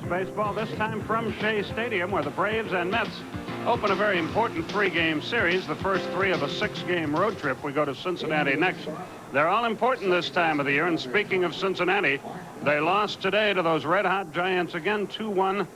Baseball, this time from Shea Stadium, where the Braves and Mets open a very important three-game series, the first three of a six-game road trip. We go to Cincinnati next. They're all important this time of the year, and speaking of Cincinnati, they lost today to those red-hot Giants again, 2-1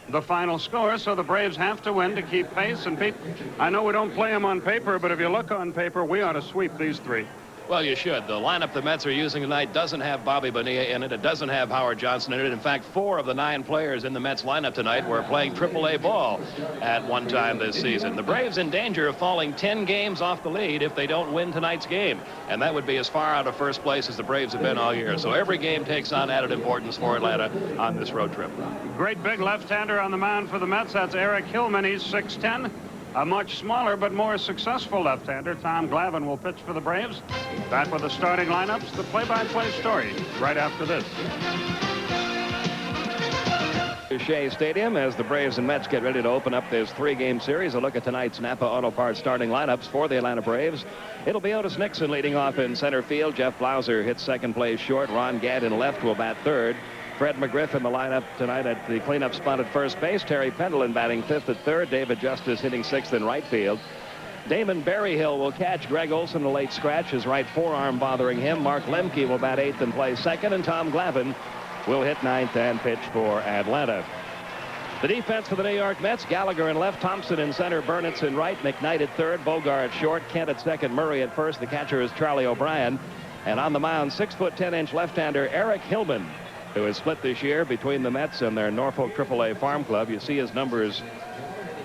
the final score, so the Braves have to win to keep pace. And Pete, I know we don't play them on paper, but if you look on paper, we ought to sweep these three. Well, you should. The lineup the Mets are using tonight doesn't have Bobby Bonilla in it. It doesn't have Howard Johnson in it. In fact, 4 of the 9 players in the Mets lineup tonight were playing AAA ball at one time this season. The Braves in danger of falling 10 games off the lead if they don't win tonight's game. And that would be as far out of first place as the Braves have been all year. So every game takes on added importance for Atlanta on this road trip. Great big left-hander on the mound for the Mets. That's Eric Hillman. He's 6'10". A much smaller but more successful left-hander, Tom Glavine, will pitch for the Braves. Back with the starting lineups, the play-by-play story right after this. Shea Stadium as the Braves and Mets get ready to open up this 3-game series. A look at tonight's Napa Auto Parts starting lineups for the Atlanta Braves. It'll be Otis Nixon leading off in center field. Jeff Blauser hits second place short. Ron Gadd in left will bat third. Fred McGriff in the lineup tonight at the cleanup spot at first base. Terry Pendleton batting 5th at third. David Justice hitting 6th in right field. Damon Berryhill will catch. Greg Olson, a late scratch, his right forearm bothering him. Mark Lemke will bat 8th and play 2nd. And Tom Glavine will hit 9th and pitch for Atlanta. The defense for the New York Mets, Gallagher in left, Thompson in center, Burnitz in right, McKnight at third, Bogart at short, Kent at second, Murray at first. The catcher is Charlie O'Brien. And on the mound, 6'10" left-hander Eric Hillman, who is split this year between the Mets and their Norfolk AAA farm club. You see his numbers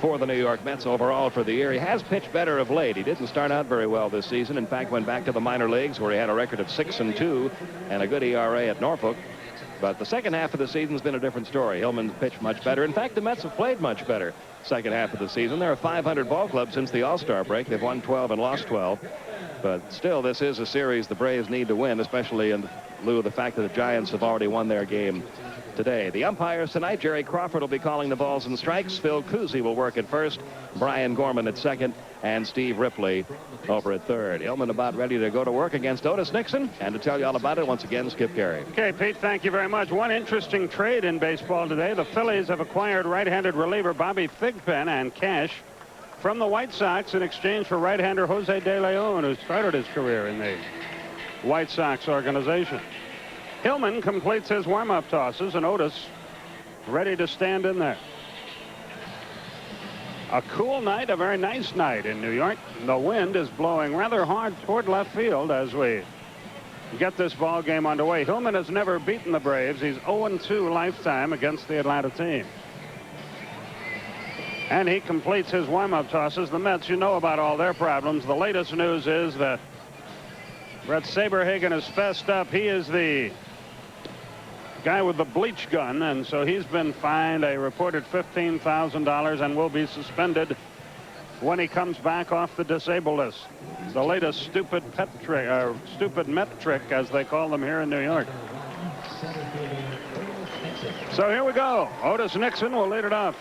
for the New York Mets overall for the year. He has pitched better of late. He didn't start out very well this season. In fact, went back to the minor leagues where he had a record of 6-2 and a good ERA at Norfolk. But the second half of the season's been a different story. Hillman's pitched much better. In fact, the Mets have played much better second half of the season. They're a 500 ball club since the All-Star break. They've won 12 and lost 12. But still, this is a series the Braves need to win, especially in lieu of the fact that the Giants have already won their game today. The umpires tonight, Jerry Crawford will be calling the balls and strikes. Phil Cousy will work at first, Brian Gorman at second, and Steve Ripley over at third. Hillman about ready to go to work against Otis Nixon. And to tell you all about it, once again, Skip Carey. Okay, Pete, thank you very much. One interesting trade in baseball today. The Phillies have acquired right-handed reliever Bobby Thigpen and cash from the White Sox in exchange for right-hander Jose De Leon, who started his career in the White Sox organization. Hillman completes his warm-up tosses, and Otis ready to stand in there. A cool night, a very nice night in New York. The wind is blowing rather hard toward left field as we get this ball game underway. Hillman has never beaten the Braves. He's 0-2 lifetime against the Atlanta team. And he completes his warm-up tosses. The Mets, you know about all their problems. The latest news is that Brett Saberhagen is fessed up. He is the guy with the bleach gun, and so he's been fined a reported $15,000 and will be suspended when he comes back off the disabled list. The latest stupid Met trick, as they call them here in New York. So here we go. Otis Nixon will lead it off.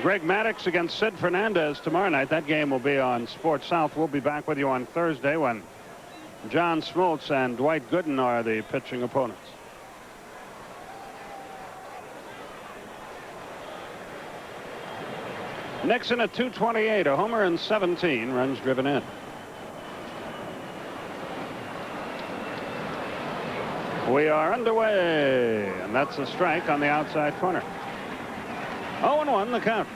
Greg Maddux against Sid Fernandez tomorrow night. That game will be on Sports South. We'll be back with you on Thursday when John Smoltz and Dwight Gooden are the pitching opponents. Nixon at .228, a homer and 17 runs driven in. We are underway, and that's a strike on the outside corner. 0-1 the count.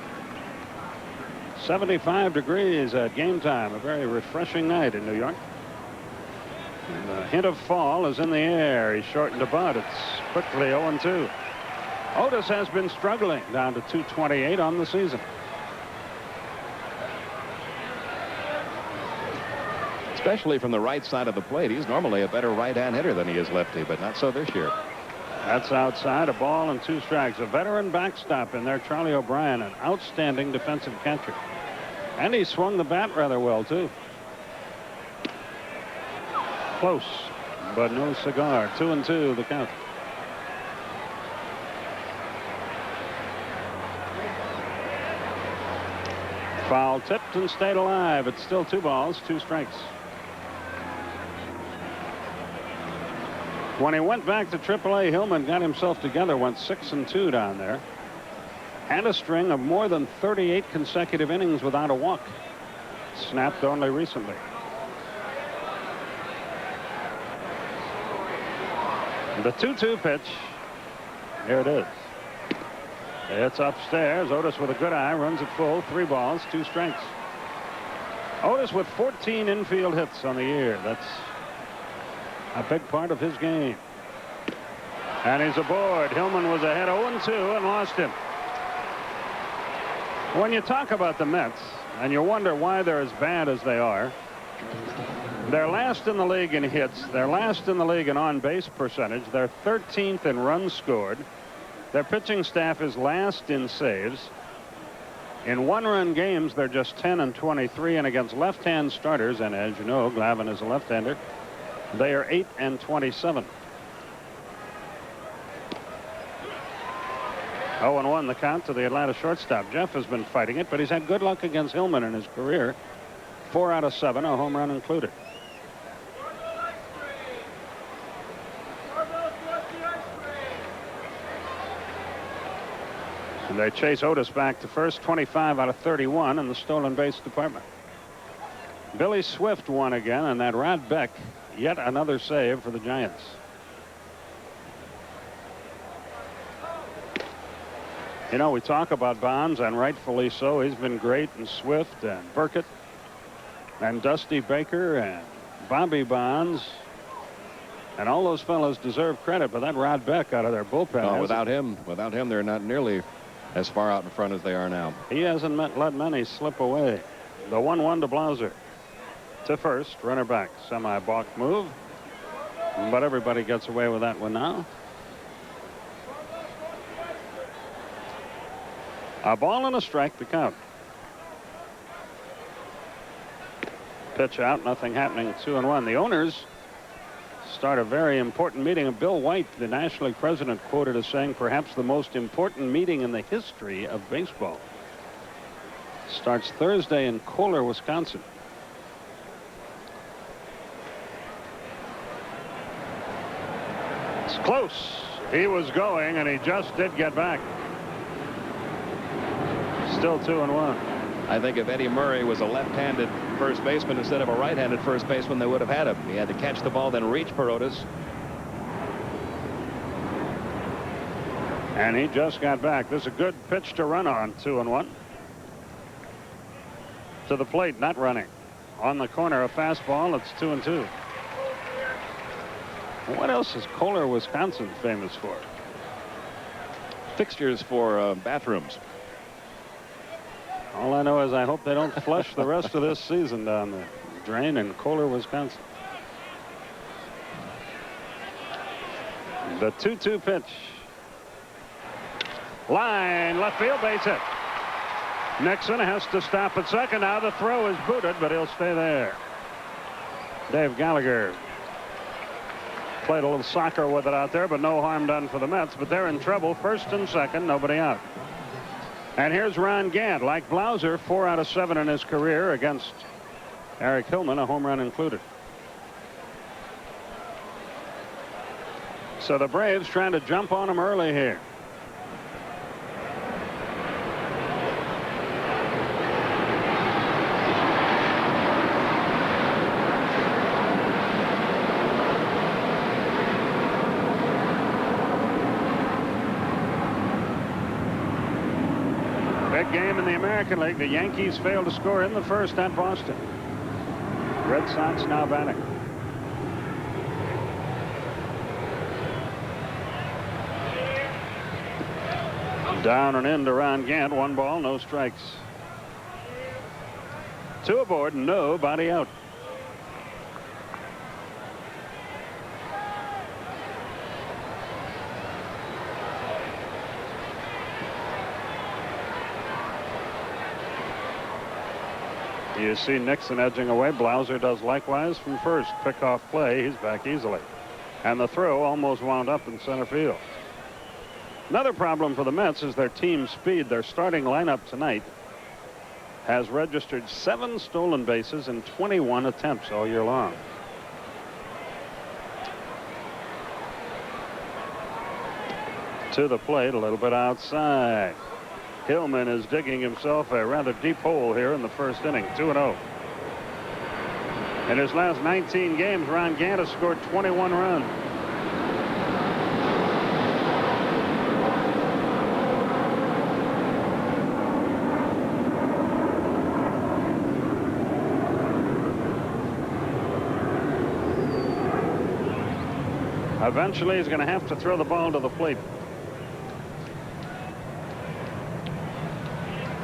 75 degrees at game time. A very refreshing night in New York. And a hint of fall is in the air. He's shortened a bunt. It's quickly 0-2. Otis has been struggling, down to .228 on the season. Especially from the right side of the plate. He's normally a better right-hand hitter than he is lefty, but not so this year. That's outside, a ball and 2 strikes. A veteran backstop in there, Charlie O'Brien, an outstanding defensive catcher. And he swung the bat rather well, too. Close, but no cigar. 2-2 the count. Foul tipped and stayed alive. It's still 2 balls, 2 strikes. When he went back to AAA, Hillman got himself together, went 6-2 down there. Had a string of more than 38 consecutive innings without a walk. Snapped only recently. The 2-2 pitch. Here it is. It's upstairs. Otis with a good eye, runs it full. 3 balls, 2 strikes. Otis with 14 infield hits on the year. That's a big part of his game. And he's aboard. Hillman was ahead 0-2 and lost him. When you talk about the Mets and you wonder why they're as bad as they are, they're last in the league in hits. They're last in the league in on-base percentage. They're 13th in runs scored. Their pitching staff is last in saves. In one-run games, they're just 10-23, and against left-hand starters, and as you know, Glavine is a left-hander, they are 8-27. 0-1 the count to the Atlanta shortstop. Jeff has been fighting it, but he's had good luck against Hillman in his career. 4 out of 7, a home run included. And they chase Otis back to first. 25 out of 31 in the stolen base department. Billy Swift won again, and that Rod Beck, yet another save for the Giants. You know, we talk about Bonds, and rightfully so. He's been great, and Swift and Burkett and Dusty Baker and Bobby Bonds, and all those fellows deserve credit, but that Rod Beck out of their bullpen. Oh, without him, they're not nearly as far out in front as they are now. He hasn't let many slip away. The 1-1 to Blauser. To first, runner back. Semi-balk move, but everybody gets away with that one now. A ball and a strike to count. Pitch out, nothing happening. 2-1. The owners start a very important meeting. Bill White, the National League president, quoted as saying perhaps the most important meeting in the history of baseball. Starts Thursday in Kohler, Wisconsin. It's close. He was going, and he just did get back. Still 2-1. I think if Eddie Murray was a left-handed first baseman instead of a right-handed first baseman, they would have had him. He had to catch the ball, then reach for Otis. And he just got back. This is a good pitch to run on. 2-1. To the plate, not running. On the corner, a fastball. It's 2-2. What else is Kohler, Wisconsin famous for? Fixtures for bathrooms. All I know is I hope they don't flush the rest of this season down the drain in Kohler, Wisconsin. The 2-2 pitch. Line, left field, base hit. Nixon has to stop at second. Now the throw is booted, but he'll stay there. Dave Gallagher played a little soccer with it out there, but no harm done for the Mets. But they're in trouble. First and second, nobody out. And here's Ron Gant. Like Blauser, 4 out of 7 in his career against Eric Hillman, a home run included. So the Braves trying to jump on him early here. Big game in the American League. The Yankees failed to score in the first at Boston. Red Sox now batting. Down and in to Ron Gant. 1 ball, no strikes. 2 aboard, nobody out. You see Nixon edging away. Blauser does likewise from first. Pickoff play. He's back easily. And the throw almost wound up in center field. Another problem for the Mets is their team speed. Their starting lineup tonight has registered 7 stolen bases in 21 attempts all year long. To the plate, a little bit outside. Hillman is digging himself a rather deep hole here in the first inning. 2-0. In his last 19 games, Ron Gant has scored 21 runs. Eventually, he's going to have to throw the ball to the plate.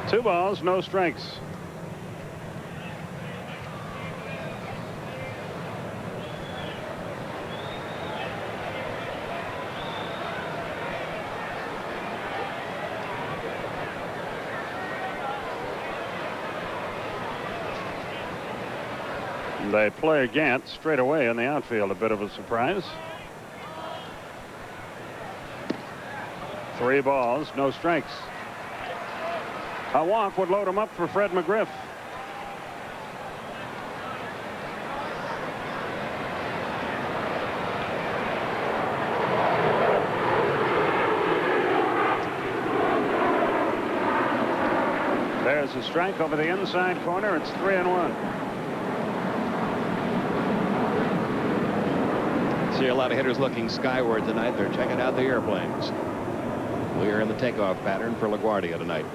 2 balls, no strikes. They play Gant straight away in the outfield. A bit of a surprise. 3 balls, no strikes. A walk would load him up for Fred McGriff. There's a strike over the inside corner. It's 3-1. See a lot of hitters looking skyward tonight. They're checking out the airplanes. We are in the takeoff pattern for LaGuardia tonight.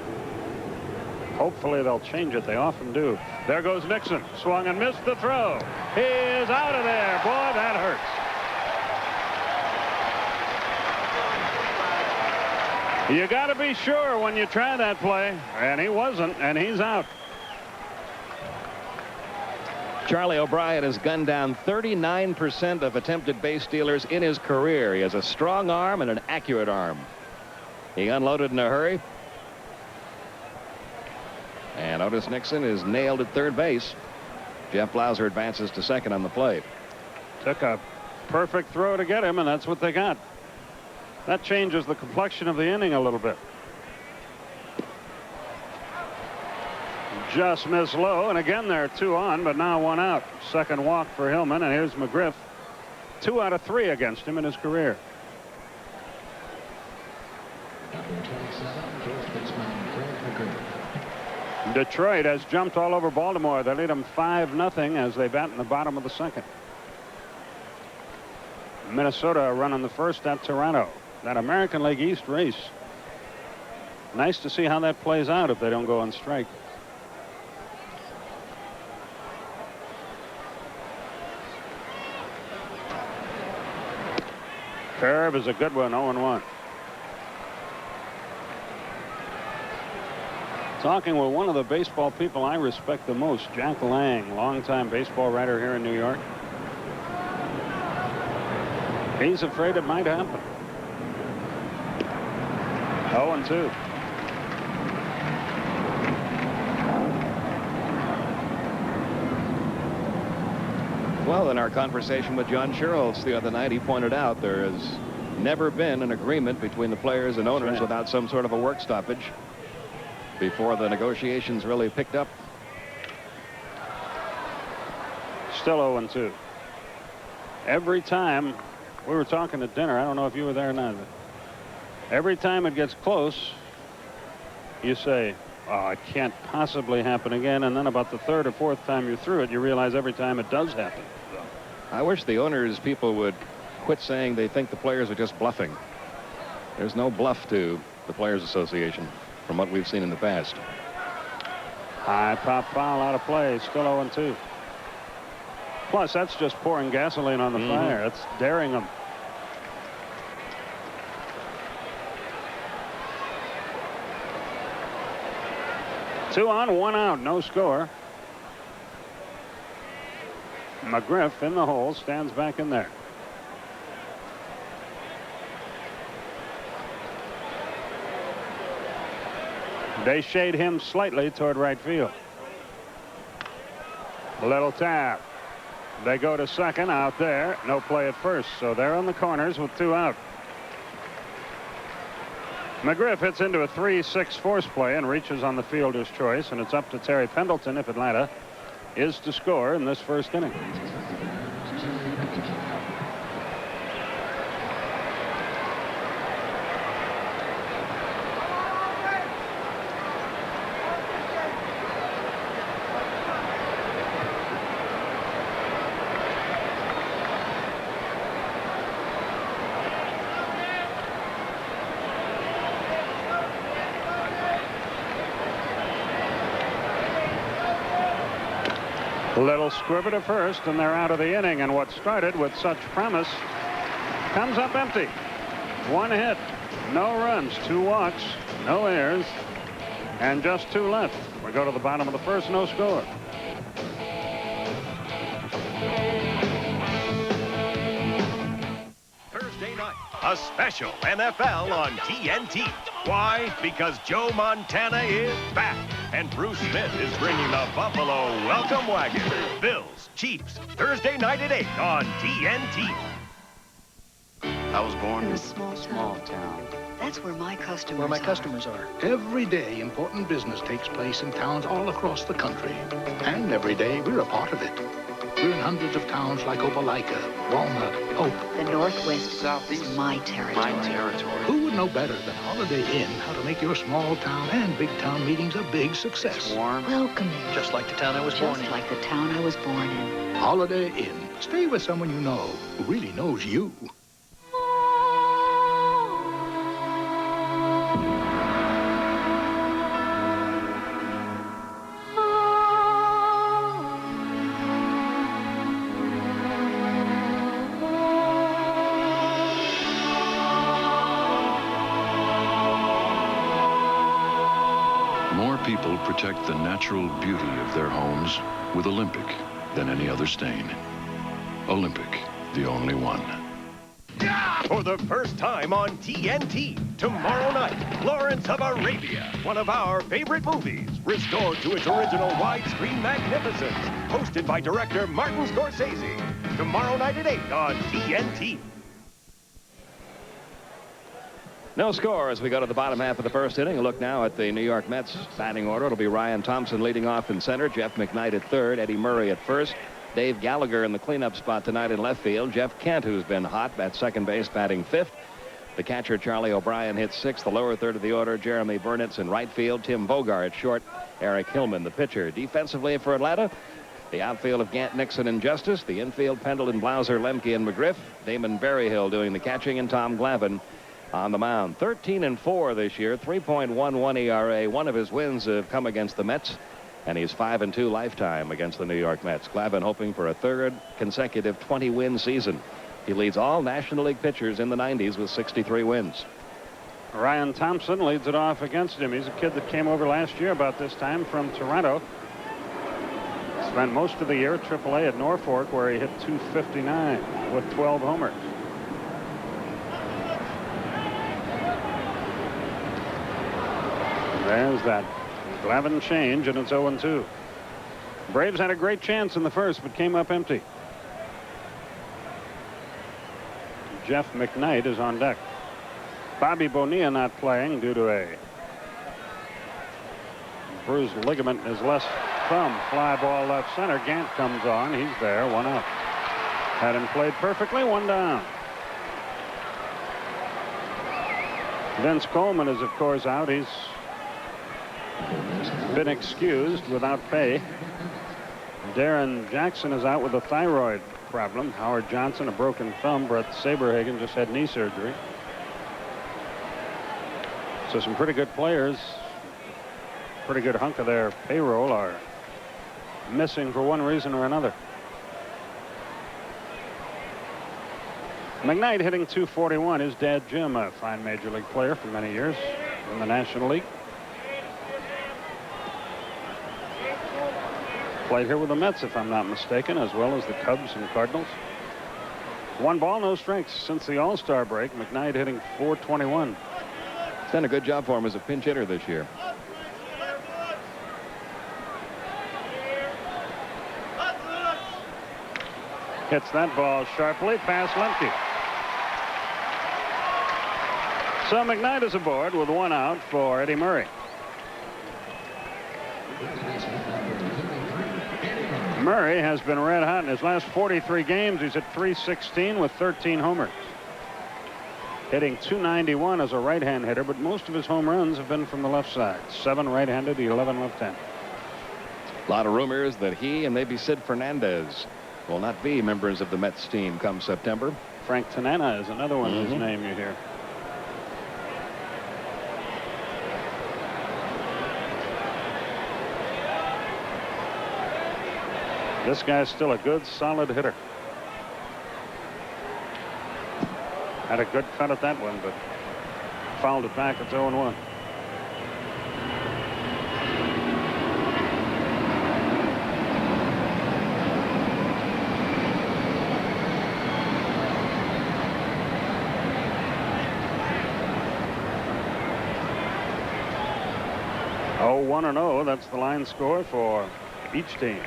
Hopefully they'll change it. They often do. There goes Nixon. Swung and missed the throw. He is out of there. Boy, that hurts. You got to be sure when you try that play. And he wasn't, and he's out. Charlie O'Brien has gunned down 39% of attempted base stealers in his career. He has a strong arm and an accurate arm. He unloaded in a hurry. And Otis Nixon is nailed at third base. Jeff Blauser advances to second on the plate. Took a perfect throw to get him, and that's what they got. That changes the complexion of the inning a little bit. Just missed low, and again they're 2 on, but now 1 out. Second walk for Hillman, and here's McGriff. 2 out of 3 against him in his career. Detroit has jumped all over Baltimore. They lead them 5-0 as they bat in the bottom of the second. Minnesota a run on the first at Toronto. That American League East race. Nice to see how that plays out if they don't go on strike. Curve is a good one. 0-1. Talking with one of the baseball people I respect the most, Jack Lang, longtime baseball writer here in New York. He's afraid it might happen. 0-2. Well, in our conversation with John Sherholtz the other night, he pointed out there has never been an agreement between the players and owners without some sort of a work stoppage before the negotiations really picked up. Still 0-2. Every time we were talking at dinner, I don't know if you were there or not, but every time it gets close, you say, oh, it can't possibly happen again. And then about the 3rd or 4th time you're through it, you realize every time it does happen. I wish the owners people would quit saying they think the players are just bluffing. There's no bluff to the Players Association from what we've seen in the past. High pop foul out of play. Still 0-2. Plus, that's just pouring gasoline on the fire. That's daring them. Two on, 1 out, no score. McGriff in the hole, stands back in there. They shade him slightly toward right field. Little tap. They go to second out there. No play at first. So they're on the corners with 2 out. McGriff hits into a 3-6 force play and reaches on the fielder's choice. And it's up to Terry Pendleton if Atlanta is to score in this first inning. Little squirt to first, and they're out of the inning. And what started with such promise comes up empty. 1 hit, no runs, 2 walks, no errors, and just 2 left. We go to the bottom of the first, no score. Thursday night, a special NFL on TNT. Why? Because Joe Montana is back, and Bruce Smith is bringing the Buffalo welcome wagon. Bills, Chiefs, Thursday night at 8 on TNT. I was born in a small town. That's where my customers are. Every day, important business takes place in towns all across the country. And every day, we're a part of it. We're in hundreds of towns like Opelika, Walnut, Hope. The Northwest Southeast is my territory. Who would know better than Holiday Inn how to make your small town and big town meetings a big success? Warm. Welcoming. Just like the town I was born in. Just like the town I was born in. Holiday Inn. Stay with someone you know who really knows you. People protect the natural beauty of their homes with Olympic than any other stain. Olympic, the only one. For the first time on TNT, tomorrow night, Lawrence of Arabia, one of our favorite movies, restored to its original widescreen magnificence, hosted by director Martin Scorsese. Tomorrow night at 8 on TNT. No score as we go to the bottom half of the first inning. A look now at the New York Mets batting order. It'll be Ryan Thompson leading off in center, Jeff McKnight at third, Eddie Murray at first, Dave Gallagher in the cleanup spot tonight in left field, Jeff Kent, who's been hot at second base, batting fifth. The catcher Charlie O'Brien hits sixth. The lower third of the order, Jeremy Burnitz in right field, Tim Bogart short, Eric Hillman the pitcher. Defensively for Atlanta, the outfield of Gant, Nixon, and Justice. The infield, Pendleton, Blauser, Lemke, and McGriff. Damon Berryhill doing the catching, and Tom Glavine on the mound. 13-4 this year, 3.11 ERA. One of his wins have come against the Mets, and he's 5-2 lifetime against the New York Mets. Glavine hoping for a third consecutive 20-win season. He leads all National League pitchers in the 90s with 63 wins. Ryan Thompson leads it off against him. He's a kid that came over last year about this time from Toronto. Spent most of the year at AAA at Norfolk, where he hit .259 with 12 homers. There's that Glavine change, and it's 0-2. Braves had a great chance in the first, but came up empty. Jeff McKnight is on deck. Bobby Bonilla not playing due to a bruised ligament in his left thumb. Fly ball left center. Gant comes on. He's there. 1 out. Had him played perfectly. 1 down. Vince Coleman is, of course, out. He's been excused without pay. Darren Jackson is out with a thyroid problem. Howard Johnson, a broken thumb. Brett Saberhagen just had knee surgery. So some pretty good players, pretty good hunk of their payroll, are missing for one reason or another. McKnight hitting .241. His dad, Jim, a fine major league player for many years in the National League. Played here with the Mets, if I'm not mistaken, as well as the Cubs and Cardinals. 1 ball, no strikes since the All-Star break. McKnight hitting .421. He's done a good job for him as a pinch hitter this year. Hits that ball sharply past Lemke. So McKnight is aboard with 1 out for Eddie Murray. Murray has been red hot in his last 43 games. He's hit .316 with 13 homers. Hitting .291 as a right-hand hitter, but most of his home runs have been from the left side. 7 right-handed, 11 left-handed. A lot of rumors that he and maybe Sid Fernandez will not be members of the Mets team come September. Frank Tanana is another one whose name you hear. This guy's still a good, solid hitter. Had a good cut at that one, but fouled it back. It's 0-1. Oh, 1-0. That's the line score for each team.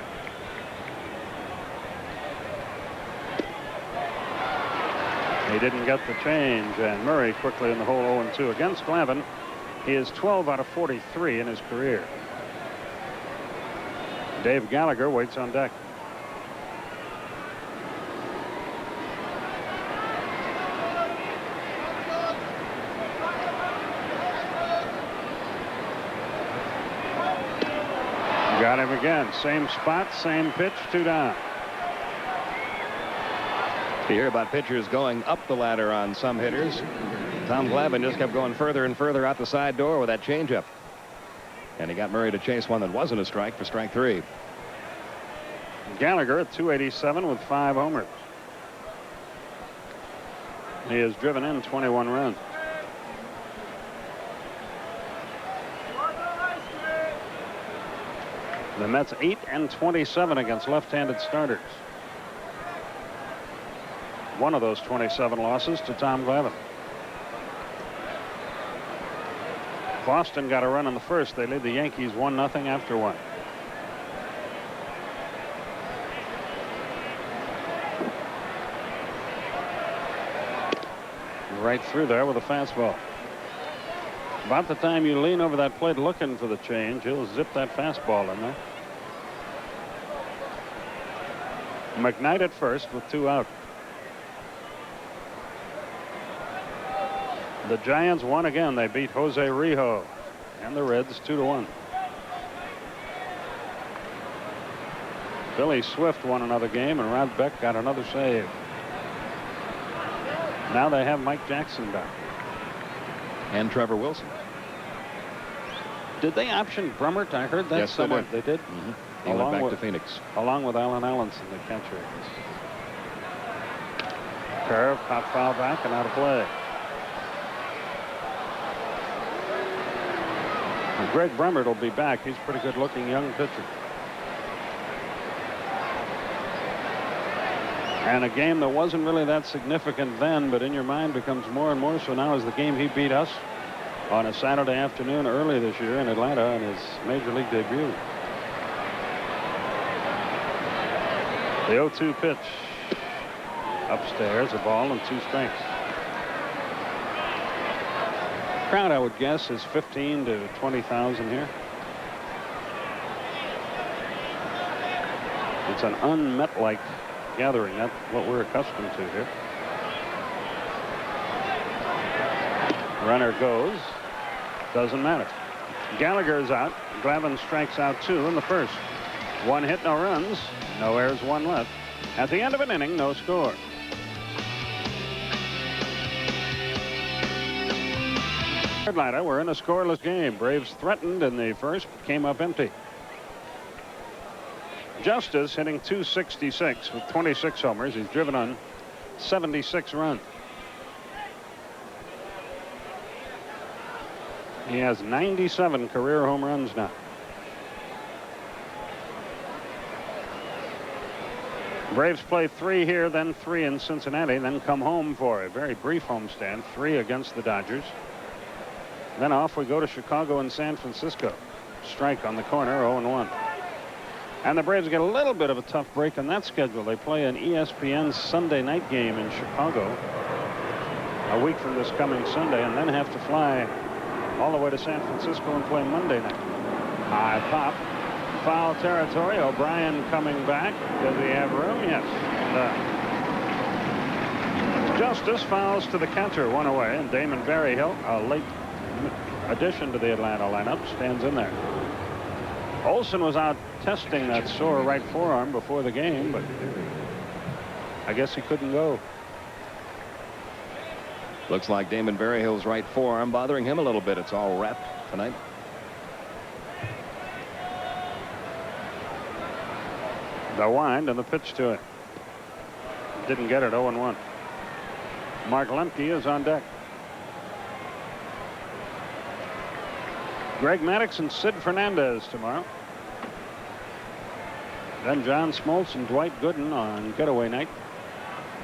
He didn't get the change, and Murray quickly in the hole. 0-2 against Glavine. He is 12 out of 43 in his career. Dave Gallagher waits on deck. Got him again. Same spot, same pitch, 2 down. You hear about pitchers going up the ladder on some hitters. Tom Glavine just kept going further and further out the side door with that changeup. And he got Murray to chase one that wasn't a strike for strike 3. Gallagher at 287 with 5 homers. He has driven in 21 runs. The Mets 8-27 against left-handed starters. One of those 27 losses to Tom Glavine. Boston got a run in the first. They lead the Yankees 1-0 after 1. Right through there with a fastball. About the time you lean over that plate looking for the change, he'll zip that fastball in there. McKnight at first with 2 out. The Giants won again. They beat Jose Rijo and the Reds 2-1. Billy Swift won another game, and Rod Beck got another save. Now they have Mike Jackson back. And Trevor Wilson. Did they option Brummert? I heard that yes, somewhere. They did. He went back to Phoenix. Along with Alan Allenson, the catcher. Curve, pop foul back, and out of play. And Greg Brummert will be back. He's a pretty good-looking young pitcher. And a game that wasn't really that significant then, but in your mind becomes more and more so now, is the game he beat us on a Saturday afternoon early this year in Atlanta on his Major League debut. The 0-2 pitch. Upstairs, a ball and 2 strikes. Crowd, I would guess, is 15 to 20,000 here. It's an un-Met-like gathering. That's what we're accustomed to here. Runner goes. Doesn't matter. Gallagher's out. Glavine strikes out 2 in the first. 1 hit, no runs. No errors, 1 left. At the end of an inning, no score. Atlanta, we're in a scoreless game. Braves threatened in the first, but came up empty. Justice hitting .266 with 26 homers. He's driven on 76 runs. He has 97 career home runs now. Braves play 3 here, then 3 in Cincinnati, then come home for a very brief homestand. 3 against the Dodgers. Then off we go to Chicago and San Francisco. Strike on the corner, 0-1. And the Braves get a little bit of a tough break on that schedule. They play an ESPN Sunday night game in Chicago a week from this coming Sunday, and then have to fly all the way to San Francisco and play Monday night. High pop. Foul territory. O'Brien coming back. Does he have room? Yes. And, Justice fouls to the catcher, 1 away, and Damon Berryhill, a late addition to the Atlanta lineup, stands in there. Olson was out testing that sore right forearm before the game, but I guess he couldn't go. Looks like Damon Berryhill's right forearm bothering him a little bit. It's all wrapped tonight. The wind and the pitch to it. Didn't get it. 0-1. Mark Lemke is on deck. Greg Maddux and Sid Fernandez tomorrow. Then John Smoltz and Dwight Gooden on getaway night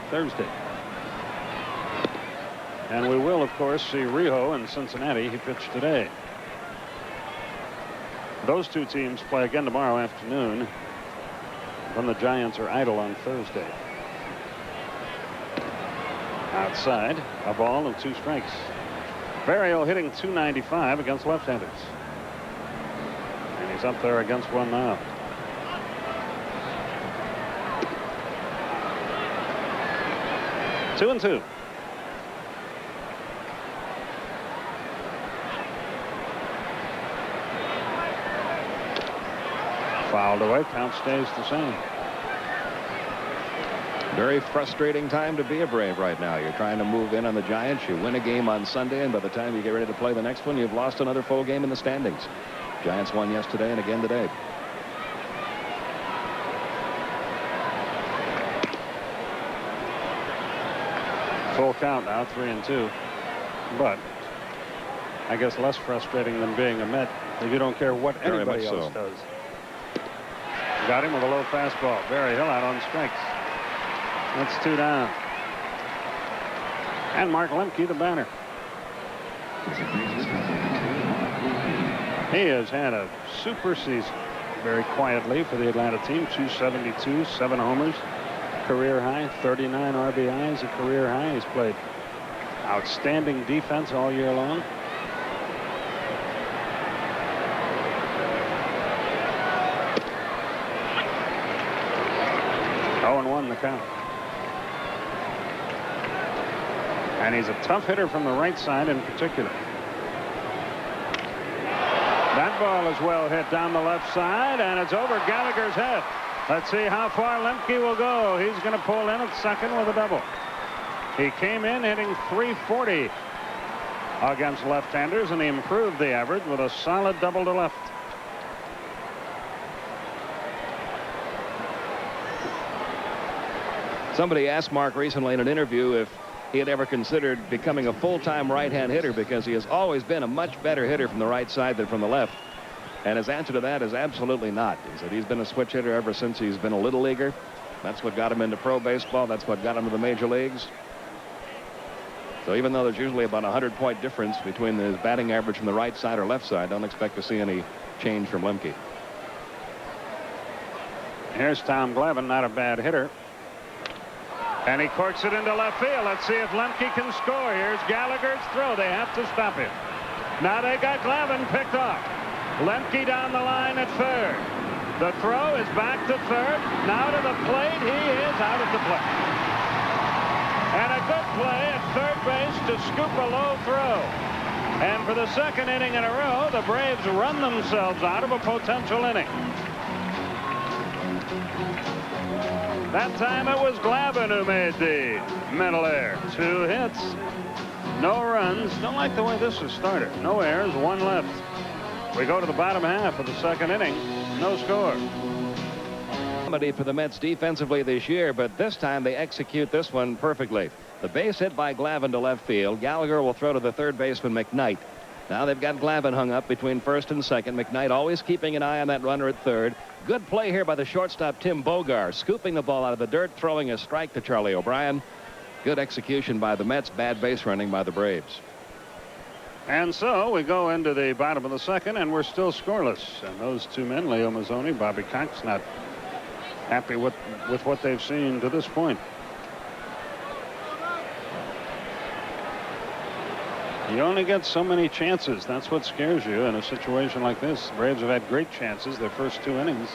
Thursday. And we will, of course, see Rijo in Cincinnati. He pitched today. Those two teams play again tomorrow afternoon when the Giants are idle on Thursday. Outside, a ball and 2 strikes. Berrios hitting .295 against left-handers. And he's up there against one now. Two and two. Fouled away. Count stays the same. Very frustrating time to be a Brave right now. You're trying to move in on the Giants. You win a game on Sunday, and by the time you get ready to play the next one, you've lost another full game in the standings. Giants won yesterday and again today. Full count now, 3-2. But I guess less frustrating than being a Met if you don't care what anybody else does. Got him with a low fastball. Barry Hill out on strikes. That's 2 down. And Mark Lemke, the batter. He has had a super season very quietly for the Atlanta team. 272, 7 homers, career high, 39 RBIs, a career high. He's played outstanding defense all year long. The count. And he's a tough hitter from the right side in particular. That ball is well hit down the left side, and it's over Gallagher's head. Let's see how far Lemke will go. He's going to pull in at second with a double. He came in hitting .340 against left-handers, and he improved the average with a solid double to left. Somebody asked Mark recently in an interview if he had ever considered becoming a full-time right-hand hitter, because he has always been a much better hitter from the right side than from the left. And his answer to that is absolutely not. He said he's been a switch hitter ever since he's been a little leaguer. That's what got him into pro baseball. That's what got him to the major leagues. So even though there's usually about a 100-point difference between his batting average from the right side or left side, don't expect to see any change from Lemke. Here's Tom Glavine, not a bad hitter. And he corks it into left field. Let's see if Lemke can score. Here's Gallagher's throw. They have to stop him. Now they got Glavine picked off. Lemke down the line at third. The throw is back to third. Now to the plate. He is out at the plate. And a good play at third base to scoop a low throw. And for the second inning in a row, the Braves run themselves out of a potential inning. That time it was Glavine who made the mental error. 2 hits, no runs. Don't like the way this has started. No errors, 1 left. We go to the bottom half of the second inning. No score. Comedy for the Mets defensively this year, but this time they execute this one perfectly. The base hit by Glavine to left field. Gallagher will throw to the third baseman McKnight. Now they've got Glavine hung up between first and second. McKnight always keeping an eye on that runner at third. Good play here by the shortstop Tim Bogar, scooping the ball out of the dirt, throwing a strike to Charlie O'Brien. Good execution by the Mets, bad base running by the Braves. And so we go into the bottom of the second, and we're still scoreless. And those 2 men, Leo Mazzoni, Bobby Cox, not happy with what they've seen to this point. You only get so many chances. That's what scares you in a situation like this. The Braves have had great chances. Their first 2 innings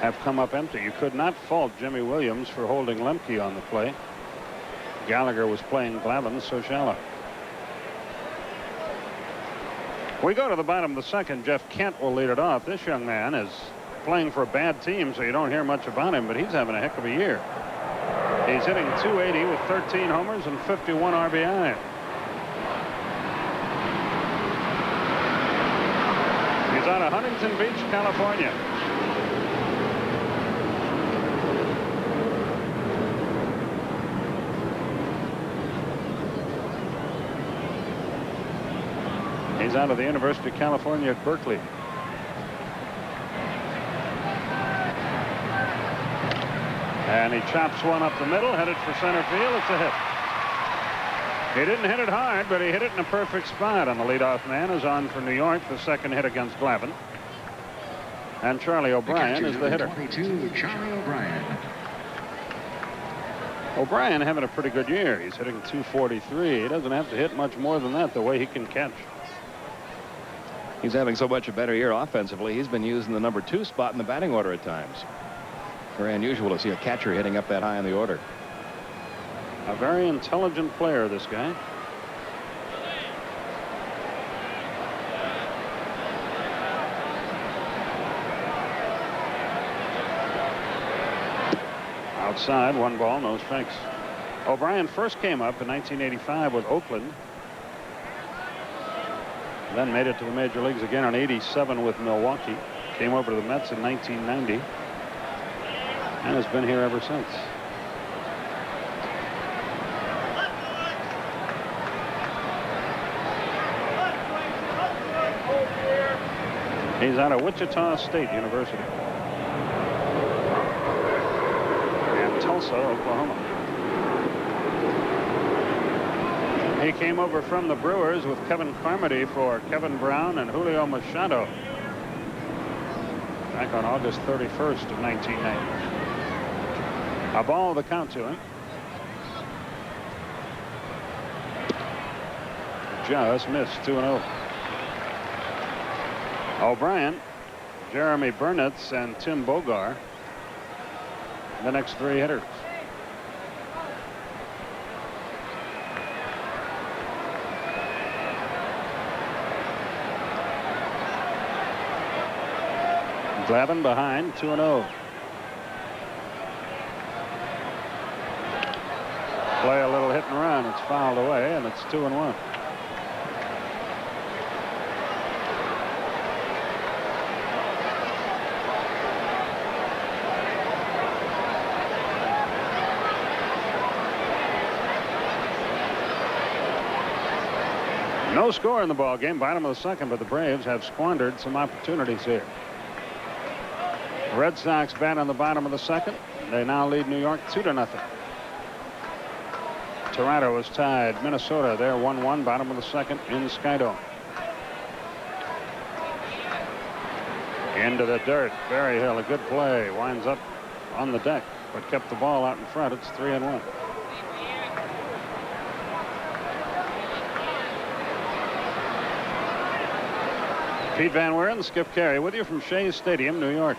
have come up empty. You could not fault Jimmy Williams for holding Lemke on the play. Gallagher was playing Glavine so shallow. We go to the bottom of the second. Jeff Kent will lead it off. This young man is playing for a bad team, so you don't hear much about him, but he's having a heck of a year. He's hitting .280 with 13 homers and 51 RBI. He's out of Huntington Beach, California. He's out of the University of California at Berkeley. And he chops one up the middle, headed for center field. It's a hit. He didn't hit it hard, but he hit it in a perfect spot. And the leadoff man is on for New York, the second hit against Glavine. And Charlie O'Brien is the hitter. 22, Charlie O'Brien. O'Brien having a pretty good year. He's hitting .243. He doesn't have to hit much more than that, the way he can catch. He's having so much a better year offensively. He's been used in the number 2 spot in the batting order at times. Very unusual to see a catcher hitting up that high in the order. A very intelligent player, this guy. Outside, 1 ball, no strikes. O'Brien first came up in 1985 with Oakland. Then made it to the major leagues again in '87 with Milwaukee. Came over to the Mets in 1990. And has been here ever since. He's out of Wichita State University. And Tulsa, Oklahoma. He came over from the Brewers with Kevin Carmody for Kevin Brown and Julio Machado back on August 31st of 1990. A ball, the count to him. Just missed, 2-0. O'Brien, Jeremy Burnitz, and Tim Bogar, the next 3 hitters. Glavine behind, 2-0. Play a little hit and run. It's fouled away, and it's 2-1. No score in the ball game, bottom of the second, but the Braves have squandered some opportunities here. The Red Sox bat on the bottom of the second. They now lead New York 2-0. Toronto is tied. Minnesota, they're 1-1, bottom of the second in Skydome. Into the dirt. Berryhill, a good play. Winds up on the deck, but kept the ball out in front. It's 3-1. Pete Van Wieren, Skip Carey with you from Shea Stadium, New York.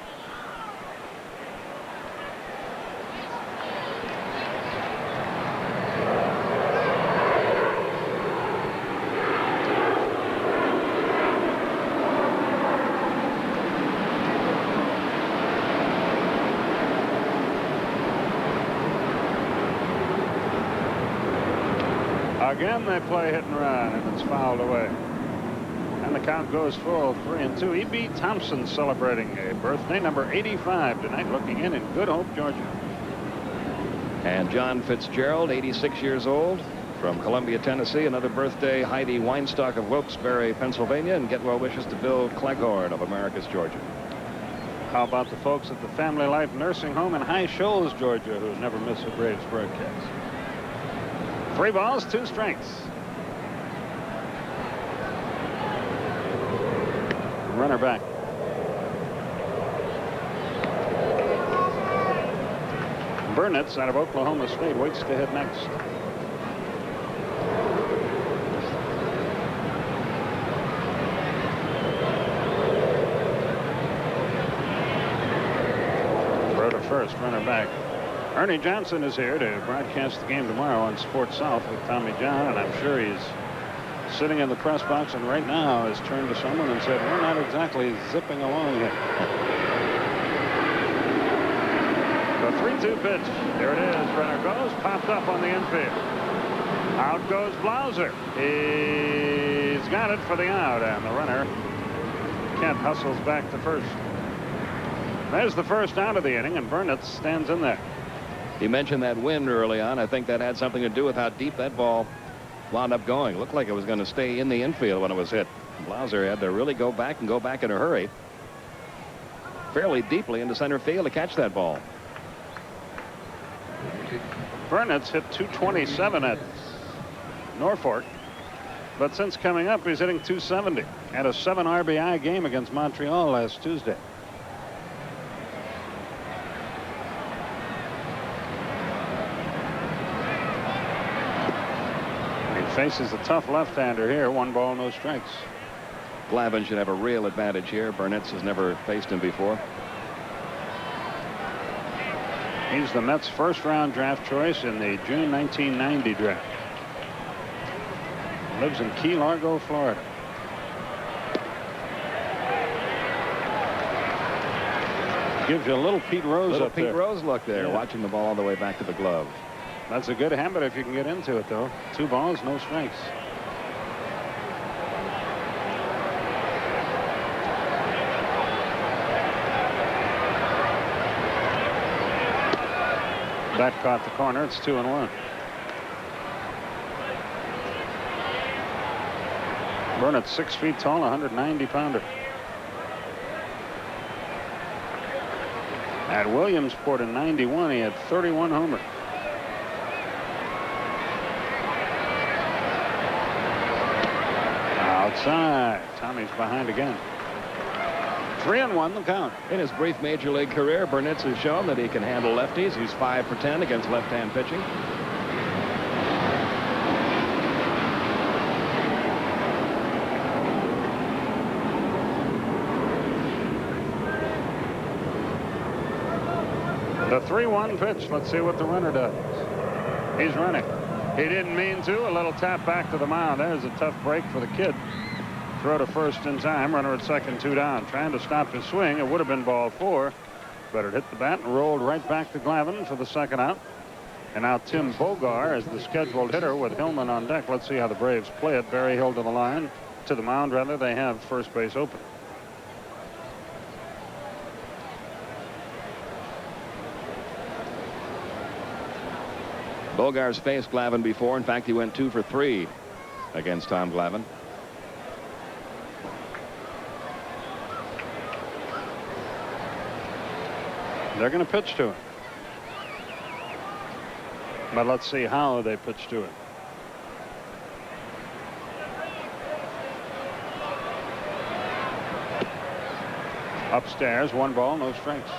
Again, they play hit and run, and it's fouled away. And the count goes full, 3-2. E.B. Thompson celebrating a birthday, number 85 tonight, looking in Good Hope, Georgia. And John Fitzgerald, 86 years old, from Columbia, Tennessee. Another birthday, Heidi Weinstock of Wilkes-Barre, Pennsylvania, and get well wishes to Bill Cleghorn of Americus, Georgia. How about the folks at the Family Life Nursing Home in High Shoals, Georgia, who never miss a Braves broadcast? 3 balls, 2 strikes. Runner back. Burnitz out of Oklahoma State waits to hit next. Throw to first, runner back. Ernie Johnson is here to broadcast the game tomorrow on Sports South with Tommy John, and I'm sure he's sitting in the press box and right now has turned to someone and said, we're not exactly zipping along here. The 3-2 pitch. There it is. Runner goes. Popped up on the infield. Out goes Blauser. He's got it for the out, and the runner, Kent, hustles back to first. There's the first out of the inning, and Burnitz stands in there. You mentioned that wind early on. I think that had something to do with how deep that ball wound up going. Looked like it was going to stay in the infield when it was hit. Blauser had to really go back in a hurry. Fairly deeply into center field to catch that ball. Burnett's hit .227 at Norfolk, but since coming up, he's hitting .270. Had a 7 RBI game against Montreal last Tuesday. He faces a tough left-hander here. 1 ball, no strikes. Glavine should have a real advantage here. Burnett's has never faced him before. He's the Mets' first-round draft choice in the June 1990 draft. Lives in Key Largo, Florida. Gives you a little Pete Rose up there. Pete Rose look there, watching the ball all the way back to the glove. That's a good habit if you can get into it, though. 2 balls, no strikes. That caught the corner. It's 2-1. Burnett's 6 feet tall, 190-pounder. At Williamsport in '91, he had 31 homers. Outside. Tommy's behind again. 3-1 the count. In his brief major league career, Burnett's has shown that he can handle lefties. He's 5 for 10 against left-hand pitching. The 3-1 pitch. Let's see what the runner does. He's running. He didn't mean to. A little tap back to the mound. There's a tough break for the kid. Throw to first in time. Runner at second, 2 down. Trying to stop his swing. It would have been ball 4, but it hit the bat and rolled right back to Glavine for the second out. And now Tim Bogar is the scheduled hitter with Hillman on deck. Let's see how the Braves play it. Barry Hill to the line, to the mound rather. They have first base open. Bogar's faced Glavine before. In fact, he went 2 for 3 against Tom Glavine. They're going to pitch to him. But let's see how they pitch to it. Upstairs, 1 ball, no strikes.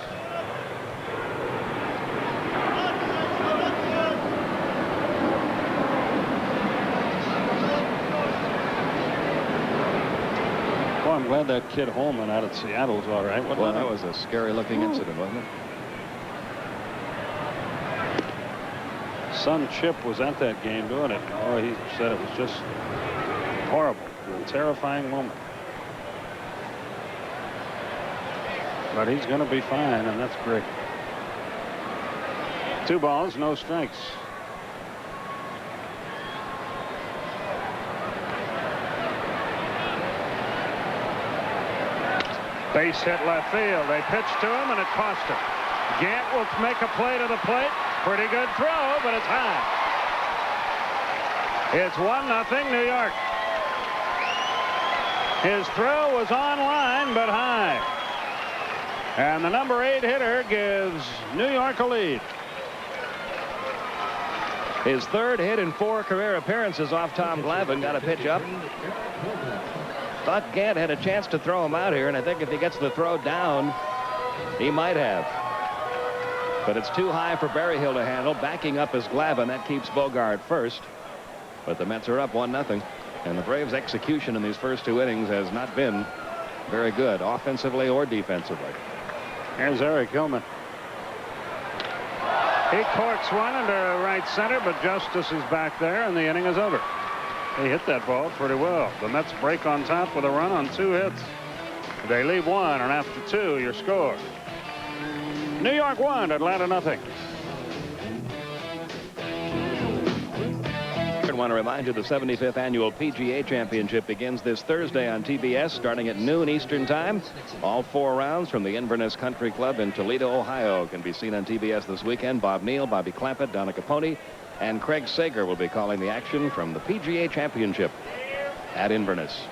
Boy, I'm glad that kid Holman out at Seattle's all right. Well, that was a scary looking incident, wasn't it? Son Chip was at that game doing it. Oh, he said it was just horrible, a terrifying moment. But he's going to be fine, and that's great. 2 balls, no strikes. Base hit left field. They pitched to him, and it cost him. Gant will make a play to the plate. Pretty good throw, but it's high. It's 1-0 New York. His throw was on line, but high. And the number 8 hitter gives New York a lead. His 3rd hit in 4 career appearances off Tom Glavine. Got a pitch up. Thought Gant had a chance to throw him out here, and I think if he gets the throw down, he might have. But it's too high for Berryhill to handle. Backing up is Glavine. That keeps Bogart first. But the Mets are up 1-0. And the Braves' execution in these first 2 innings has not been very good, offensively or defensively. Here's Eric Hillman. He corks one into right center, but Justice is back there, and the inning is over. He hit that ball pretty well. The Mets break on top with a run on 2 hits. They leave 1, and after 2, your score. New York 1, Atlanta 0. I want to remind you the 75th annual PGA Championship begins this Thursday on TBS starting at noon Eastern Time. All 4 rounds from the Inverness Country Club in Toledo, Ohio can be seen on TBS this weekend. Bob Neal, Bobby Clampett, Donna Capone, And Craig Sager will be calling the action from the PGA Championship at Inverness.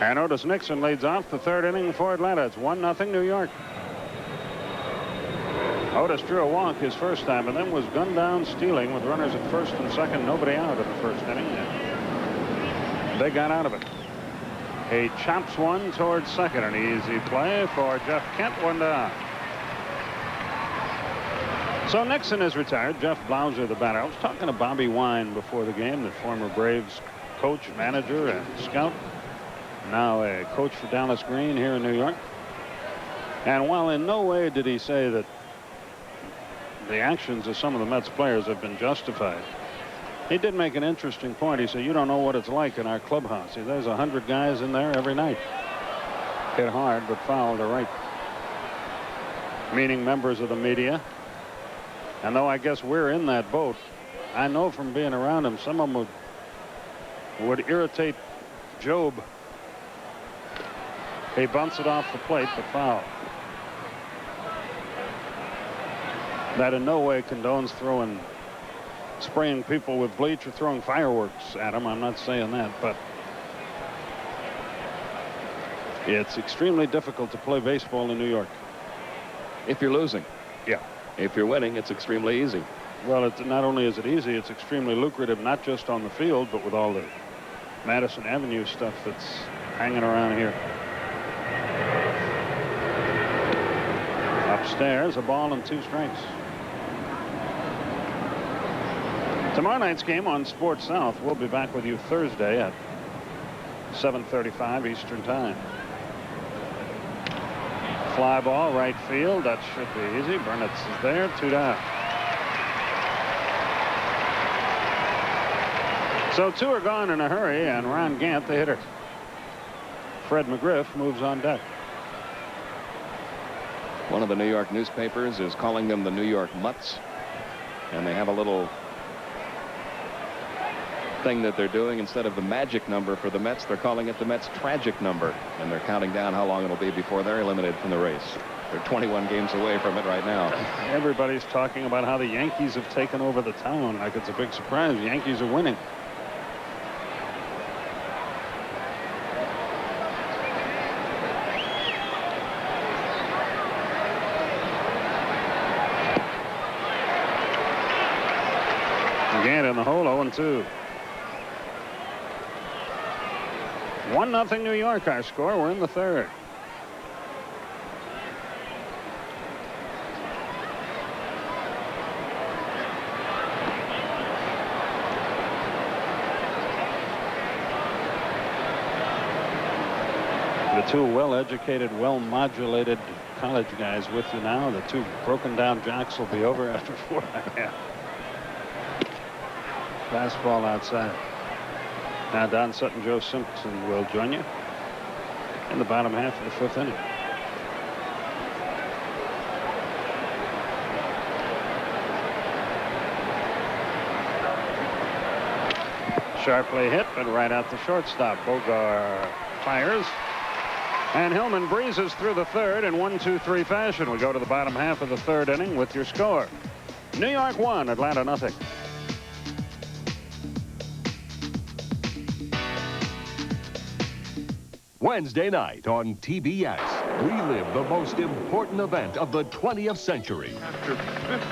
And Otis Nixon leads off the third inning for Atlanta. It's 1-0 New York. Otis drew a walk his first time and then was gunned down stealing with runners at first and second, nobody out in the first inning. They got out of it. He chops one towards second, an easy play for Jeff Kent, one down. So Nixon is retired. Jeff Blauser, the batter. I was talking to Bobby Wine before the game, the former Braves coach, manager, and scout. Now a coach for Dallas Green here in New York. And while in no way did he say that the actions of some of the Mets players have been justified, he did make an interesting point. He said, you don't know what it's like in our clubhouse. There's 100 guys in there every night. Hit hard, but foul to right. Meaning members of the media. And though I guess we're in that boat, I know from being around him, some of them would irritate Job. He bunts it off the plate, but foul. That in no way condones spraying people with bleach or throwing fireworks at them. I'm not saying that, but it's extremely difficult to play baseball in New York. If you're losing. Yeah. If you're winning, it's extremely easy. Well, not only is it easy, it's extremely lucrative, not just on the field, but with all the Madison Avenue stuff that's hanging around here. Upstairs, a ball and 2 strikes. Tomorrow night's game on Sports South. We'll be back with you Thursday at 7:35 Eastern Time. Fly ball, right field. That should be easy. Burnitz is there, 2 down. So 2 are gone in a hurry, and Ron Gant, the hitter. Fred McGriff moves on deck. One of the New York newspapers is calling them the New York Mutts, and they have a little thing that they're doing. Instead of the magic number for the Mets, they're calling it the Mets' tragic number, and they're counting down how long it'll be before they're eliminated from the race. They're 21 games away from it right now. Everybody's talking about how the Yankees have taken over the town, like it's a big surprise. The Yankees are winning. Again in the hole, 0-2. 1-0 New York, our score. We're in the third. The 2 well-educated, well-modulated college guys with you now. The 2 broken-down jocks will be over after 4.5. Fastball outside. Now Don Sutton, Joe Simpson will join you in the bottom half of the 5th inning. Sharply hit, but right out the shortstop. Bogar fires. And Hillman breezes through the third in 1-2-3 fashion. We go to the bottom half of the 3rd inning with your score. New York 1, Atlanta 0. Wednesday night on TBS, relive the most important event of the 20th century. After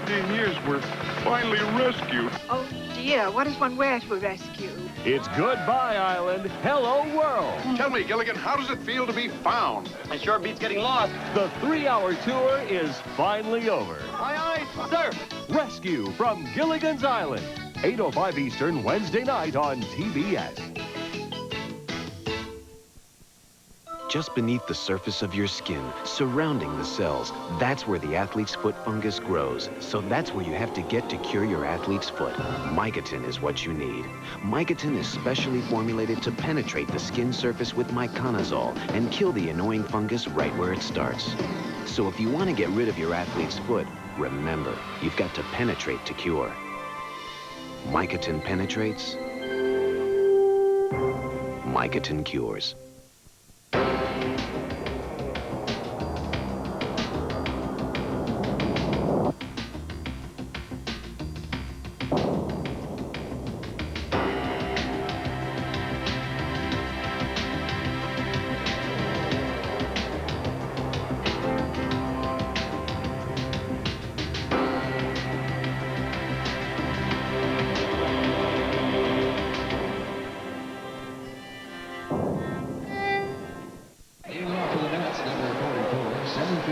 15 years, we're finally rescued. Oh, dear. What does one wear to a rescue? It's Goodbye Island, Hello World. Tell me, Gilligan, how does it feel to be found? It sure beats getting lost. The 3-hour tour is finally over. Aye, aye, sir. Rescue from Gilligan's Island, 8:05 Eastern, Wednesday night on TBS. Just beneath the surface of your skin, surrounding the cells, that's where the athlete's foot fungus grows. So that's where you have to get to cure your athlete's foot. Mycotin is what you need. Mycotin is specially formulated to penetrate the skin surface with myconazole and kill the annoying fungus right where it starts. So if you want to get rid of your athlete's foot, remember, you've got to penetrate to cure. Mycotin penetrates. Mycotin cures.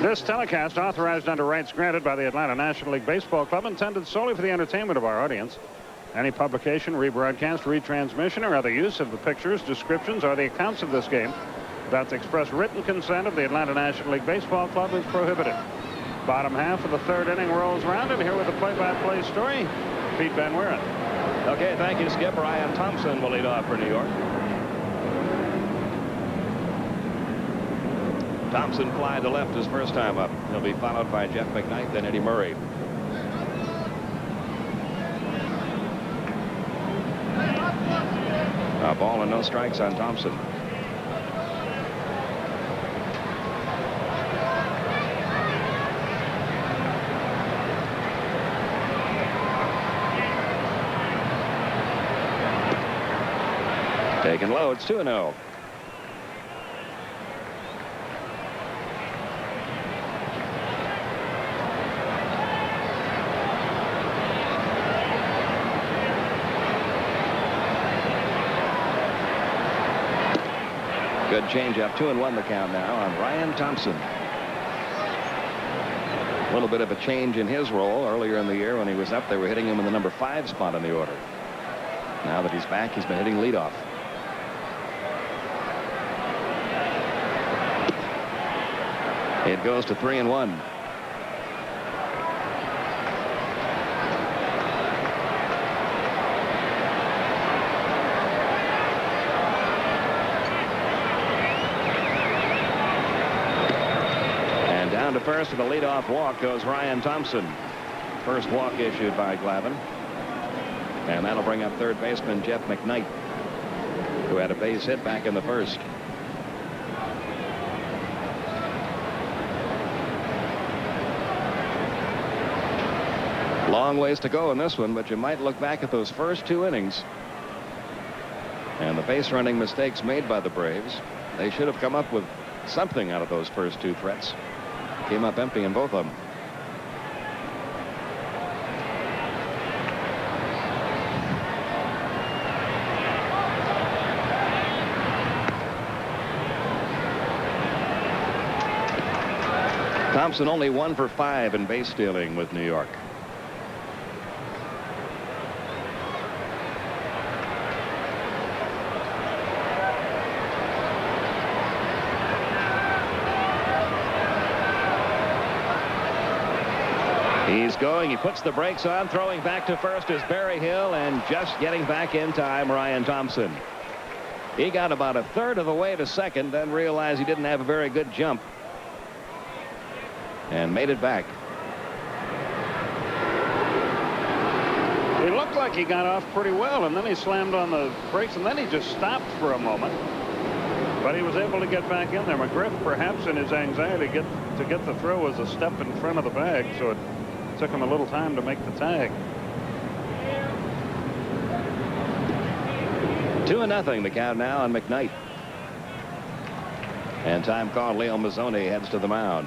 This telecast, authorized under rights granted by the Atlanta National League Baseball Club, intended solely for the entertainment of our audience. Any publication, rebroadcast, retransmission, or other use of the pictures, descriptions, or the accounts of this game without the express written consent of the Atlanta National League Baseball Club is prohibited. Bottom half of the third inning rolls around, and here with the play-by-play story, Pete Van Wieren. Okay, thank you, Skip. Ryan Thompson will lead off for New York. Thompson fly to left his first time up. He'll be followed by Jeff McKnight, then Eddie Murray. A ball and no strikes on Thompson. Taken low. It's 2-0. Good changeup. 2-1 the count now on Ryan Thompson. A little bit of a change in his role. Earlier in the year when he was up, they were hitting him in the number 5 spot in the order. Now that he's back, he's been hitting leadoff. It goes to 3-1. And down to first with a leadoff walk goes Ryan Thompson. First walk issued by Glavine. And that'll bring up third baseman Jeff McKnight, who had a base hit back in the first. Long ways to go in this one, but you might look back at those first 2 innings and the base running mistakes made by the Braves. They should have come up with something out of those first 2 threats. Came up empty in both of them. Thompson only 1 for 5 in base stealing with New York. He's going. He puts the brakes on. Throwing back to first is Barry Hill, and just getting back in time, Ryan Thompson. He got about a third of the way to second, then realized he didn't have a very good jump and made it back. He looked like he got off pretty well, and then he slammed on the brakes, and then he just stopped for a moment. But he was able to get back in there. McGriff, perhaps in his anxiety to get the throw, was a step in front of the bag, so it took him a little time to make the tag. 2-0 the count now on McKnight. And time called. Leo Mazzoni heads to the mound.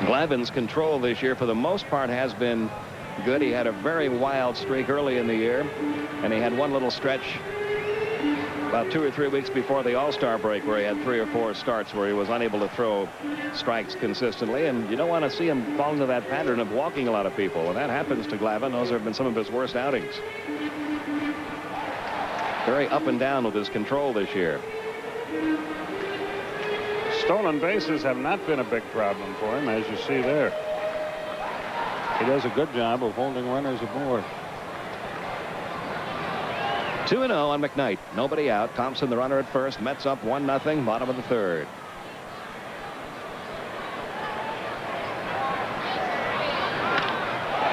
Glavine's control this year for the most part has been good. He had a very wild streak early in the year, and he had one little stretch about 2 or 3 weeks before the All-Star break where he had 3 or 4 starts where he was unable to throw strikes consistently, and you don't want to see him fall into that pattern of walking a lot of people. When that happens to Glavine, those have been some of his worst outings. Very up and down with his control this year. Stolen bases have not been a big problem for him, as you see there. He does a good job of holding runners aboard. 2-0 on McKnight. Nobody out. Thompson, the runner at first. Mets up 1-0, bottom of the third.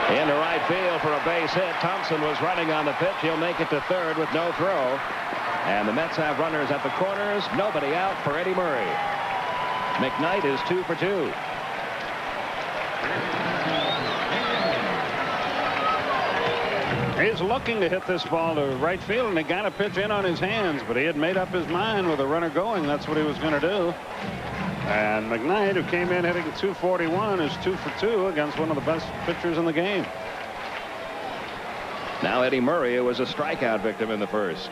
Into right field for a base hit. Thompson was running on the pitch. He'll make it to third with no throw. And the Mets have runners at the corners. Nobody out for Eddie Murray. McKnight is 2 for 2. He's looking to hit this ball to right field, and he got a pitch in on his hands, but he had made up his mind with a runner going. That's what he was going to do. And McKnight, who came in hitting .241, is 2 for 2 against one of the best pitchers in the game. Now Eddie Murray, who was a strikeout victim in the first.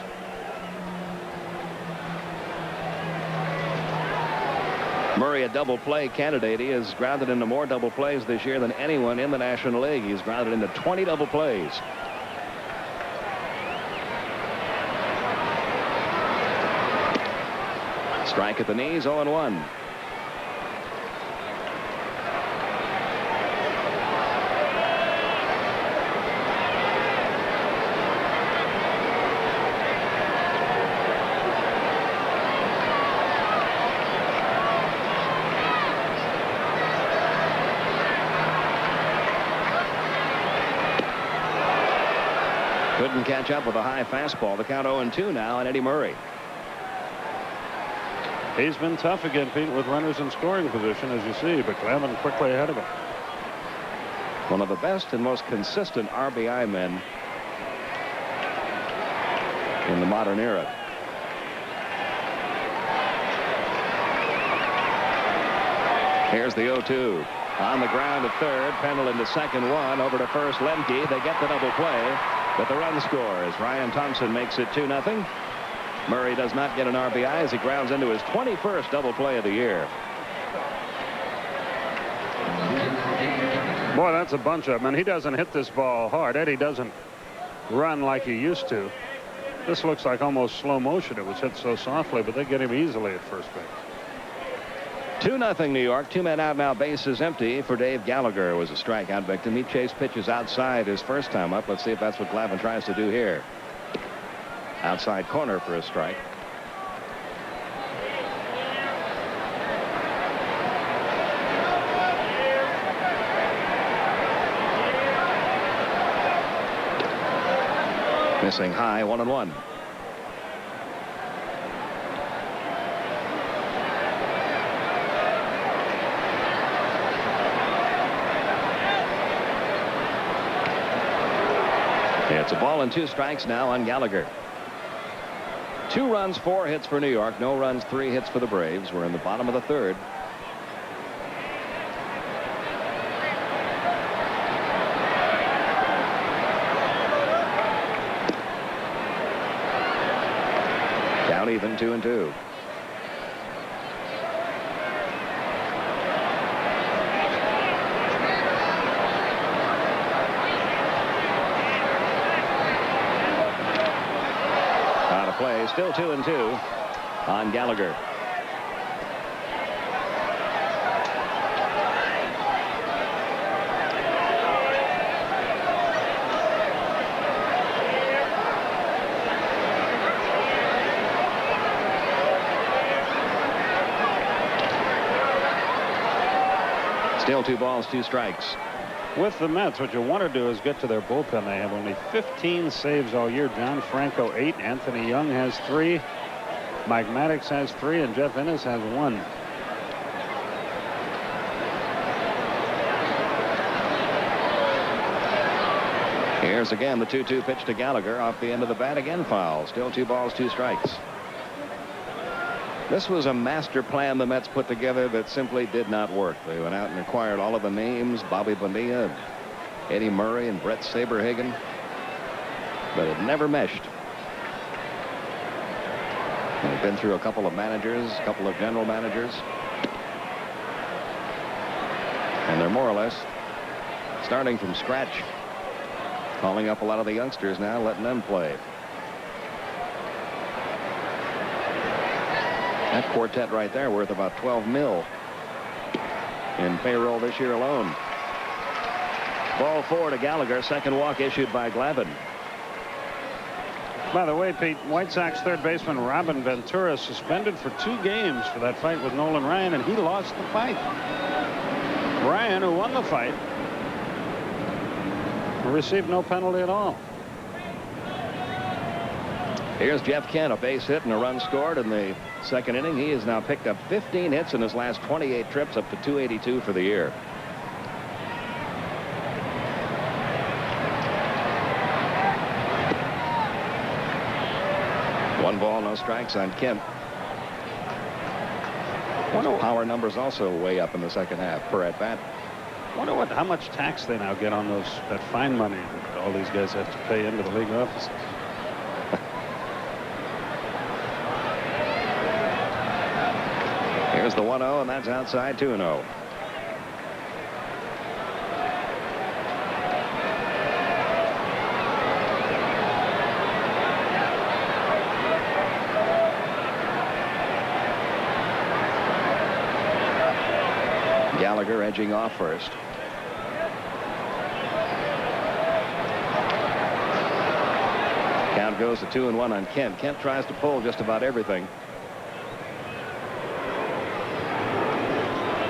Murray, a double play candidate. He has grounded into more double plays this year than anyone in the National League. He's grounded into 20 double plays. Strike at the knees, 0-1. Couldn't catch up with a high fastball. The count 0-2 now on Eddie Murray. He's been tough again, Pete, with runners in scoring position, as you see, but Glavine quickly ahead of him. One of the best and most consistent RBI men in the modern era. Here's the 0-2. On the ground at third. Pendle into second, one. Over to first, Lemke. They get the double play, but the run scores. Ryan Thompson makes it 2-0. Murray does not get an RBI as he grounds into his 21st double play of the year. Boy, that's a bunch of them, and he doesn't hit this ball hard. Eddie doesn't run like he used to. This looks like almost slow motion. It was hit so softly, but they get him easily at first base. 2-0 New York. 2 men out now. Bases empty for Dave Gallagher. Was a strikeout victim. He chased pitches outside his first time up. Let's see if that's what Glavine tries to do here. Outside corner for a strike. Missing high, 1-1. It's a ball and 2 strikes now on Gallagher. 2 runs, 4 hits for New York. No runs, 3 hits for the Braves. We're in the bottom of the third. Count even, 2-2. Play, still 2-2 on Gallagher. Still 2 balls, 2 strikes. With the Mets, what you want to do is get to their bullpen. They have only 15 saves all year. John Franco 8. Anthony Young has 3. Mike Maddox has 3, and Jeff Innes has 1. Here's again the 2-2 pitch to Gallagher off the end of the bat. Again foul. Still 2 balls, 2 strikes. This was a master plan the Mets put together that simply did not work. They went out and acquired all of the names, Bobby Bonilla, Eddie Murray, and Brett Saberhagen, but it never meshed. They've been through a couple of managers, a couple of general managers, and they're more or less starting from scratch, calling up a lot of the youngsters now, letting them play. That quartet right there worth about $12 million in payroll this year alone. Ball 4 to Gallagher. Second walk issued by Glavine. By the way, Pete, White Sox third baseman Robin Ventura suspended for 2 games for that fight with Nolan Ryan, and he lost the fight. Ryan, who won the fight, received no penalty at all. Here's Jeff Kent, a base hit and a run scored in the second inning. He has now picked up 15 hits in his last 28 trips, up to 282 for the year. One ball, no strikes on Kent. Power numbers also way up in the second half per at bat. Wonder how much tax they now get on that fine money that all these guys have to pay into the league offices. Here's the 1-0, and that's outside 2-0. Gallagher edging off first. Count goes to 2-1 on Kent. Kent tries to pull just about everything.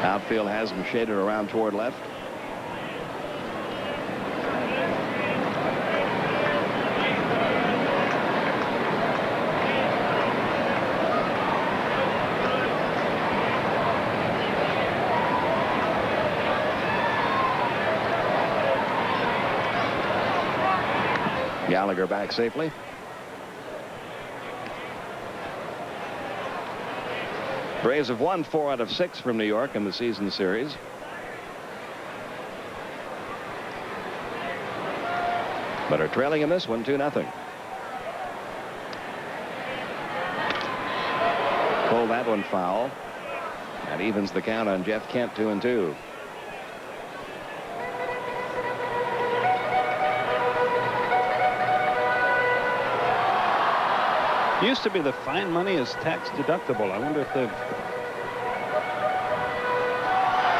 Outfield has him shaded around toward left. Gallagher back safely. Braves have won 4 out of 6 from New York in the season series. But are trailing in this one 2-0. Pull that one foul. That evens the count on Jeff Kent, 2-2. Used to be the fine money is tax deductible. I wonder if they've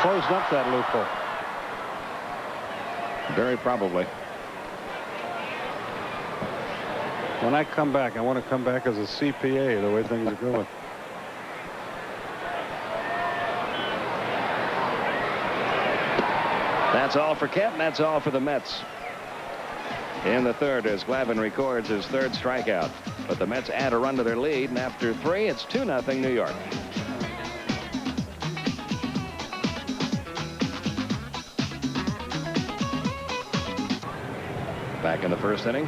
closed up that loophole. Very probably. When I come back, I want to come back as a CPA the way things are going. That's all for Kent, and that's all for the Mets. In the third, as Glavine records his 3rd strikeout. But the Mets add a run to their lead, and after 3, it's 2-0 New York. Back in the first inning.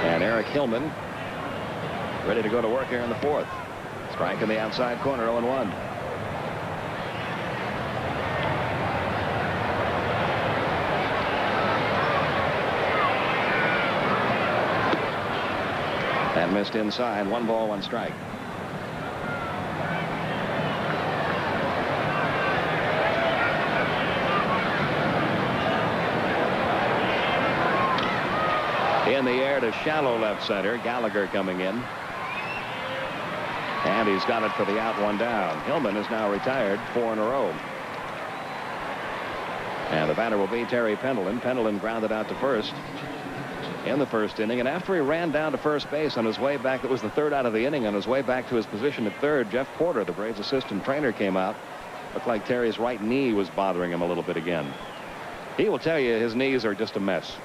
And Eric Hillman ready to go to work here in the 4th. Strike in the outside corner, 0-1. And missed inside. 1 ball, 1 strike. In the air to shallow left center. Gallagher coming in. And he's got it for the out, 1 down. Hillman is now retired 4 in a row. And the batter will be Terry Pendleton. Pendleton grounded out to first in the first inning. And after he ran down to first base on his way back, that was the 3rd out of the inning, on his way back to his position at 3rd, Jeff Porter, the Braves assistant trainer, came out. Looked like Terry's right knee was bothering him a little bit again. He will tell you his knees are just a mess.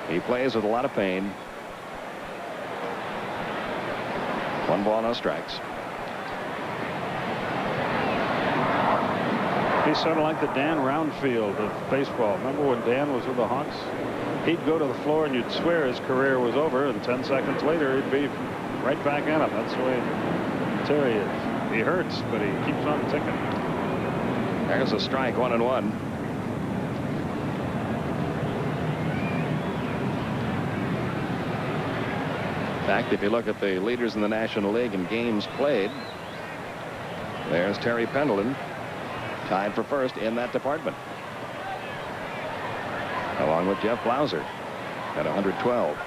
He plays with a lot of pain. 1 ball, no strikes. He's sort of like the Dan Roundfield of baseball. Remember when Dan was with the Hawks? He'd go to the floor and you'd swear his career was over, and 10 seconds later he'd be right back in him. That's the way Terry is. He hurts, but he keeps on ticking. There's a strike, 1-1. In fact, if you look at the leaders in the National League in games played, there's Terry Pendleton, tied for first in that department, along with Jeff Blauser at 112.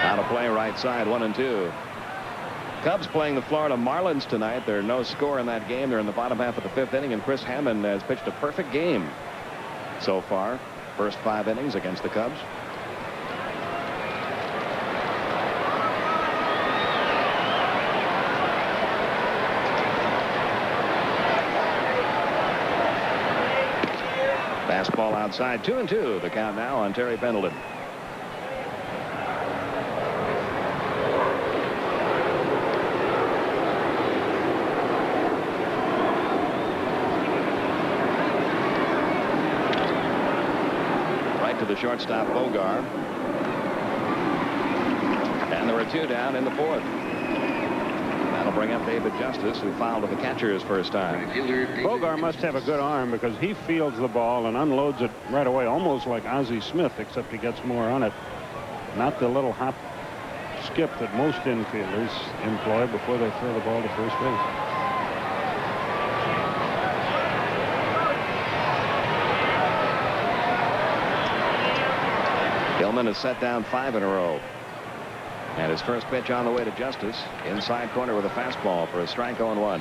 Out of play, right side, 1-2. Cubs playing the Florida Marlins tonight. There's no score in that game. They're in the bottom half of the 5th inning, and Chris Hammond has pitched a perfect game so far. First 5 innings against the Cubs. Fastball outside, 2-2. The count now on Terry Pendleton. to the shortstop, Bogar. And there were 2 down in the 4th. That'll bring up David Justice, who fouled to the catcher his first time. Bogar must have a good arm because he fields the ball and unloads it right away, almost like Ozzie Smith, except he gets more on it. Not the little hop skip that most infielders employ before they throw the ball to first base. Hillman has set down 5 in a row. And his first pitch on the way to Justice. Inside corner with a fastball for a strike 0-1.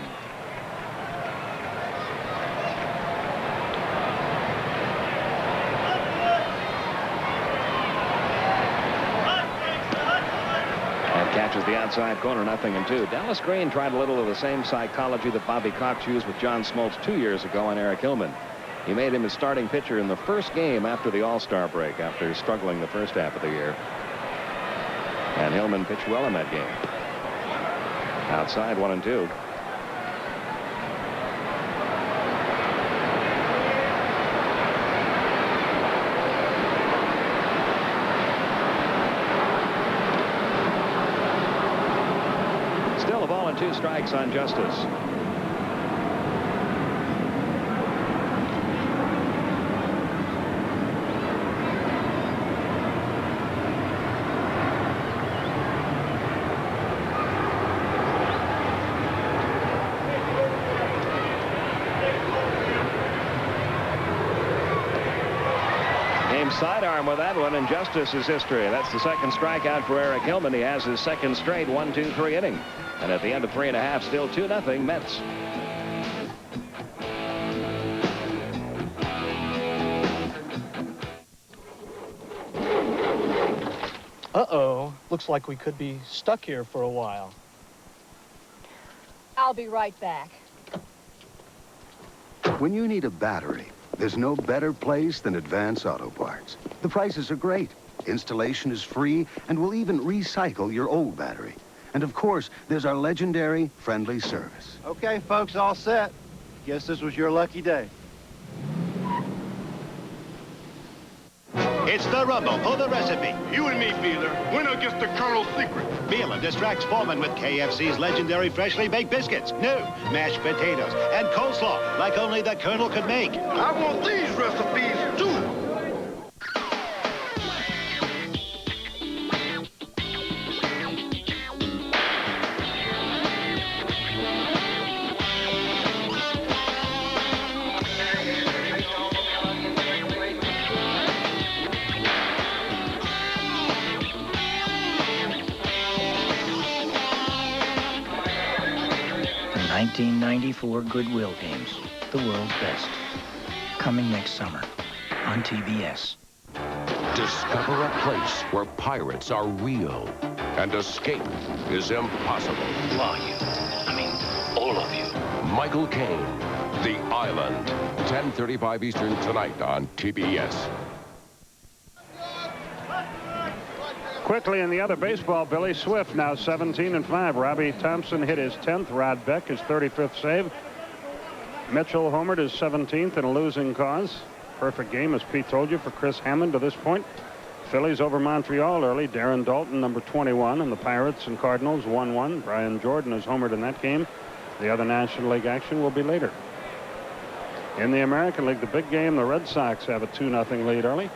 And catches the outside corner, 0-2. Dallas Green tried a little of the same psychology that Bobby Cox used with John Smoltz 2 years ago on Eric Hillman. He made him his starting pitcher in the first game after the All-Star break, after struggling the first half of the year. And Hillman pitched well in that game. Outside, 1-2. Still a ball and 2 strikes on Justice. Sidearm with that one, and Justice's history. That's the second strikeout for Eric Hillman. He has his second straight 1-2-3 inning. And at the end of 3.5, still 2-0 Mets. Uh-oh. Looks like we could be stuck here for a while. I'll be right back. When you need a battery, there's no better place than Advance Auto Parts. The prices are great. Installation is free, and we'll even recycle your old battery. And of course, there's our legendary friendly service. Okay, folks, all set. Guess this was your lucky day. It's the Rumble for the recipe. You and me, Fielder. Winner gets the Colonel's secret. Fielder distracts Foreman with KFC's legendary freshly baked biscuits, new mashed potatoes, and coleslaw like only the Colonel could make. I want these recipes, too. The 1994 Goodwill Games, the world's best. Coming next summer on TBS. Discover a place where pirates are real and escape is impossible. Who are you? I mean, all of you. Michael Caine, The Island, 10:35 Eastern tonight on TBS. Quickly in the other baseball, Billy Swift now 17-5. Robbie Thompson hit his 10th. Rod Beck his 35th save. Mitchell homered his 17th in a losing cause. Perfect game, as Pete told you, for Chris Hammond to this point. Phillies over Montreal early. Darren Dalton, number 21, and the Pirates and Cardinals 1-1. Brian Jordan is homered in that game. The other National League action will be later. In the American League, the big game, the Red Sox have a 2-0 lead early.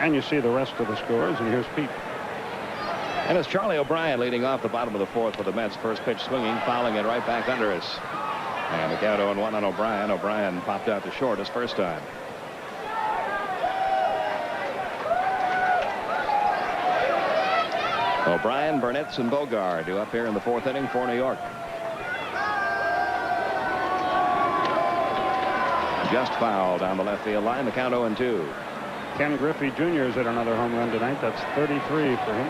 And you see the rest of the scores, and here's Pete. And it's Charlie O'Brien leading off the bottom of the 4th for the Mets. First pitch swinging, fouling it right back under us. And the count 0-1 on O'Brien. O'Brien popped out to short his first time. O'Brien, Burnitz, and Bogard due up here in the 4th inning for New York. Just fouled down the left field line. The count 0-2. Ken Griffey Jr. is at another home run tonight. That's 33 for him.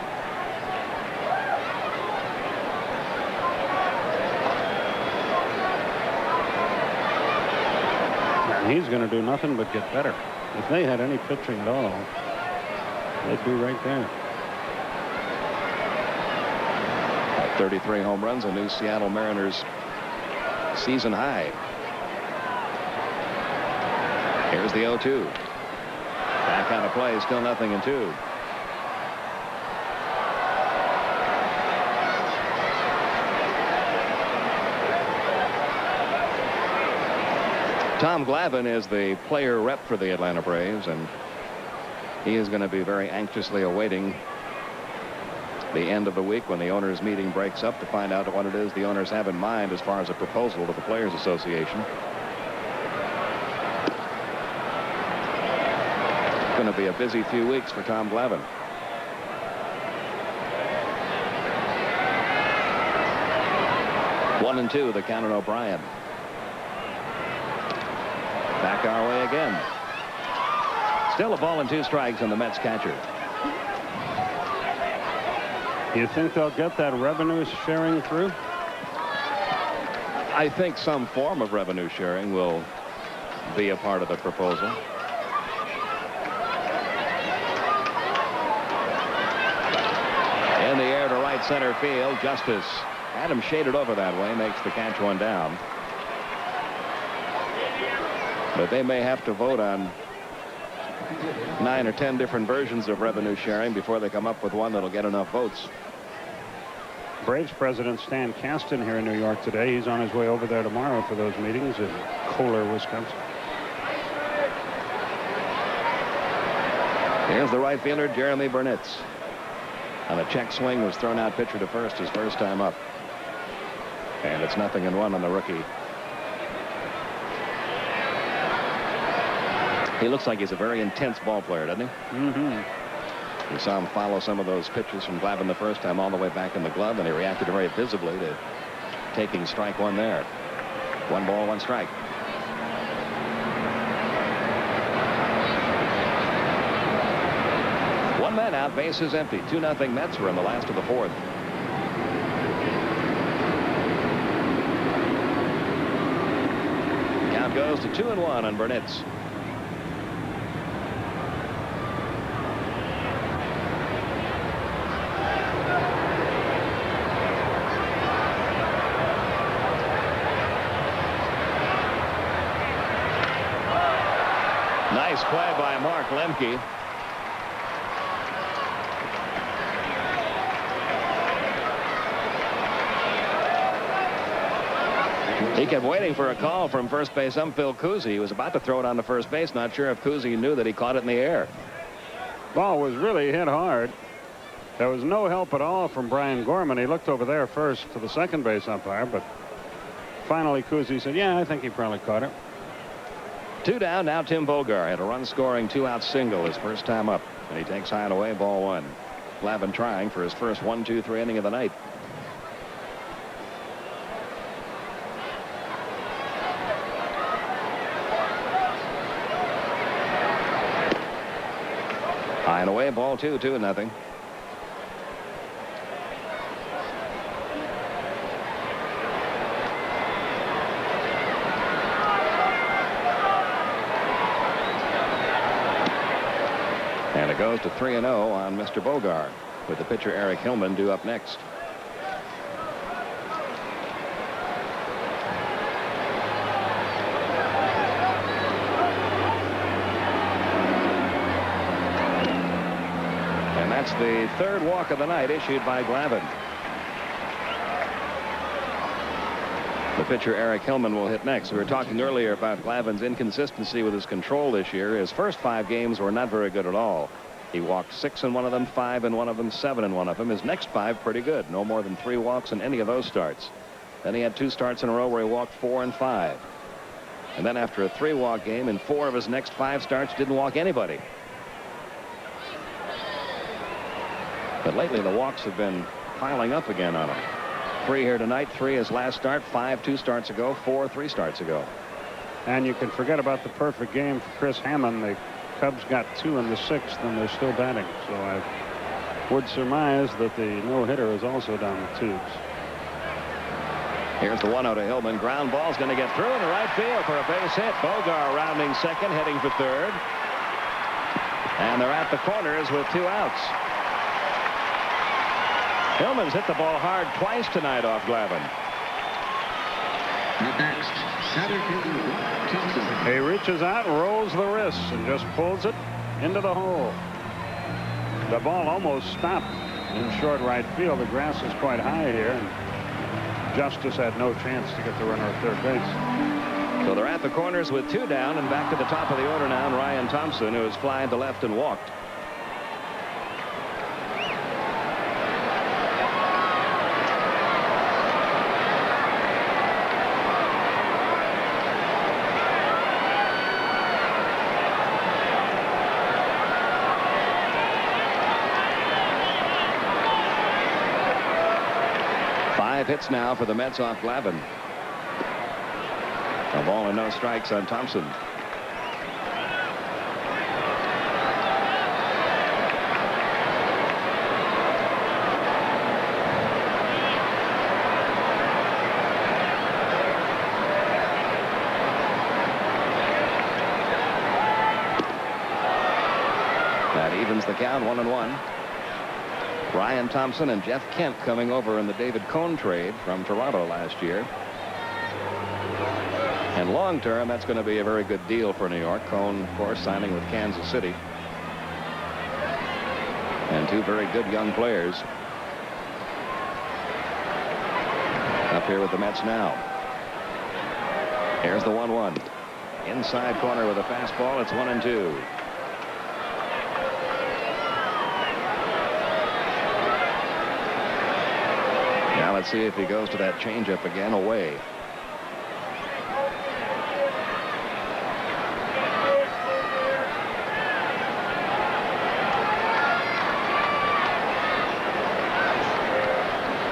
And he's going to do nothing but get better. If they had any pitching at all, they'd be right there. At 33 home runs, a new Seattle Mariners season high. Here's the 0-2. That kind of play, still 0-2. Tom Glavine is the player rep for the Atlanta Braves, and he is going to be very anxiously awaiting the end of the week when the owners' meeting breaks up to find out what it is the owners have in mind as far as a proposal to the Players Association. It's going to be a busy few weeks for Tom Glavine. One and two, the count on O'Brien. Back our way again. Still a ball and 2 strikes on the Mets catcher. You think they'll get that revenue sharing through? I think some form of revenue sharing will be a part of the proposal. In the air to right center field. Justice had him shaded over that way. Makes the catch, 1 down. But they may have to vote on 9 or 10 different versions of revenue sharing before they come up with one that'll get enough votes. Braves president Stan Kasten here in New York today. He's on his way over there tomorrow for those meetings in Kohler, Wisconsin. Here's the right fielder, Jeremy Burnitz. On a check swing, was thrown out pitcher to first his first time up. And it's 0-1 on the rookie. He looks like he's a very intense ball player, doesn't he? Mm-hmm. We saw him follow some of those pitches from Glavine the first time all the way back in the glove, and he reacted very visibly to taking strike 1 there. 1 ball, 1 strike. One man out, bases empty. 2-0 Mets. We're in the last of the 4th. Count goes to 2-1 on Burnitz. Nice play by Mark Lemke. He kept waiting for a call from first base ump Phil Cousy. He was about to throw it on to first base. Not sure if Cousy knew that he caught it in the air. Ball was really hit hard. There was no help at all from Brian Gorman. He looked over there first to the second base umpire, but finally Cousy said, yeah, I think he probably caught it. 2 down. Now Tim Bogar had a run-scoring 2-out single his first time up, and he takes high and away, ball 1. Glavine trying for his first 1-2-3 inning of the night. High and away, ball 2, 2-0. And it goes to 3-0 on Mr. Bogar, with the pitcher Eric Hillman due up next. And that's the 3rd walk of the night issued by Glavine. The pitcher Eric Hillman will hit next. We were talking earlier about Glavine's inconsistency with his control this year. His first 5 games were not very good at all. He walked 6 in one of them, 5 in one of them, 7 in one of them. His next 5 pretty good. No more than 3 walks in any of those starts. Then he had 2 starts in a row where he walked 4 and 5. And then after a 3-walk game in 4 of his next 5 starts, didn't walk anybody. But lately the walks have been piling up again on him. 3 here tonight, 3 his last start, 5 2 starts ago, 4 3 starts ago. And you can forget about the perfect game for Chris Hammond. The Cubs got 2 in the 6th, and they're still batting. So I would surmise that the no-hitter is also down the tubes. Here's the 1-0 to Hillman. Ground ball's going to get through in the right field for a base hit. Bogar rounding second, heading for third. And they're at the corners with 2 outs. Hillman's hit the ball hard twice tonight off Glavine. He reaches out, rolls the wrists, and just pulls it into the hole. The ball almost stopped in short right field. The grass is quite high here, and Justice had no chance to get the runner at third base. So they're at the corners with 2 down, and back to the top of the order now, Ryan Thompson, who is flying to left and walked. Hits now for the Mets off Glavine. A ball and no strikes on Thompson. That evens the count, 1-1. Ryan Thompson and Jeff Kent coming over in the David Cone trade from Toronto last year. And long term, that's going to be a very good deal for New York. Cone, of course, signing with Kansas City. And 2 very good young players up here with the Mets now. Here's the 1-1. Inside corner with a fastball. It's 1-2. Now let's see if he goes to that changeup again, away.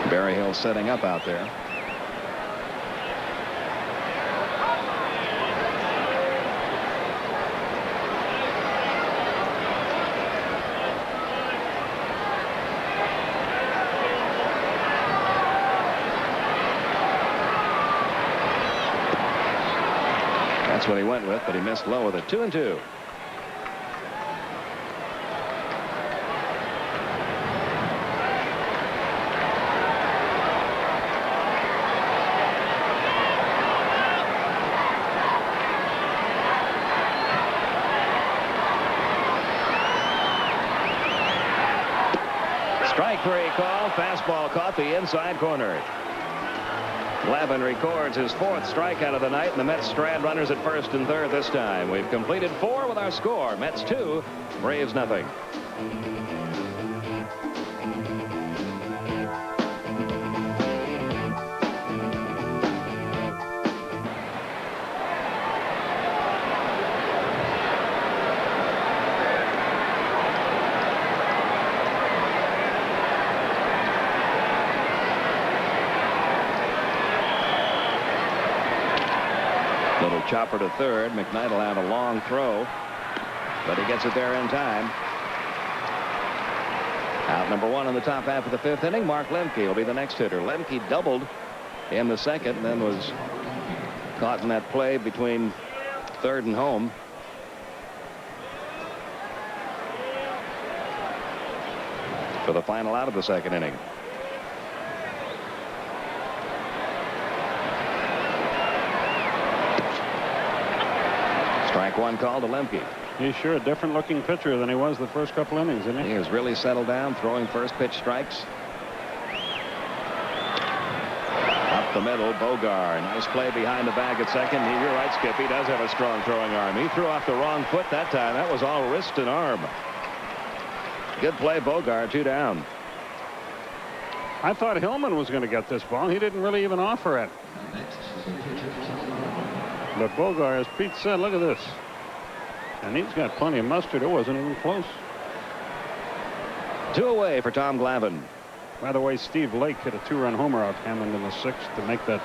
Berryhill setting up out there. That's what he went with, but he missed low with a 2-2. Strike 3 call. Fastball caught the inside corner. Glavine records his 4th strikeout of the night, and the Mets strand runners at first and third this time. We've completed 4 with our score. Mets 2, Braves nothing. Little chopper to third. McKnight will have a long throw, but he gets it there in time. Out number 1 in the top half of the 5th inning. Mark Lemke will be the next hitter. Lemke doubled in the 2nd, and then was caught in that play between 3rd and home. For the final out of the 2nd inning. Strike 1 call to Lemke. He's sure a different looking pitcher than he was the first couple innings, isn't he? He has really settled down, throwing first pitch strikes. Up the middle, Bogar. Nice play behind the bag at second. You're right, Skip. He does have a strong throwing arm. He threw off the wrong foot that time. That was all wrist and arm. Good play, Bogar. 2 down. I thought Hillman was going to get this ball. He didn't really even offer it. But Bogar, as Pete said, look at this. And he's got plenty of mustard. It wasn't even close. 2 away for Tom Glavine. By the way, Steve Lake hit a 2-run homer off Hammond in the 6th to make that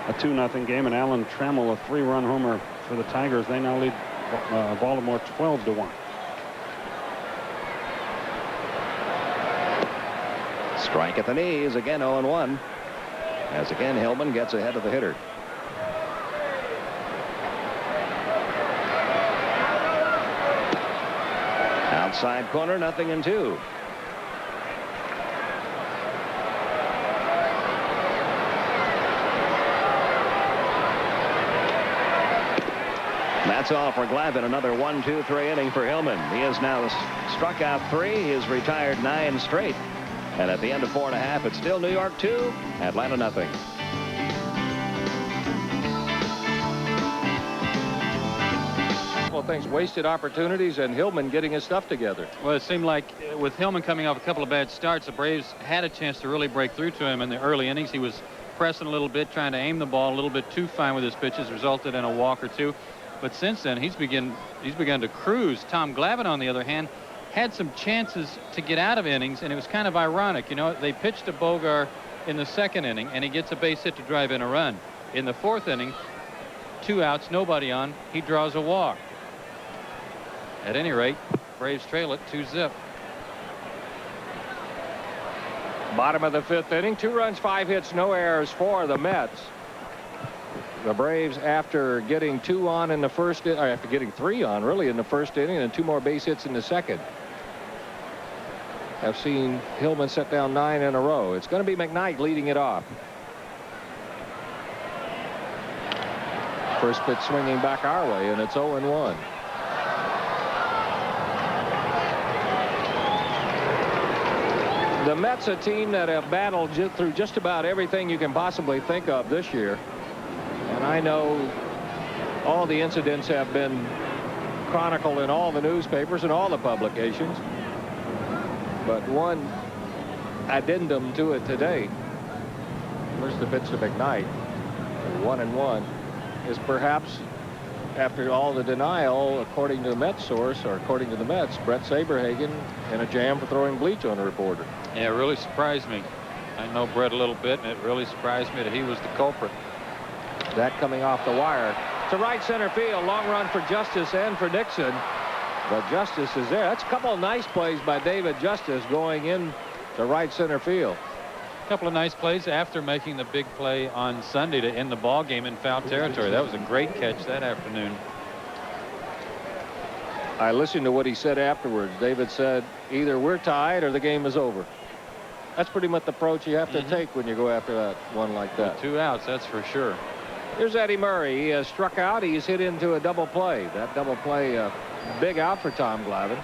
a 2-0 game. And Alan Trammell, a 3-run homer for the Tigers. They now lead Baltimore 12-1. Strike at the knees. Again 0-1. As again Hillman gets ahead of the hitter. Outside corner, 0-2. That's all for Glavine. Another 1-2-3 inning for Hillman. He has now struck out 3. He has retired 9 straight. And at the end of 4.5, it's still New York 2, Atlanta nothing. Things, wasted opportunities, and Hillman getting his stuff together. Well, it seemed like with Hillman coming off a couple of bad starts, the Braves had a chance to really break through to him in the early innings. He was pressing a little bit, trying to aim the ball a little bit too fine with his pitches, resulted in a walk or 2. But since then, he's begun to cruise. Tom Glavine, on the other hand, had some chances to get out of innings, and it was kind of ironic. You know, they pitched to Bogar in the 2nd inning, and he gets a base hit to drive in a run. In the 4th inning, 2 outs, nobody on, he draws a walk. At any rate, Braves trail it 2-zip. Bottom of the 5th inning, 2 runs, 5 hits, no errors for the Mets. The Braves, after getting 2 on in the first, or after getting 3 on really in the 1st inning and 2 more base hits in the 2nd, have seen Hillman set down 9 in a row. It's going to be McKnight leading it off. First pitch swinging back our way, and it's 0-1. The Mets, a team that have battled through just about everything you can possibly think of this year. And I know all the incidents have been chronicled in all the newspapers and all the publications. But one addendum to it today, first the pitch to McKnight, 1-1, is perhaps, after all the denial, according to a Mets source, or according to the Mets, Brett Saberhagen in a jam for throwing bleach on a reporter. Yeah, it really surprised me. I know Brett a little bit, and it really surprised me that he was the culprit. That coming off the wire to right center field. Long run for Justice and for Nixon. But Justice is there. That's a couple of nice plays by David Justice going in to right center field. A couple of nice plays after making the big play on Sunday to end the ball game in foul territory. That was a great catch that afternoon. I listened to what he said afterwards. David said, either we're tied or the game is over. That's pretty much the approach you have to take when you go after that one like that. With 2 outs, that's for sure. Here's Eddie Murray. He has struck out. He's hit into a double play. That double play, big out for Tom Glavine.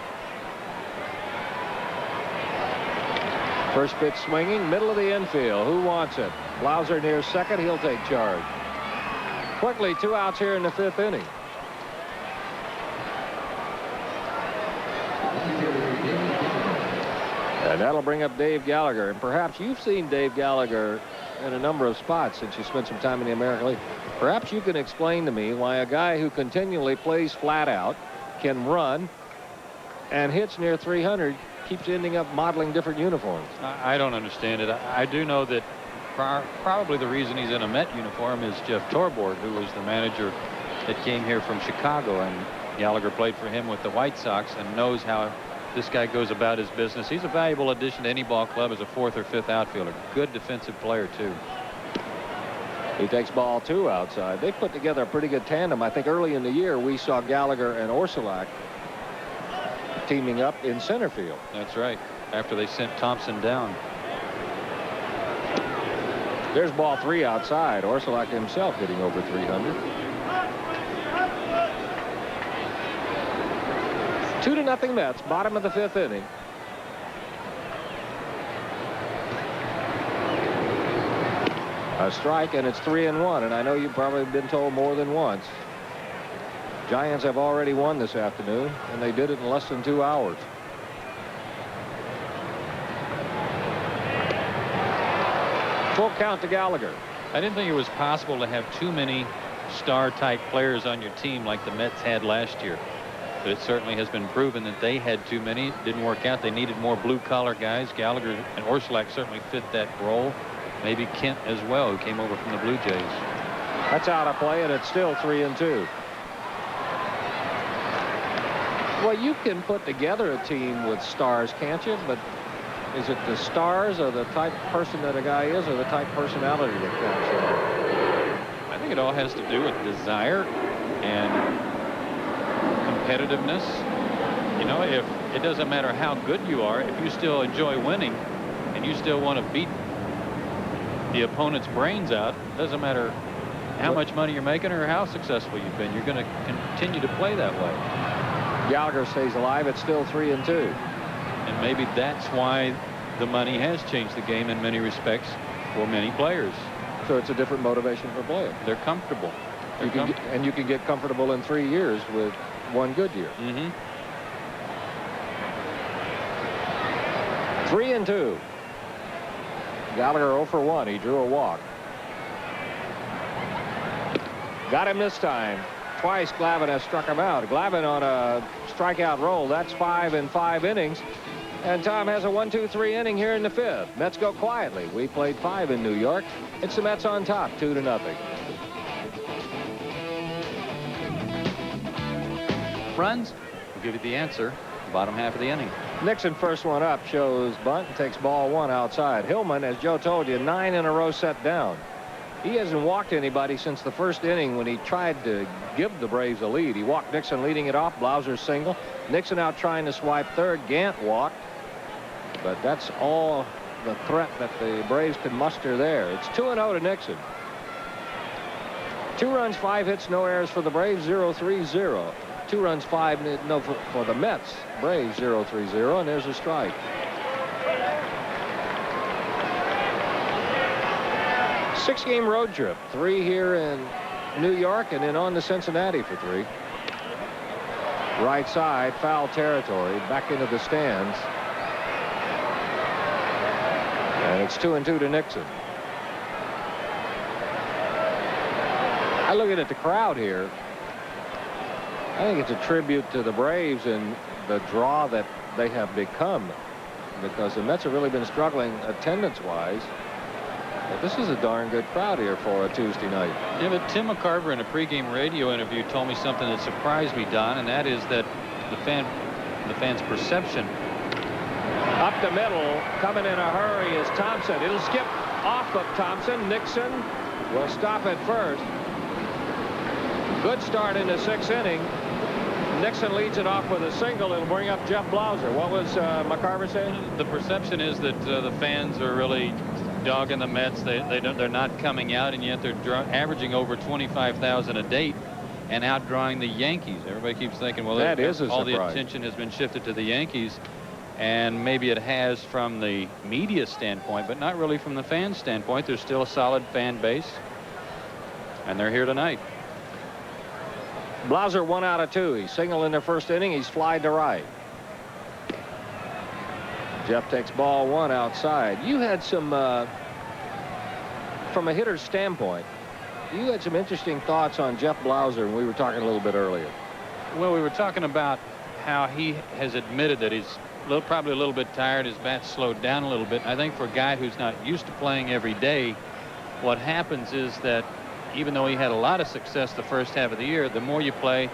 First pitch swinging, middle of the infield. Who wants it? Blauser near second. He'll take charge. Quickly, 2 outs here in the 5th inning. And that'll bring up Dave Gallagher. And perhaps you've seen Dave Gallagher in a number of spots since you spent some time in the American League. Perhaps you can explain to me why a guy who continually plays flat out, can run, and hits near 300 keeps ending up modeling different uniforms. I don't understand it. I do know that probably the reason he's in a Met uniform is Jeff Torborg, who was the manager that came here from Chicago, and Gallagher played for him with the White Sox and knows how this guy goes about his business. He's a valuable addition to any ball club as a 4th or 5th outfielder. Good defensive player, too. He takes ball 2 outside. They put together a pretty good tandem. I think early in the year we saw Gallagher and Orsulak teaming up in center field. That's right. After they sent Thompson down. There's ball 3 outside. Orsulak himself hitting over 300. 2-0 Mets. Bottom of the 5th inning. A strike, and it's 3-1, and I know you've probably been told more than once. Giants have already won this afternoon, and they did it in less than 2 hours. Full count to Gallagher. I didn't think it was possible to have too many star-type players on your team like the Mets had last year. But it certainly has been proven that they had too many. It didn't work out. They needed more blue-collar guys. Gallagher and Orsulak certainly fit that role. Maybe Kent as well, who came over from the Blue Jays. That's out of play, and it's still 3-2. Well, you can put together a team with stars, can't you? But is it the stars or the type of person that a guy is, or the type of personality that counts? I think it all has to do with desire and competitiveness. You know, if it doesn't matter how good you are, if you still enjoy winning and you still want to beat the opponent's brains out, it doesn't matter how much money you're making or how successful you've been. You're going to continue to play that way. Gallagher stays alive. It's still 3-2. And maybe that's why the money has changed the game in many respects for many players. So it's a different motivation for players. They're comfortable. You can get comfortable in 3 years with one good year. 3-2. Gallagher 0 for 1. He drew a walk. Got him this time. Twice Glavine has struck him out. Glavine on a strikeout roll. That's 5 in 5 innings. And Tom has a 1-2-3 inning here in the 5th. Mets go quietly. We played 5 in New York. It's the Mets on top, 2-0. Runs? We'll give you the answer. Bottom half of the inning. Nixon, first one up, shows bunt and takes ball 1 outside. Hillman, as Joe told you, 9 in a row set down. He hasn't walked anybody since the first inning when he tried to give the Braves a lead. He walked Nixon leading it off. Blauser single. Nixon out trying to swipe third. Gant walked. But that's all the threat that the Braves can muster there. It's 2-0 to Nixon. 2 runs, 5 hits, no errors for the Braves, 0-3-0. 2 runs, 5 no for the Mets. Braves 0-3-0, and there's a strike. Six-game road trip. 3 here in New York and then on to Cincinnati for 3. Right side, foul territory, back into the stands. And it's 2-2 to Nixon. I look at the crowd here. I think it's a tribute to the Braves and the draw that they have become, because the Mets have really been struggling attendance-wise. But this is a darn good crowd here for a Tuesday night. Yeah, but Tim McCarver in a pregame radio interview told me something that surprised me, Don, and that is that the fans' perception. Up the middle, coming in a hurry is Thompson. It'll skip off of Thompson. Nixon will stop at first. Good start in the 6th inning. Nixon leads it off with a single. It'll bring up Jeff Blauser. What was McCarver saying? The perception is that the fans are really dogging the Mets. They're not coming out, and yet they're averaging over 25,000 a day and outdrawing the Yankees. Everybody keeps thinking, well, that is a all surprise. the attention has been shifted to the Yankees, and maybe it has from the media standpoint, but not really from the fan standpoint. There's still a solid fan base, and they're here tonight. Blauser 1 out of 2. He's single in the 1st inning. He's flied to right. Jeff takes ball 1 outside. You had some, from a hitter's standpoint, you had some interesting thoughts on Jeff Blauser, and we were talking a little bit earlier. Well, we were talking about how he has admitted that he's probably a little bit tired. His bat's slowed down a little bit. I think for a guy who's not used to playing every day, what happens is that even though he had a lot of success the first half of the year, the more you play,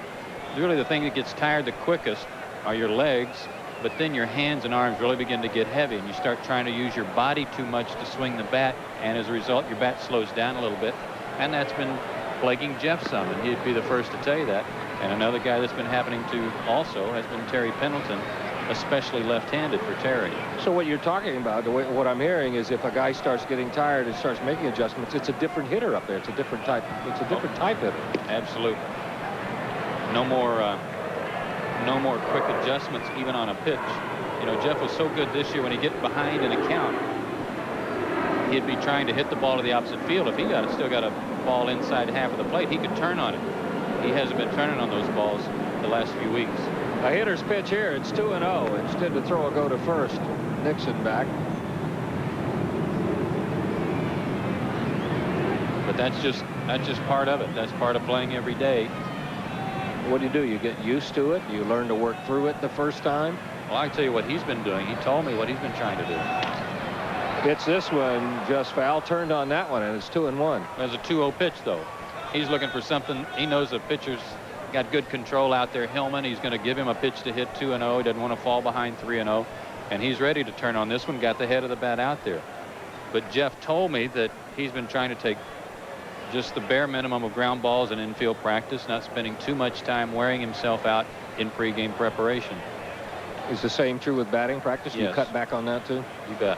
really the thing that gets tired the quickest are your legs, but then your hands and arms really begin to get heavy, and you start trying to use your body too much to swing the bat, and as a result, your bat slows down a little bit, and that's been plaguing Jeff some, and he'd be the first to tell you that. And another guy that's been happening to also has been Terry Pendleton, especially left-handed for Terry. So what you're talking about, what I'm hearing is if a guy starts getting tired and starts making adjustments, it's a different hitter up there. It's a different type. It's a different type hitter. Absolutely. No more quick adjustments even on a pitch. You know, Jeff was so good this year when he get behind in a count, he'd be trying to hit the ball to the opposite field. If he still got a ball inside half of the plate, he could turn on it. He hasn't been turning on those balls the last few weeks. A hitter's pitch here. It's 2-0. Instead to throw a go to first. Nixon back. But that's just part of it. That's part of playing every day. What do? You get used to it? You learn to work through it the first time? Well, I tell you what he's been doing. He told me what he's been trying to do. It's this one just foul. Turned on that one, and it's 2-1. There's a 2-0 pitch, though. He's looking for something. He knows the pitcher's got good control out there. Hillman, he's going to give him a pitch to hit 2-0. He doesn't want to fall behind 3-0. And he's ready to turn on this one. Got the head of the bat out there. But Jeff told me that he's been trying to take just the bare minimum of ground balls in infield practice, not spending too much time wearing himself out in pregame preparation. Is the same true with batting practice? Yes. You cut back on that, too? You bet.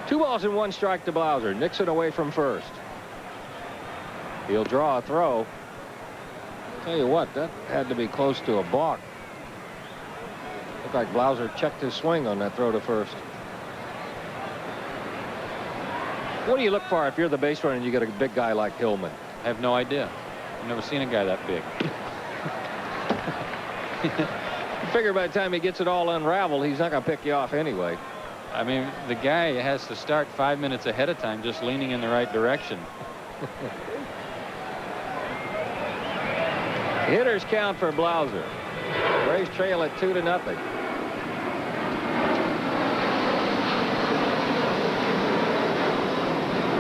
2 balls and 1 strike to Blauser. Nixon away from first. He'll draw a throw. Tell you what, that had to be close to a balk. Looked like Blauser checked his swing on that throw to first. What do you look for if you're the base runner and you get a big guy like Hillman? I have no idea. I've never seen a guy that big. You figure by the time he gets it all unraveled, he's not going to pick you off anyway. I mean, the guy has to start 5 minutes ahead of time just leaning in the right direction. Hitters count for Blauser. Braves trail at 2-0.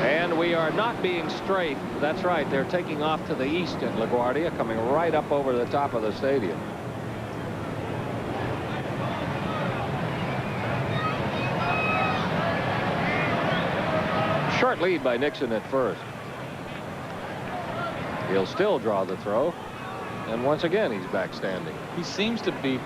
And we are not being strafed. That's right. They're taking off to the east at LaGuardia, coming right up over the top of the stadium. Short lead by Nixon at first. He'll still draw the throw. And once again, he's back standing. He seems to be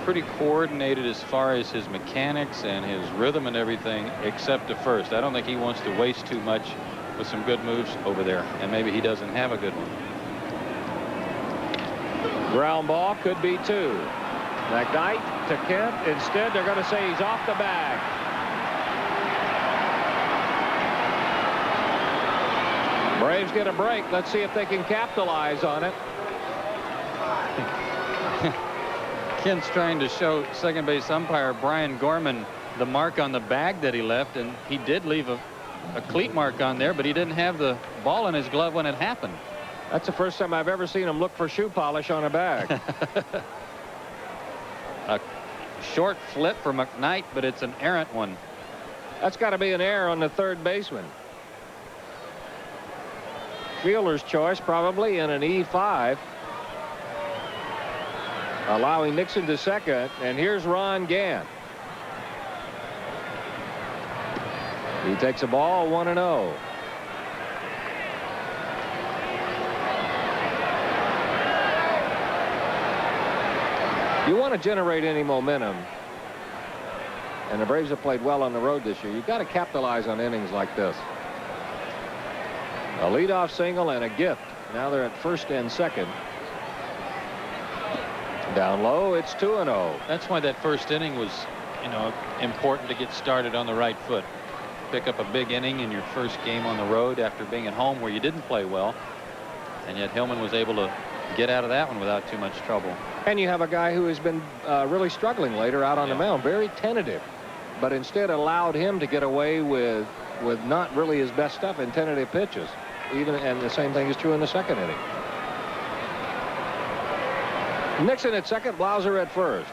pretty coordinated as far as his mechanics and his rhythm and everything, except to first. I don't think he wants to waste too much with some good moves over there, and maybe he doesn't have a good one. Ground ball could be 2. McKnight to Kent. Instead, they're going to say he's off the bag. Braves get a break. Let's see if they can capitalize on it. Kent's trying to show second base umpire Brian Gorman the mark on the bag that he left, and he did leave a cleat mark on there, but he didn't have the ball in his glove when it happened. That's the first time I've ever seen him look for shoe polish on a bag. A short flip for McKnight, but it's an errant one. That's got to be an error on the third baseman. Fielder's choice probably in an E5. Allowing Nixon to second, and here's Ron Gant. He takes a ball 1-0. You want to generate any momentum, and the Braves have played well on the road this year. You've got to capitalize on innings like this. A leadoff single and a gift. Now they're at first and second. Down low, it's 2-0. That's why that first inning was, you know, important to get started on the right foot. Pick up a big inning in your first game on the road after being at home where you didn't play well. And yet Hillman was able to get out of that one without too much trouble. And you have a guy who has been really struggling later out on the mound, very tentative, but instead allowed him to get away with not really his best stuff in tentative pitches. And the same thing is true in the second inning. Nixon at second, Blauser at first.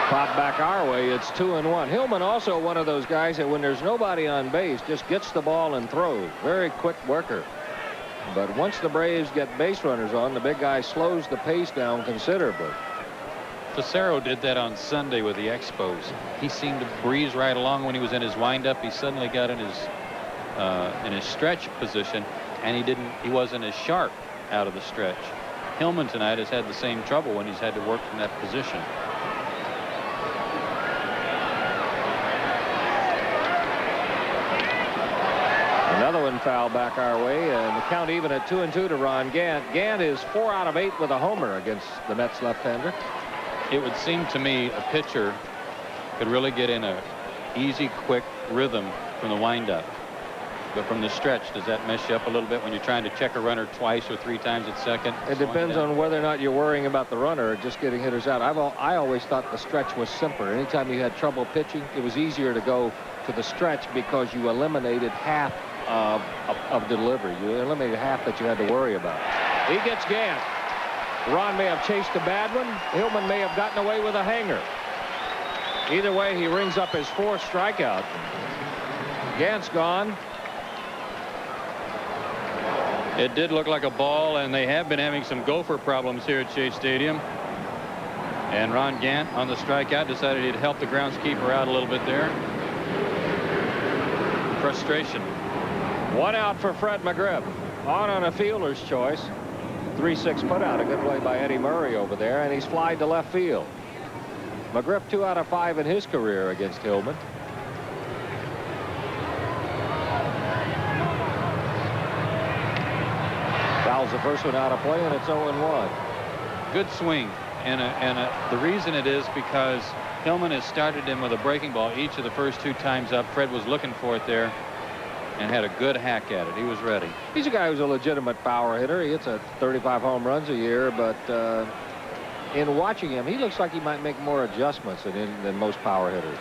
Pop back our way, it's 2-1. Hillman also one of those guys that when there's nobody on base just gets the ball and throws. Very quick worker. But once the Braves get base runners on, the big guy slows the pace down considerably. Facero did that on Sunday with the Expos. He seemed to breeze right along when he was in his windup. He suddenly got in his stretch position, and he wasn't as sharp out of the stretch. Hillman tonight has had the same trouble when he's had to work from that position. Another one foul back our way, and the count even at 2-2 to Ron Gant. Gant is 4 out of 8 with a homer against the Mets left-hander. It would seem to me a pitcher could really get in a easy, quick rhythm from the windup. But from the stretch, does that mess you up a little bit when you're trying to check a runner twice or 3 times at second? It depends on whether or not you're worrying about the runner or just getting hitters out. I always thought the stretch was simpler. Anytime you had trouble pitching, it was easier to go to the stretch because you eliminated half of delivery. You eliminated half that you had to worry about. He gets Gant. Ron may have chased a bad one. Hillman may have gotten away with a hanger. Either way, he rings up his 4th strikeout. Gant's gone. It did look like a ball, and they have been having some gopher problems here at Shea Stadium. And Ron Gant on the strikeout decided he'd help the groundskeeper out a little bit there. Frustration. One out for Fred McGriff. On a fielder's choice. 3-6 put out. A good play by Eddie Murray over there, and he's flied to left field. McGriff 2 out of 5 in his career against Hillman. Fouls the first one out of play, and it's 0-1. Good swing, and the reason it is because Hillman has started him with a breaking ball each of the first 2 times up. Fred was looking for it there and had a good hack at it. He was ready. He's a guy who's a legitimate power hitter. He hits 35 home runs a year, but in watching him, he looks like he might make more adjustments than most power hitters.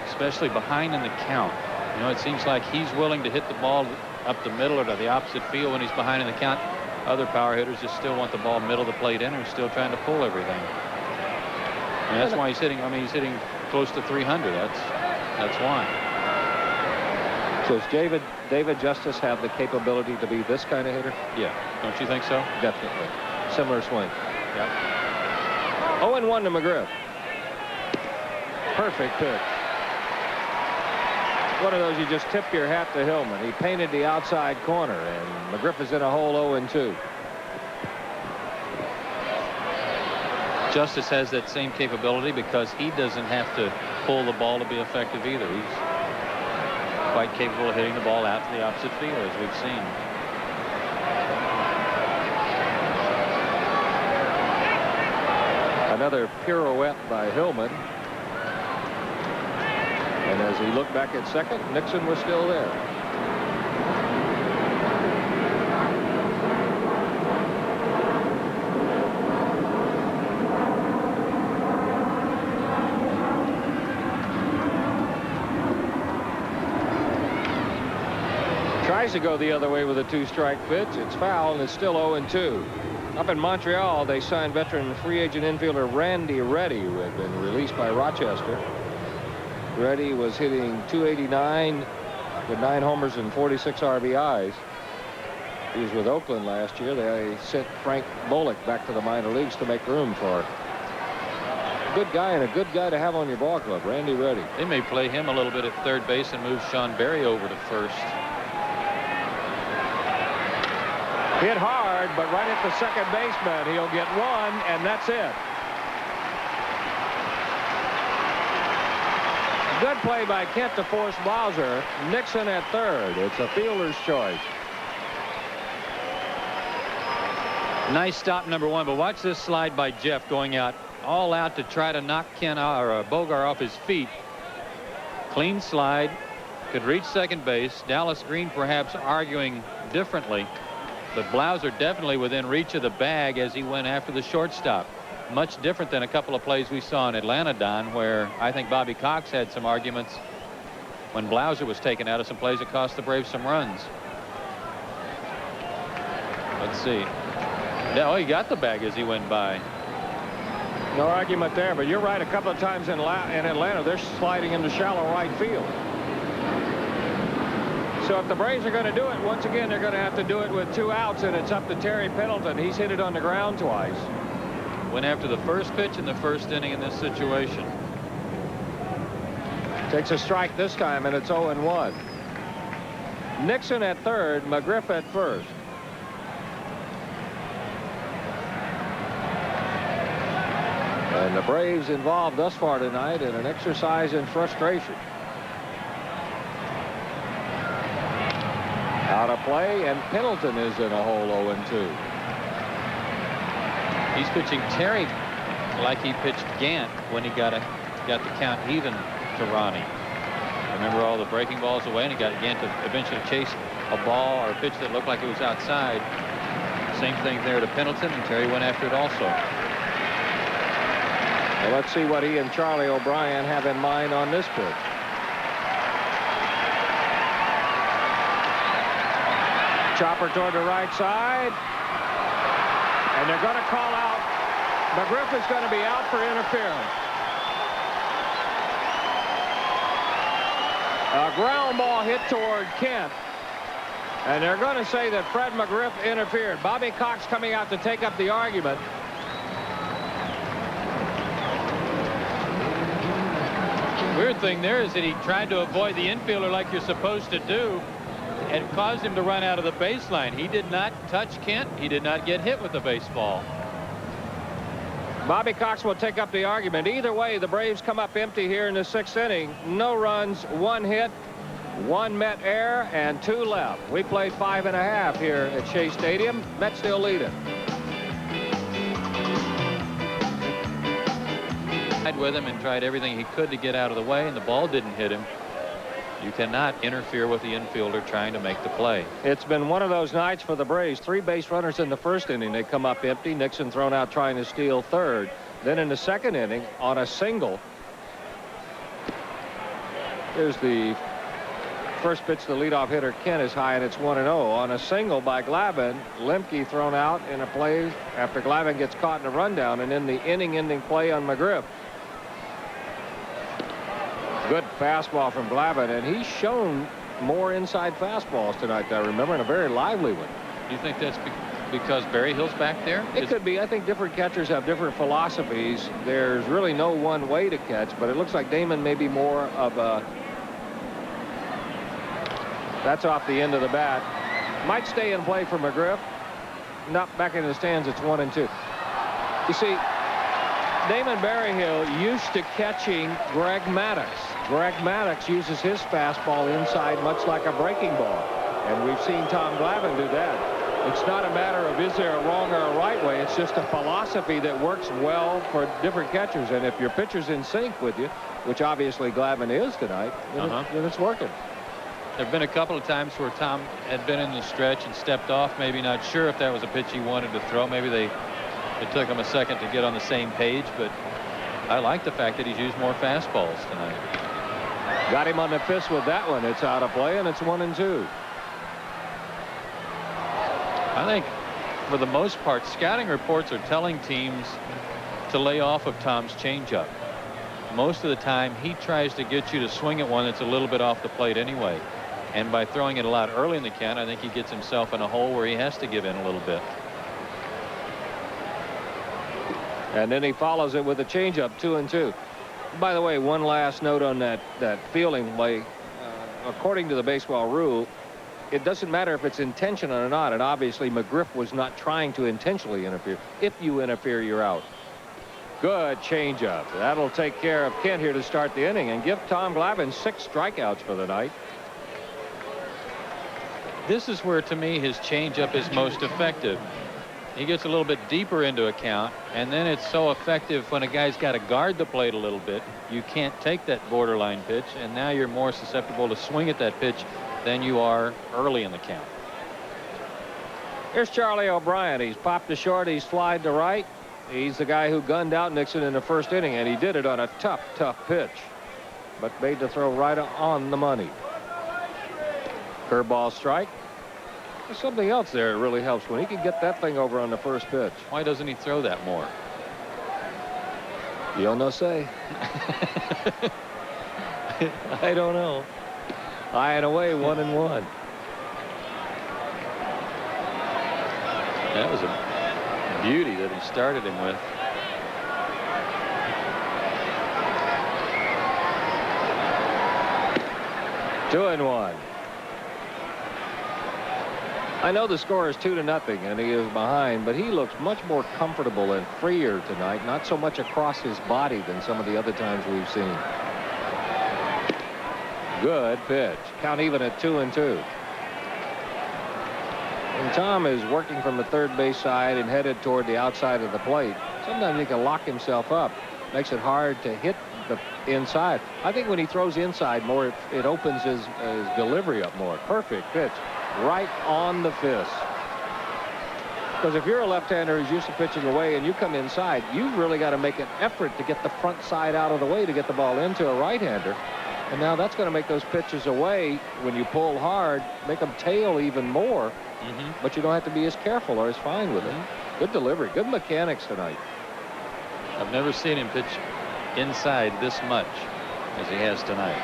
Especially behind in the count. You know, it seems like he's willing to hit the ball up the middle or to the opposite field when he's behind in the count. Other power hitters just still want the ball middle of the plate in, or still trying to pull everything. And that's why he's hitting. I mean, he's hitting close to 300. That's why. So does David Justice have the capability to be this kind of hitter? Yeah. Don't you think so? Definitely. Similar swing. Yep. 0-1 to McGriff. Perfect pitch. One of those you just tip your hat to Hillman. He painted the outside corner, and McGriff is in a hole 0-2. Justice has that same capability because he doesn't have to pull the ball to be effective either. He's quite capable of hitting the ball out to the opposite field, as we've seen. Another pirouette by Hillman. And as he looked back at second, Nixon was still there. Tries to go the other way with a 2-strike pitch. It's foul, and it's still 0-2. Up in Montreal, they signed veteran free agent infielder Randy Reddy, who had been released by Rochester. Reddy was hitting .289 with 9 homers and 46 RBIs. He was with Oakland last year. They sent Frank Bullock back to the minor leagues to make room for a good guy, and a good guy to have on your ball club, Randy Reddy. They may play him a little bit at third base and move Sean Berry over to first. Hit hard, but right at the second baseman. He'll get one, and that's it. Good play by Kent to force Blauser. Nixon at third. It's a fielder's choice. Nice stop, number 1, but watch this slide by Jeff going out, all out to try to knock Ken or Bogar off his feet. Clean slide, could reach second base. Dallas Green perhaps arguing differently, but Blauser definitely within reach of the bag as he went after the shortstop. Much different than a couple of plays we saw in Atlanta, Don, where I think Bobby Cox had some arguments when Blauser was taken out of some plays that cost the Braves some runs. Let's see. Oh, he got the bag as he went by. No argument there, but you're right. A couple of times in Atlanta, they're sliding into shallow right field. So if the Braves are going to do it, once again, they're going to have to do it with 2 outs, and it's up to Terry Pendleton. He's hit it on the ground twice. Went after the first pitch in the first inning in this situation. Takes a strike this time, and it's 0-1. Nixon at third, McGriff at first. And the Braves involved thus far tonight in an exercise in frustration. Out of play, and Pendleton is in a hole 0-2. He's pitching Terry like he pitched Gant when he got the count even to Ronnie. Remember all the breaking balls away, and he got Gant to eventually chase a ball or a pitch that looked like it was outside. Same thing there to Pendleton, and Terry went after it also. Well, let's see what he and Charlie O'Brien have in mind on this pitch. Chopper toward the right side. And they're going to call out. McGriff is going to be out for interference. A ground ball hit toward Kent. And they're going to say that Fred McGriff interfered. Bobby Cox coming out to take up the argument. Weird thing there is that he tried to avoid the infielder like you're supposed to do. it caused him to run out of the baseline. He did not touch Kent. He did not get hit with the baseball. Bobby Cox will take up the argument. Either way, the Braves come up empty here in the 6th inning. No runs, 1 hit, 1 Met error, and 2 left. We played 5.5 here at Shea Stadium. Mets still lead it. With him and tried everything he could to get out of the way, and the ball didn't hit him. You cannot interfere with the infielder trying to make the play. It's been one of those nights for the Braves. 3 base runners in the 1st inning. They come up empty. Nixon thrown out trying to steal 3rd. Then in the 2nd inning, on a single, here's the first pitch to the leadoff hitter Kent is high, and it's 1-0. On a single by Glavine, Lemke thrown out in a play after Glavine gets caught in a rundown, and in the inning-ending play on McGriff. Good fastball from Glavine, and he's shown more inside fastballs tonight, I remember, and a very lively one. Do you think that's because Barry Hill's back there? It could be. I think different catchers have different philosophies. There's really no one way to catch, but it looks like Damon may be more of a... That's off the end of the bat. Might stay in play for McGriff. Not back in the stands. It's 1-2. You see, Damon Berryhill used to catching Greg Maddux. Greg Maddux uses his fastball inside much like a breaking ball. And we've seen Tom Glavine do that. It's not a matter of is there a wrong or a right way. It's just a philosophy that works well for different catchers. And if your pitcher's in sync with you, which obviously Glavine is tonight, then it's working. There have been a couple of times where Tom had been in the stretch and stepped off, maybe not sure if that was a pitch he wanted to throw. Maybe it took him a second to get on the same page, but I like the fact that he's used more fastballs tonight. Got him on the fist with that one. It's out of play, and it's 1-2. I think for the most part, scouting reports are telling teams to lay off of Tom's changeup. Most of the time, he tries to get you to swing at one that's a little bit off the plate anyway. And by throwing it a lot early in the count, I think he gets himself in a hole where he has to give in a little bit. And then he follows it with a changeup, 2-2. By the way, one last note on that fielding play. According to the baseball rule, it doesn't matter if it's intentional or not. And obviously, McGriff was not trying to intentionally interfere. If you interfere, you're out. Good changeup. That'll take care of Kent here to start the inning and give Tom Glavine 6 strikeouts for the night. This is where, to me, his changeup is most effective. He gets a little bit deeper into a count, and then it's so effective when a guy's got to guard the plate a little bit. You can't take that borderline pitch, and now you're more susceptible to swing at that pitch than you are early in the count. Here's Charlie O'Brien. He's popped to short. He's flied to right. He's the guy who gunned out Nixon in the 1st inning, and he did it on a tough pitch, but made the throw right on the money. Curveball strike. There's something else there that really helps when he can get that thing over on the 1st pitch. Why doesn't he throw that more? You'll no say. I don't know. High and away, 1-1. That was a beauty that he started him with. Two and 1. I know the score is 2-0 and he is behind, but he looks much more comfortable and freer tonight, not so much across his body than some of the other times we've seen. Good pitch. Count even at 2-2. And Tom is working from the 3rd base side and headed toward the outside of the plate. Sometimes he can lock himself up. Makes it hard to hit the inside. I think when he throws inside more, it opens his delivery up more. Perfect pitch. Right on the fist. Because if you're a left-hander who's used to pitching away and you come inside, you've really got to make an effort to get the front side out of the way to get the ball into a right-hander. And now that's going to make those pitches away when you pull hard, make them tail even more. But you don't have to be as careful or as fine with it. Good delivery. Good mechanics tonight. I've never seen him pitch inside this much as he has tonight.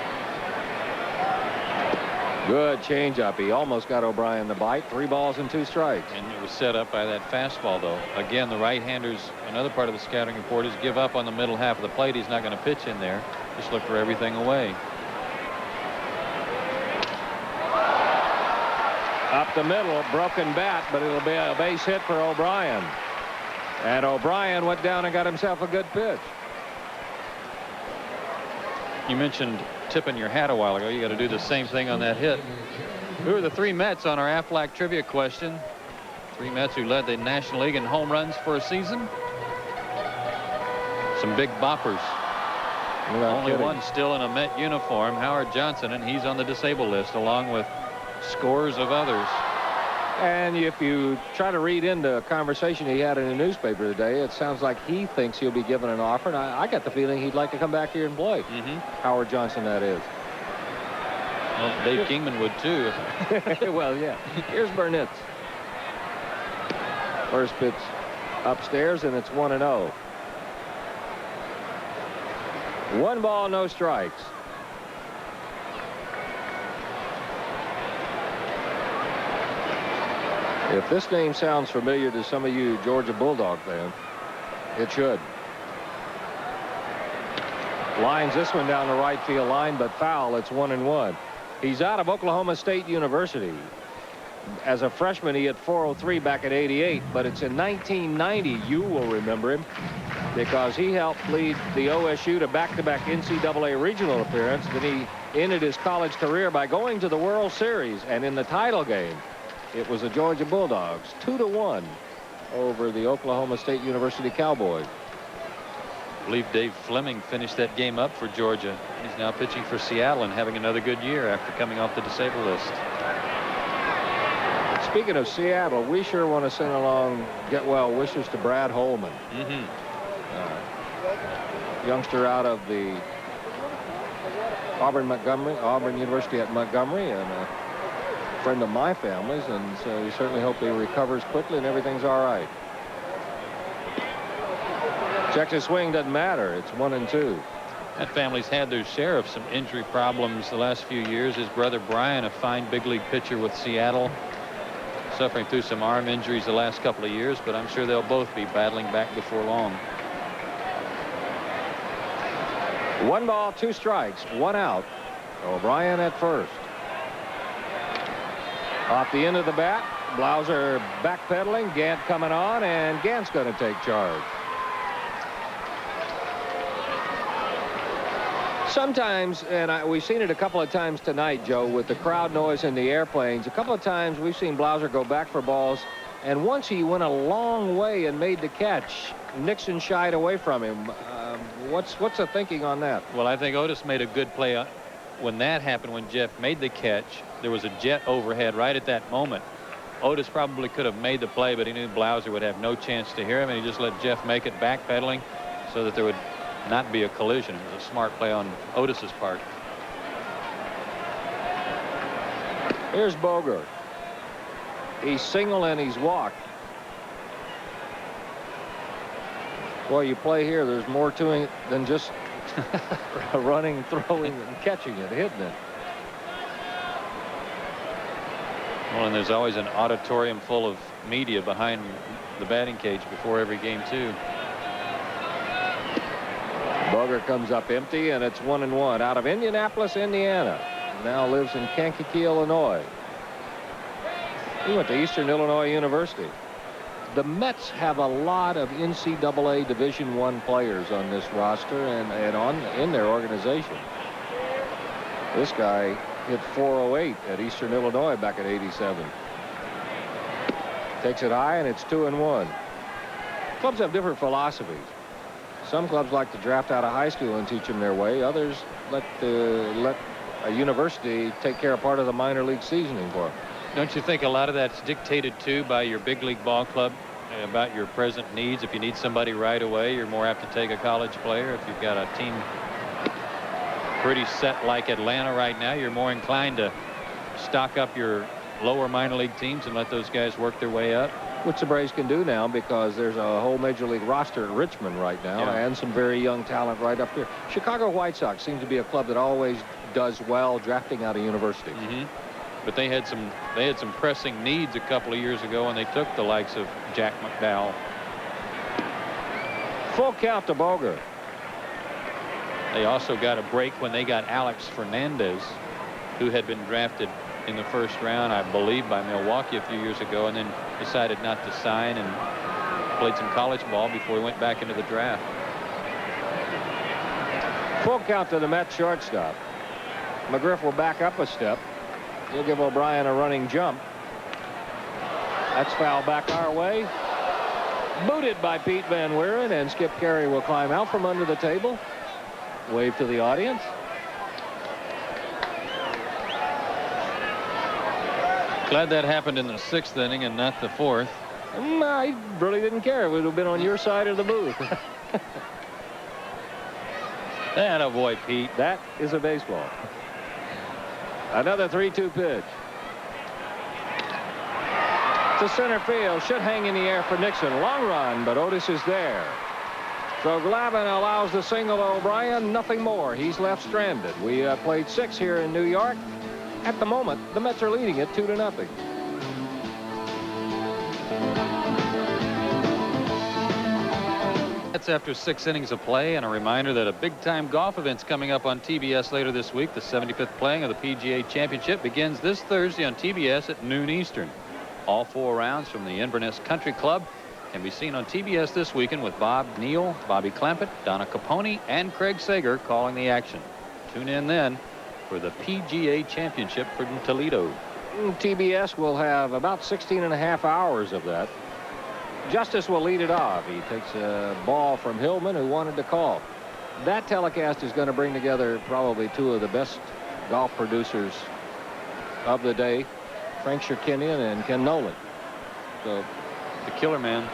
Good changeup. He almost got O'Brien the bite. 3 balls and 2 strikes. And it was set up by that fastball, though. Again, the right-handers, another part of the scouting report is give up on the middle half of the plate. He's not going to pitch in there. Just look for everything away. Up the middle, broken bat, but it'll be a base hit for O'Brien. And O'Brien went down and got himself a good pitch. You mentioned tipping your hat a while ago. You got to do the same thing on that hit. Who are the 3 Mets on our Aflac trivia question? 3 Mets who led the National League in home runs for a season. Some big boppers. Only one still in a Met uniform, Howard Johnson, and he's on the disabled list along with scores of others. And if you try to read into a conversation he had in the newspaper today, it sounds like he thinks he'll be given an offer, and I got the feeling he'd like to come back here and play. Howard Johnson, that is. Well, Dave Kingman would too. Well, yeah. Here's Burnett. First pitch upstairs, and it's 1-0. 1 ball, no strikes. If this name sounds familiar to some of you Georgia Bulldog fans, it should. Lines this one down the right field line, but foul. It's 1-1. He's out of Oklahoma State University. As a freshman, he hit .403 back in '88, but it's in 1990 you will remember him because he helped lead the OSU to back-to-back NCAA regional appearance. Then he ended his college career by going to the World Series, and in the title game, it was the Georgia Bulldogs 2-1 over the Oklahoma State University Cowboys. I believe Dave Fleming finished that game up for Georgia. He's now pitching for Seattle and having another good year after coming off the disabled list. Speaking of Seattle, we sure want to send along get well wishes to Brad Holman. Youngster out of the Auburn University at Montgomery, and a friend of my family's, and so we certainly hope he recovers quickly and everything's all right. Check the swing, doesn't matter. It's 1-2. That family's had their share of some injury problems the last few years. His brother Brian, a fine big league pitcher with Seattle, suffering through some arm injuries the last couple of years, but I'm sure they'll both be battling back before long. 1 ball, 2 strikes, 1 out. O'Brien at first. Off the end of the bat, Blauser backpedaling, Gant coming on, and Gant's going to take charge. Sometimes, and we've seen it a couple of times tonight, Joe, with the crowd noise and the airplanes. A couple of times we've seen Blauser go back for balls, and once he went a long way and made the catch, Nixon shied away from him. What's the thinking on that? Well, I think Otis made a good play when that happened. When Jeff made the catch, there was a jet overhead right at that moment. Otis probably could have made the play, but he knew Blauser would have no chance to hear him, and he just let Jeff make it backpedaling so that there would not be a collision. It was a smart play on Otis's part. Here's Bogert. He's single and he's walked. Boy, you play here, there's more to it than just running, throwing, and catching it, hitting it. Well, and there's always an auditorium full of media behind the batting cage before every game, too. Bogert comes up empty, and it's 1-1. Out of Indianapolis, Indiana. Now lives in Kankakee, Illinois. He went to Eastern Illinois University. The Mets have a lot of NCAA Division I players on this roster and in their organization. This guy hit .408 at Eastern Illinois back in '87. Takes it high, and it's 2-1. Clubs have different philosophies. Some clubs like to draft out of high school and teach them their way. Others let a university take care of part of the minor league seasoning for them. Don't you think a lot of that's dictated, too, by your big league ball club about your present needs? If you need somebody right away, you're more apt to take a college player. If you've got a team pretty set like Atlanta right now, you're more inclined to stock up your lower minor league teams and let those guys work their way up. Which the Braves can do now because there's a whole major league roster at Richmond right now, and some very young talent right up here. Chicago White Sox seems to be a club that always does well drafting out of universities. But they had some pressing needs a couple of years ago, and they took the likes of Jack McDowell. Full count to Bogert. They also got a break when they got Alex Fernandez, who had been drafted in the first round, I believe, by Milwaukee a few years ago, and then decided not to sign and played some college ball before he went back into the draft. Full count to the Mets shortstop. McGriff will back up a step. He'll give O'Brien a running jump. That's foul back our way. Booted by Pete Van Wieren, and Skip Carey will climb out from under the table. Wave to the audience. Glad that happened in the 6th inning and not the 4th. I really didn't care. It would have been on your side of the booth. That avoid Pete. That is a baseball. Another 3-2 pitch. To center field. Should hang in the air for Nixon. Long run, but Otis is there. So Glavine allows the single to O'Brien. Nothing more. He's left stranded. We played 6 here in New York. At the moment, the Mets are leading it 2-0. That's after 6 innings of play, and a reminder that a big-time golf event's coming up on TBS later this week. The 75th playing of the PGA Championship begins this Thursday on TBS at noon Eastern. All 4 rounds from the Inverness Country Club can be seen on TBS this weekend with Bob Neal, Bobby Clampett, Donna Capone, and Craig Sager calling the action. Tune in then for the PGA Championship from Toledo. TBS will have about 16.5 hours of that. Justice will lead it off. He takes a ball from Hillman, who wanted to call. That telecast is going to bring together probably 2 of the best golf producers of the day, Frank Shirkinian and Ken Nolan. So the killer man.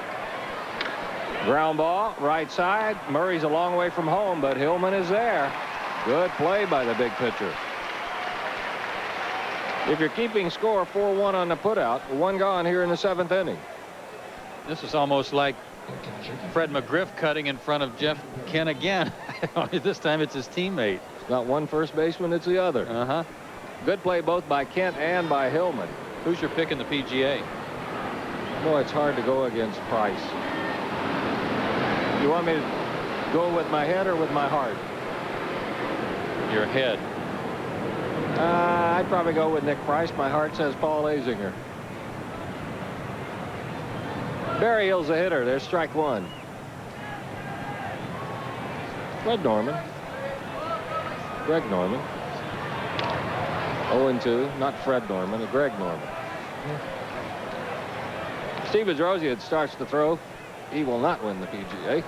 Ground ball, right side. Murray's a long way from home, but Hillman is there. Good play by the big pitcher. If you're keeping score 4-1 on the putout, 1 gone here in the 7th inning. This is almost like Fred McGriff cutting in front of Jeff Ken again. This time it's his teammate. It's not one first baseman, it's the other. Uh-huh. Good play both by Kent and by Hillman. Who's your pick in the PGA? Boy, it's hard to go against Price. You want me to go with my head or with my heart? Your head. I'd probably go with Nick Price. My heart says Paul Azinger. Barry Hill's a hitter. There's strike 1. Fred Norman. Greg Norman. 0-2. Not Fred Norman, Greg Norman. Steve Bedrosian starts to throw. He will not win the PGA.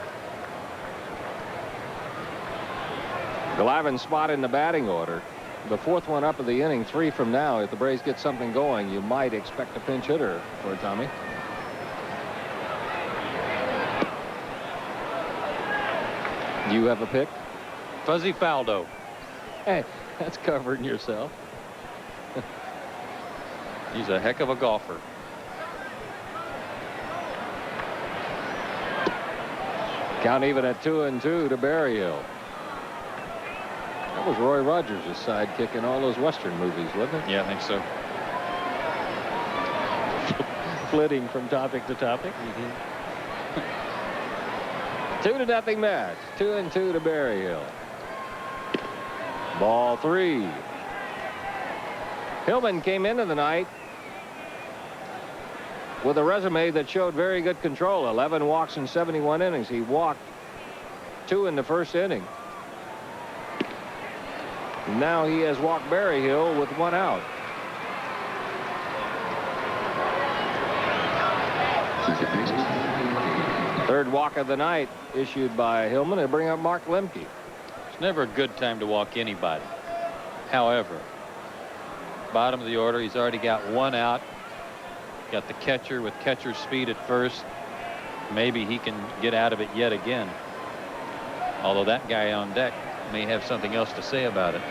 Glavine's spot in the batting order. The 4th one up of the inning, 3 from now. If the Braves get something going, you might expect a pinch hitter for Tommy. You have a pick? Fuzzy Faldo. Hey, that's covering yourself. He's a heck of a golfer. Count even at 2-2 to Berryhill. That was Roy Rogers' sidekick in all those Western movies, wasn't it? Yeah, I think so. Flitting from topic to topic. 2-0 match. 2-2 to Berryhill. Ball 3. Hillman came into the night with a resume that showed very good control. 11 walks in 71 innings. He walked 2 in the first inning. Now he has walked Berryhill with 1 out. Third walk of the night issued by Hillman. They bring up Mark Lemke. It's never a good time to walk anybody. However, bottom of the order, he's already got 1 out. Got the catcher with catcher speed at first. Maybe he can get out of it yet again. Although that guy on deck may have something else to say about it.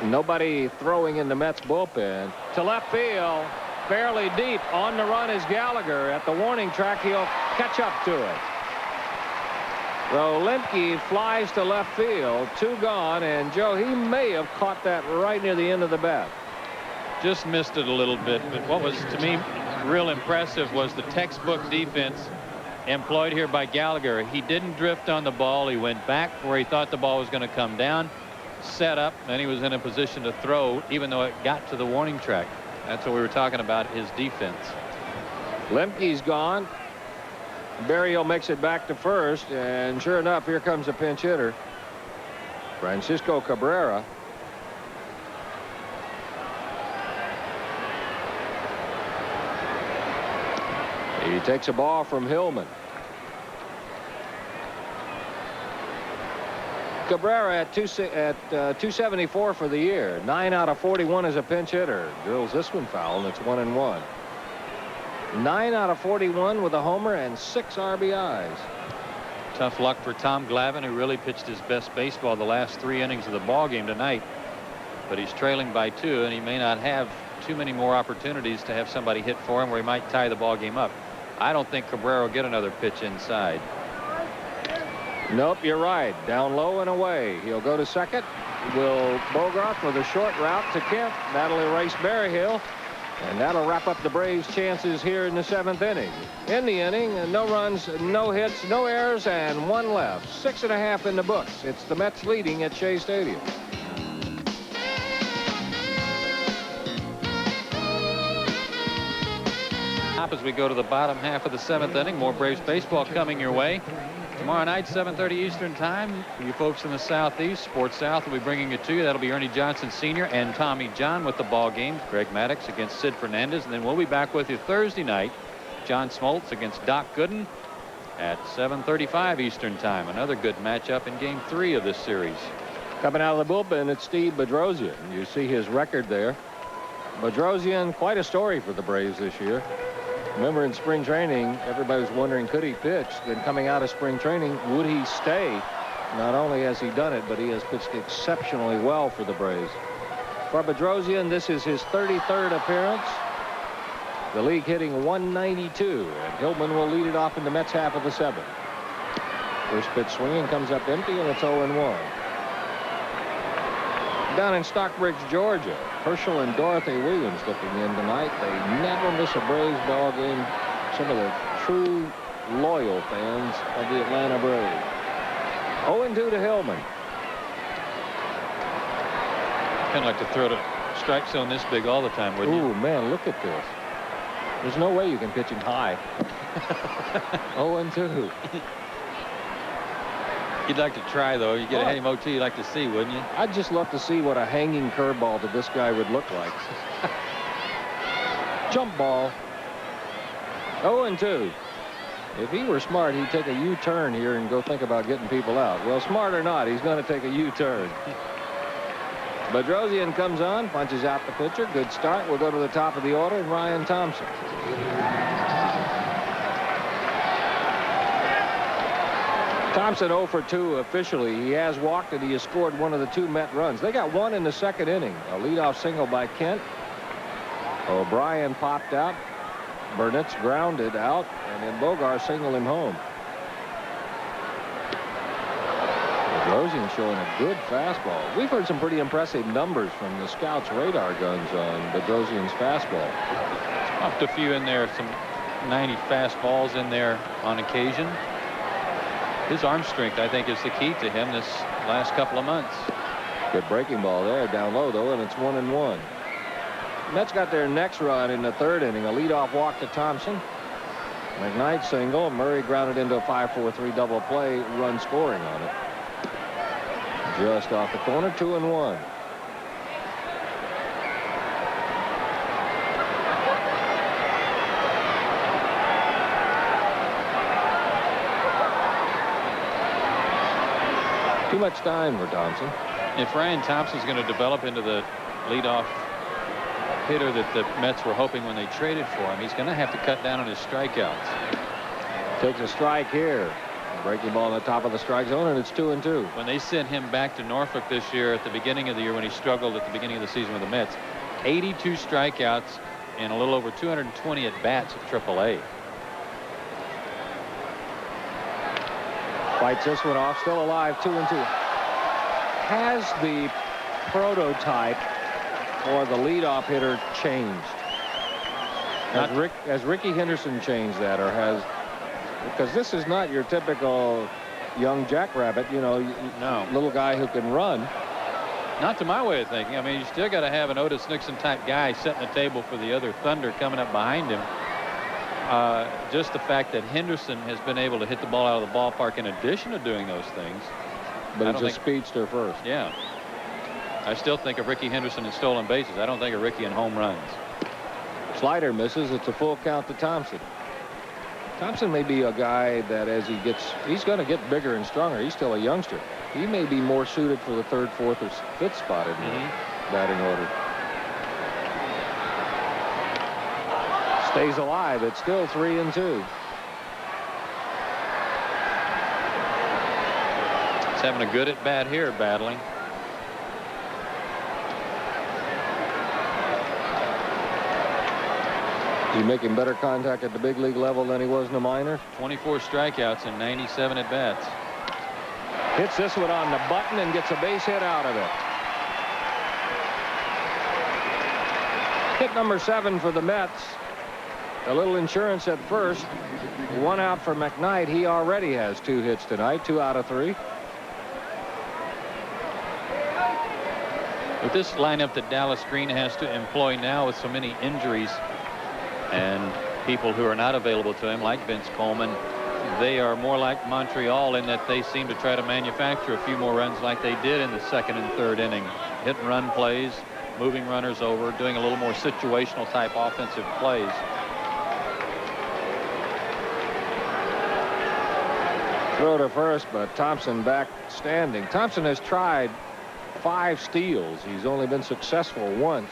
Nobody throwing in the Mets bullpen. To left field. Fairly deep. On the run is Gallagher. At the warning track, he'll catch up to it. So Lemke flies to left field. 2 gone. And Joe, he may have caught that right near the end of the bat. Just missed it a little bit. But what was, to me, real impressive was the textbook defense employed here by Gallagher. He didn't drift on the ball. He went back where he thought the ball was going to come down. set up, and he was in a position to throw, even though it got to the warning track. That's what we were talking about, his defense. Lemke's gone. Berrio makes it back to first, and sure enough, here comes a pinch hitter, Francisco Cabrera. He takes a ball from Hillman. Cabrera at 274 for the year. 9 out of 41 as a pinch hitter. Drills this one foul, and it's 1-1. 9 out of 41 with a homer and 6 RBIs. Tough luck for Tom Glavine, who really pitched his best baseball the last 3 innings of the ball game tonight. But he's trailing by 2, and he may not have too many more opportunities to have somebody hit for him where he might tie the ball game up. I don't think Cabrera will get another pitch inside. Nope, you're right. Down low and away. He'll go to second. Will Bogart with a short route to Kemp. That'll erase Berryhill. And that'll wrap up the Braves' chances here in the 7th inning. In the inning, no runs, no hits, no errors, and 1 left. 6.5 in the books. It's the Mets leading at Shea Stadium. As we go to the bottom half of the 7th inning, more Braves baseball coming your way. Tomorrow night, 7:30 Eastern Time. For you folks in the Southeast, Sports South will be bringing it to you. That'll be Ernie Johnson Sr. and Tommy John with the ball game. Greg Maddox against Sid Fernandez. And then we'll be back with you Thursday night. John Smoltz against Doc Gooden at 7:35 Eastern Time. Another good matchup in Game 3 of this series. Coming out of the bullpen, it's Steve Bedrosian. You see his record there. Bedrosian, quite a story for the Braves this year. Remember, in spring training, everybody was wondering, could he pitch? Then coming out of spring training, would he stay? Not only has he done it, but he has pitched exceptionally well for the Braves. For Bedrosian, this is his 33rd appearance. The league hitting 192, and Hillman will lead it off in the Mets half of the 7th. First pitch swinging comes up empty, and it's 0-1. Down in Stockbridge, Georgia, Herschel and Dorothy Williams looking in tonight. They never miss a Braves ball game. Some of the true loyal fans of the Atlanta Braves. 0-2 to Hillman. Kind of like to throw the strike zone this big all the time, wouldn't you? Ooh, man, look at this. There's no way you can pitch him high. 0-2. You'd like to try, though. You get a Henny Moty you'd like to see, wouldn't you? I'd just love to see what a hanging curveball that this guy would look like. Jump ball. 0-2. If he were smart, he'd take a U-turn here and go think about getting people out. Well, smart or not, he's going to take a U-turn. Bedrosian comes on, punches out the pitcher. Good start. We'll go to the top of the order, and Ryan Thompson. Thompson 0 for 2 officially. He has walked and he has scored one of the 2 Met runs. They got one in the 2nd inning. A leadoff single by Kent. O'Brien popped out. Burnett's grounded out, and then Bogar singled him home. Bedrosian showing a good fastball. We've heard some pretty impressive numbers from the scouts' radar guns on Bedrosian's fastball. Popped a few in there, some 90 fastballs in there on occasion. His arm strength, I think, is the key to him this last couple of months. Good breaking ball there, down low, though, and it's 1-1. Mets got their next run in the 3rd inning. A leadoff walk to Thompson. McKnight single. Murray grounded into a 5-4-3 double play, run scoring on it. Just off the corner, 2-1. Too much time for Thompson. If Ryan Thompson's going to develop into the leadoff hitter that the Mets were hoping when they traded for him, he's going to have to cut down on his strikeouts. Takes a strike here. Breaking ball on the top of the strike zone, and it's 2-2. When they sent him back to Norfolk this year at the beginning of the year when he struggled at the beginning of the season with the Mets, 82 strikeouts and a little over 220 at bats at AAA. Fights this one off, still alive, 2-2. Has the prototype for the leadoff hitter changed? Has Ricky Henderson changed that, or has? Because this is not your typical young jackrabbit, you know, no. Little guy who can run. Not to my way of thinking. I mean, you still got to have an Otis Nixon type guy setting the table for the other Thunder coming up behind him. Just the fact that Henderson has been able to hit the ball out of the ballpark in addition to doing those things. But he's a speedster first. Yeah. I still think of Ricky Henderson in stolen bases. I don't think of Ricky in home runs. Slider misses. It's a full count to Thompson. Thompson may be a guy that as he's going to get bigger and stronger. He's still a youngster. He may be more suited for the 3rd, 4th, or 5th spot in the batting order. Stays alive. It's still 3-2. He's having a good at bat here, battling. He's making better contact at the big league level than he was in the minors. 24 strikeouts and 97 at bats. Hits this one on the button and gets a base hit out of it. Hit number 7 for the Mets. A little insurance at first. 1 out for McKnight. He already has 2 hits tonight, 2 out of 3. With this lineup that Dallas Green has to employ now with so many injuries and people who are not available to him, like Vince Coleman, they are more like Montreal in that they seem to try to manufacture a few more runs like they did in the 2nd and 3rd inning. Hit and run plays, moving runners over, doing a little more situational type offensive plays. Throw to first, but Thompson back standing. Thompson has tried 5 steals. He's only been successful once.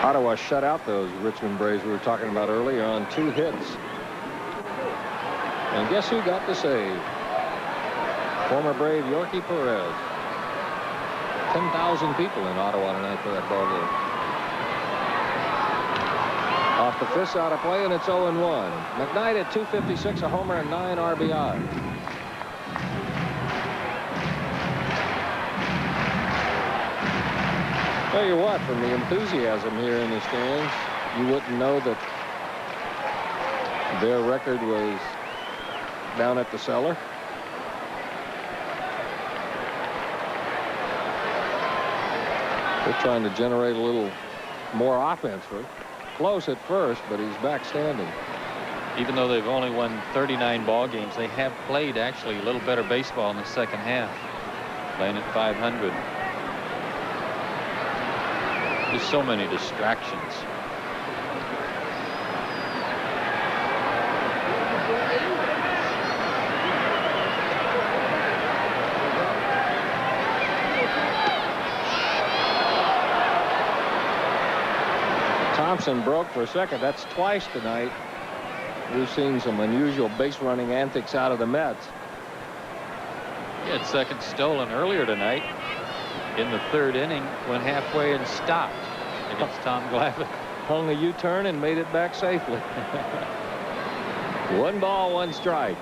Ottawa shut out those Richmond Braves we were talking about earlier on 2 hits. And guess who got the save? Former Brave Yorkie Perez. 10,000 people in Ottawa tonight for that ball game. Off the fist, out of play, and it's 0-1. McKnight at 256, a homer and 9 RBI. Tell you what, from the enthusiasm here in the stands, you wouldn't know that their record was down at the cellar. They're trying to generate a little more offense. Close at first, but he's back standing. Even though they've only won 39 ball games, they have played actually a little better baseball in the 2nd half, playing at .500. There's so many distractions. Thompson broke for a second. That's twice tonight. We've seen some unusual base running antics out of the Mets. He had second stolen earlier tonight in the 3rd inning, went halfway and stopped against Tom Glavine. Hung a U-turn and made it back safely. 1 ball, 1 strike.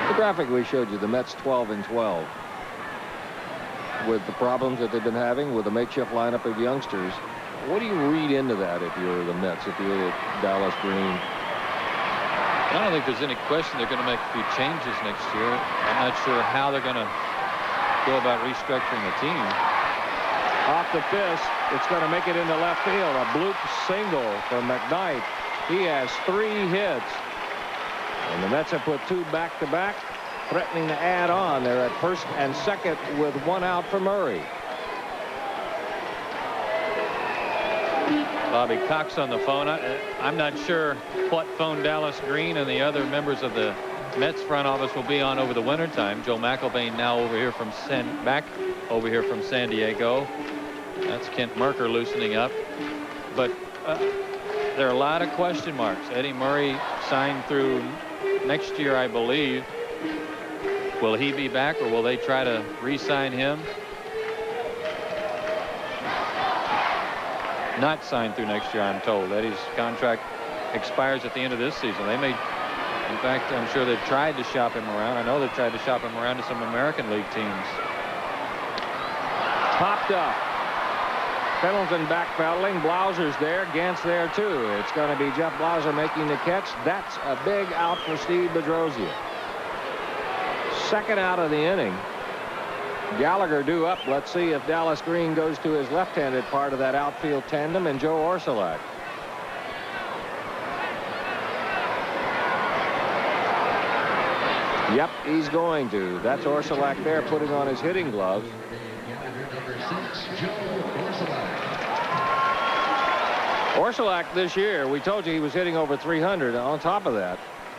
The graphic we showed you, the Mets 12-12. With the problems that they've been having with a makeshift lineup of youngsters. What do you read into that if you're the Mets, if you're Dallas Green? I don't think there's any question they're going to make a few changes next year. I'm not sure how they're going to go about restructuring the team. Off the fist, it's going to make it into left field. A bloop single for McKnight. He has 3 hits. And the Mets have put 2 back-to-back, threatening to add on. They're at first and second with 1 out for Murray. Bobby Cox on the phone. I'm not sure what phone Dallas Green and the other members of the Mets front office will be on over the wintertime. Joe McElvain now over here from San Diego. That's Kent Merker loosening up. But there are a lot of question marks. Eddie Murray signed through next year, I believe. Will he be back, or will they try to re-sign him? not sign through next year, I'm told. Eddie's contract expires at the end of this season. They may, in fact, I'm sure they've tried to shop him around. I know they've tried to shop him around to some American League teams. Popped up. Pendleton backpedaling. Blauser's there. Gant's there, too. It's going to be Jeff Blauser making the catch. That's a big out for Steve Bedrosian. Second out of the inning. Gallagher due up. Let's see if Dallas Green goes to his left-handed part of that outfield tandem, and Joe Orsulak. Yep, he's going to. That's Orsulak there putting on his hitting gloves. Orsulak this year, we told you he was hitting over 300. On top of that,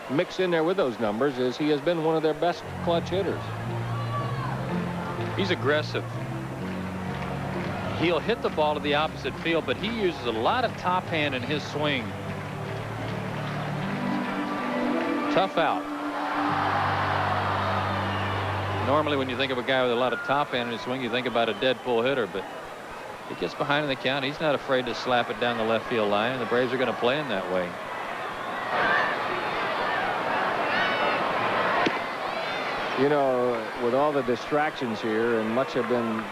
mixed in there with those numbers is he has been one of their best clutch hitters. He's aggressive. He'll hit the ball to the opposite field, but he uses a lot of top hand in his swing. Tough out. Normally when you think of a guy with a lot of top hand in his swing, you think about a dead pull hitter, but he gets behind in the count. He's not afraid to slap it down the left field line, and the Braves are going to play him that way. You know, with all the distractions here, and much have been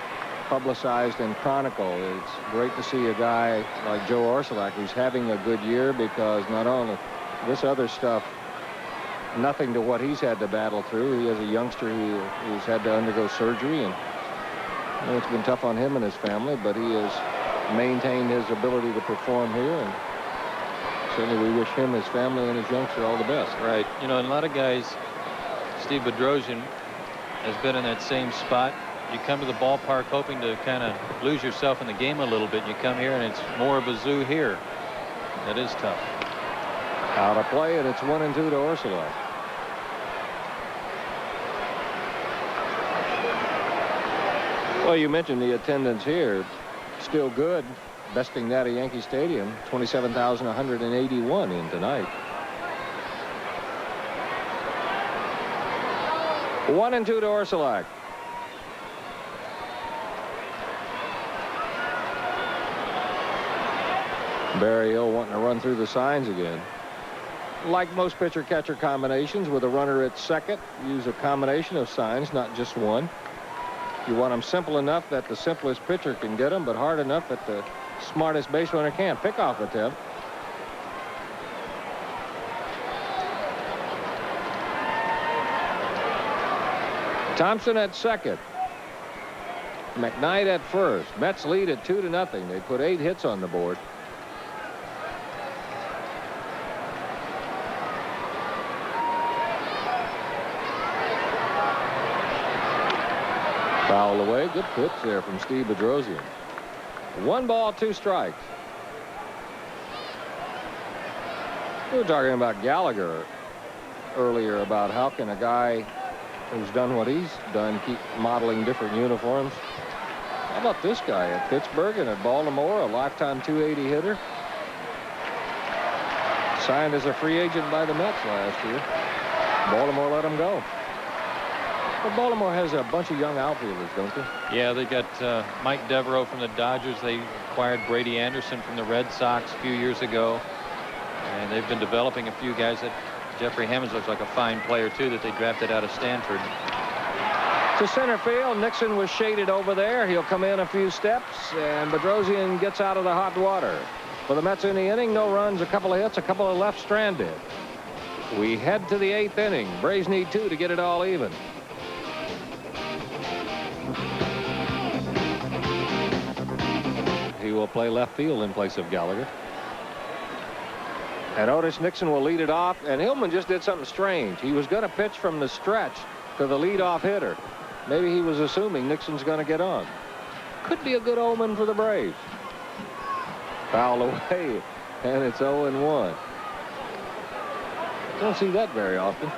publicized and chronicled, it's great to see a guy like Joe Orsulak who's having a good year, because not only this other stuff, nothing to what he's had to battle through. He is a youngster who's had to undergo surgery, and you know, it's been tough on him and his family, but he has maintained his ability to perform here, and certainly we wish him, his family, and his youngster all the best. Right. You know, and a lot of guys, Steve Bedrosian has been in that same spot. You come to the ballpark hoping to kind of lose yourself in the game a little bit. You come here and it's more of a zoo here. That is tough. Out of play, and it's 1-2 to Orsulak. Well, you mentioned the attendance here. Still good. Besting that at Yankee Stadium. 27,181 in tonight. 1-2 to Orsulak. Barry Hill wanting to run through the signs again. Like most pitcher-catcher combinations, with a runner at second, use a combination of signs, not just one. You want them simple enough that the simplest pitcher can get them, but hard enough that the smartest base runner can't. Pickoff attempt. Thompson at second. McKnight at first. Mets lead at 2-0. They put 8 hits on the board. Foul away. Good pitch there from Steve Bedrosian. 1 ball, 2 strikes. We were talking about Gallagher earlier, about how can a guy who's done what he's done keep modeling different uniforms. How about this guy at Pittsburgh and at Baltimore, a lifetime .280 hitter? Signed as a free agent by the Mets last year. Baltimore let him go. But Baltimore has a bunch of young outfielders, don't they? Yeah, they got Mike Devereaux from the Dodgers. They acquired Brady Anderson from the Red Sox a few years ago. And they've been developing a few guys. That Jeffrey Hammonds looks like a fine player, too, that they drafted out of Stanford. To center field, Nixon was shaded over there. He'll come in a few steps, and Bedrosian gets out of the hot water. For the Mets in the inning, no runs, a couple of hits, a couple of left stranded. We head to the 8th inning. Braves need 2 to get it all even. He will play left field in place of Gallagher. And Otis Nixon will lead it off, and Hillman just did something strange. He was going to pitch from the stretch to the leadoff hitter. Maybe he was assuming Nixon's going to get on. Could be a good omen for the Braves. Foul away, and it's 0-1. Don't see that very often.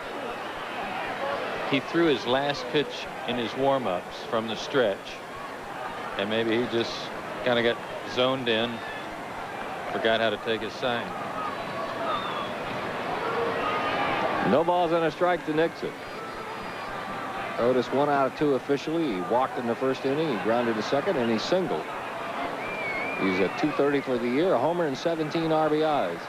He threw his last pitch in his warm-ups from the stretch, and maybe he just kind of got zoned in, forgot how to take his sign. No balls and a strike to Nixon. Otis 1 out of 2 officially. He walked in the first inning. He grounded to second, and he singled. He's at .230 for the year, a homer and 17 RBIs.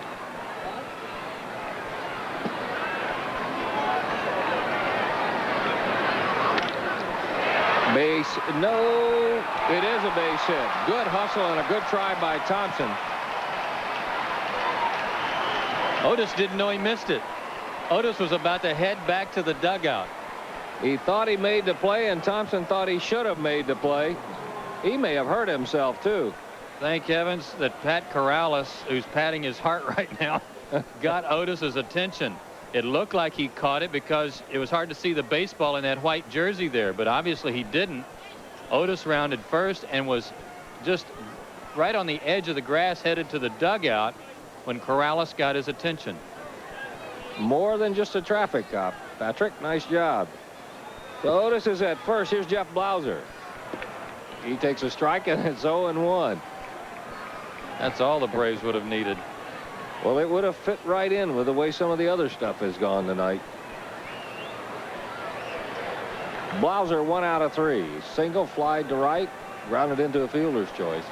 Base, no, it is a base hit. Good hustle and a good try by Thompson. Otis didn't know he missed it. Otis was about to head back to the dugout. He thought he made the play, and Thompson thought he should have made the play. He may have hurt himself, too. Thank heavens that Pat Corrales, who's patting his heart right now, got Otis's attention. It looked like he caught it because it was hard to see the baseball in that white jersey there, but obviously he didn't. Otis rounded first and was just right on the edge of the grass headed to the dugout when Corrales got his attention. More than just a traffic cop. Patrick, nice job. So Otis is at first. Here's Jeff Blauser. He takes a strike, and it's 0-1. That's all the Braves would have needed. Well, it would have fit right in with the way some of the other stuff has gone tonight. Blauser 1 out of 3. Single, fly to right, grounded into a fielder's choice.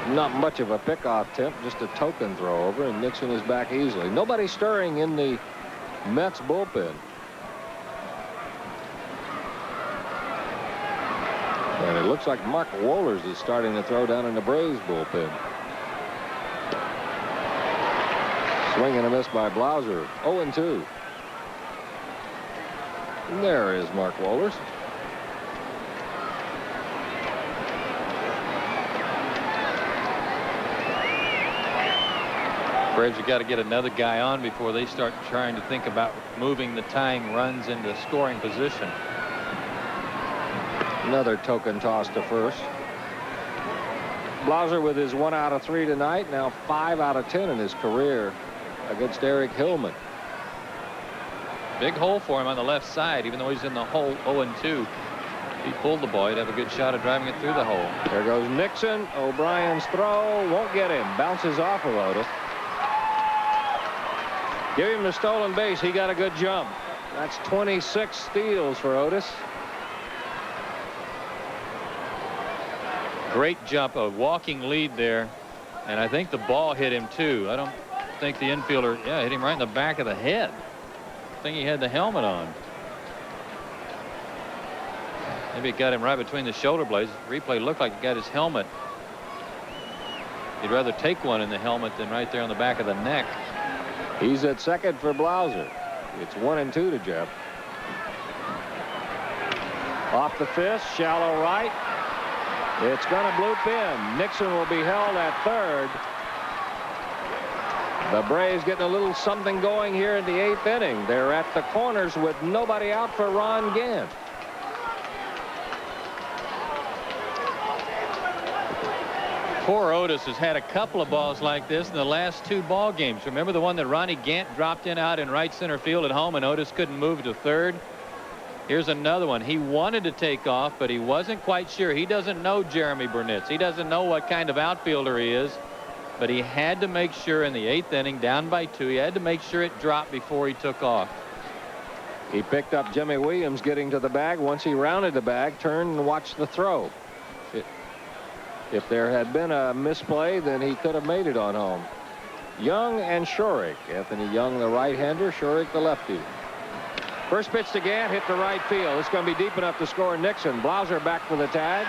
Not much of a pickoff attempt, just a token throw over, and Nixon is back easily. Nobody stirring in the Mets bullpen. And it looks like Mark Wohlers is starting to throw down in the Braves bullpen. Swing and a miss by Blauser. 0-2. And there is Mark Wohlers. Braves have got to get another guy on before they start trying to think about moving the tying runs into scoring position. Another token toss to first. Blauser with his 1 out of 3 tonight, now 5 out of 10 in his career against Eric Hillman. Big hole for him on the left side, even though he's in the hole 0-2. If he pulled the ball, he'd have a good shot at driving it through the hole. There goes Nixon. O'Brien's throw won't get him. Bounces off of Otis. Give him the stolen base. He got a good jump. That's 26 steals for Otis. Great jump, a walking lead there, and I think the ball hit him too. I don't think the infielder, hit him right in the back of the head. I think he had the helmet on. Maybe it got him right between the shoulder blades. Replay looked like it got his helmet. He'd rather take one in the helmet than right there on the back of the neck. He's at second for Blauser. It's 1-2 to Jeff. Off the fist, shallow right. It's going to bloop in. Nixon will be held at third. The Braves getting a little something going here in the 8th inning. They're at the corners with nobody out for Ron Gant. Poor Otis has had a couple of balls like this in the last 2 ball games. Remember the one that Ronnie Gant dropped in out in right center field at home and Otis couldn't move to third? Here's another one. He wanted to take off, but he wasn't quite sure. He doesn't know Jeremy Burnitz. He doesn't know what kind of outfielder he is, but he had to make sure in the 8th inning, down by 2, he had to make sure it dropped before he took off. He picked up Jimmy Williams getting to the bag. Once he rounded the bag, turned and watched the throw. If there had been a misplay, then he could have made it on home. Young and Shorrock. Anthony Young, the right-hander, Shorrock, the lefty. First pitch to Gant, hit to right field. It's going to be deep enough to score Nixon. Blauser back for the tag.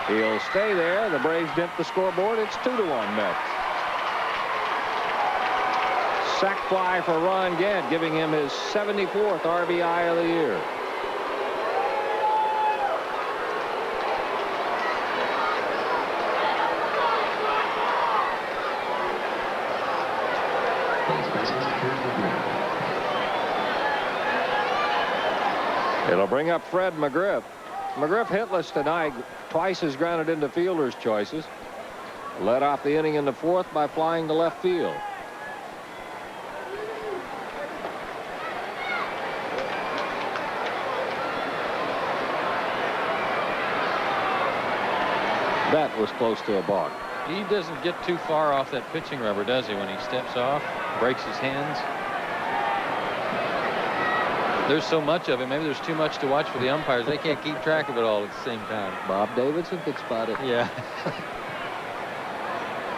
He'll stay there. The Braves dent the scoreboard. It's 2-1 Mets. Sac fly for Ron Gant, giving him his 74th RBI of the year. It'll bring up Fred McGriff. McGriff hitless tonight. Twice has grounded into fielder's choices. Led off the inning in the 4th by flying to left field. That was close to a balk. He doesn't get too far off that pitching rubber, does he, when he steps off, breaks his hands? There's so much of it. Maybe there's too much to watch for the umpires. They can't keep track of it all at the same time. Bob Davidson could spot it. Yeah.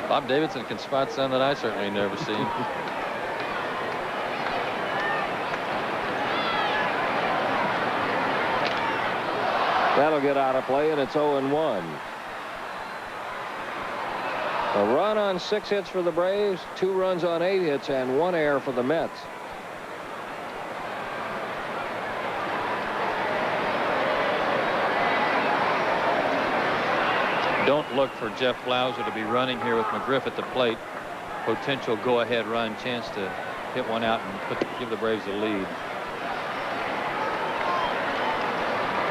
Bob Davidson can spot some that I certainly never seen. That'll get out of play, and it's 0-1. A run on 6 hits for the Braves, 2 runs on 8 hits, and 1 error for the Mets. Don't look for Jeff Blauser to be running here with McGriff at the plate. Potential go-ahead run, chance to hit one out and give the Braves the lead.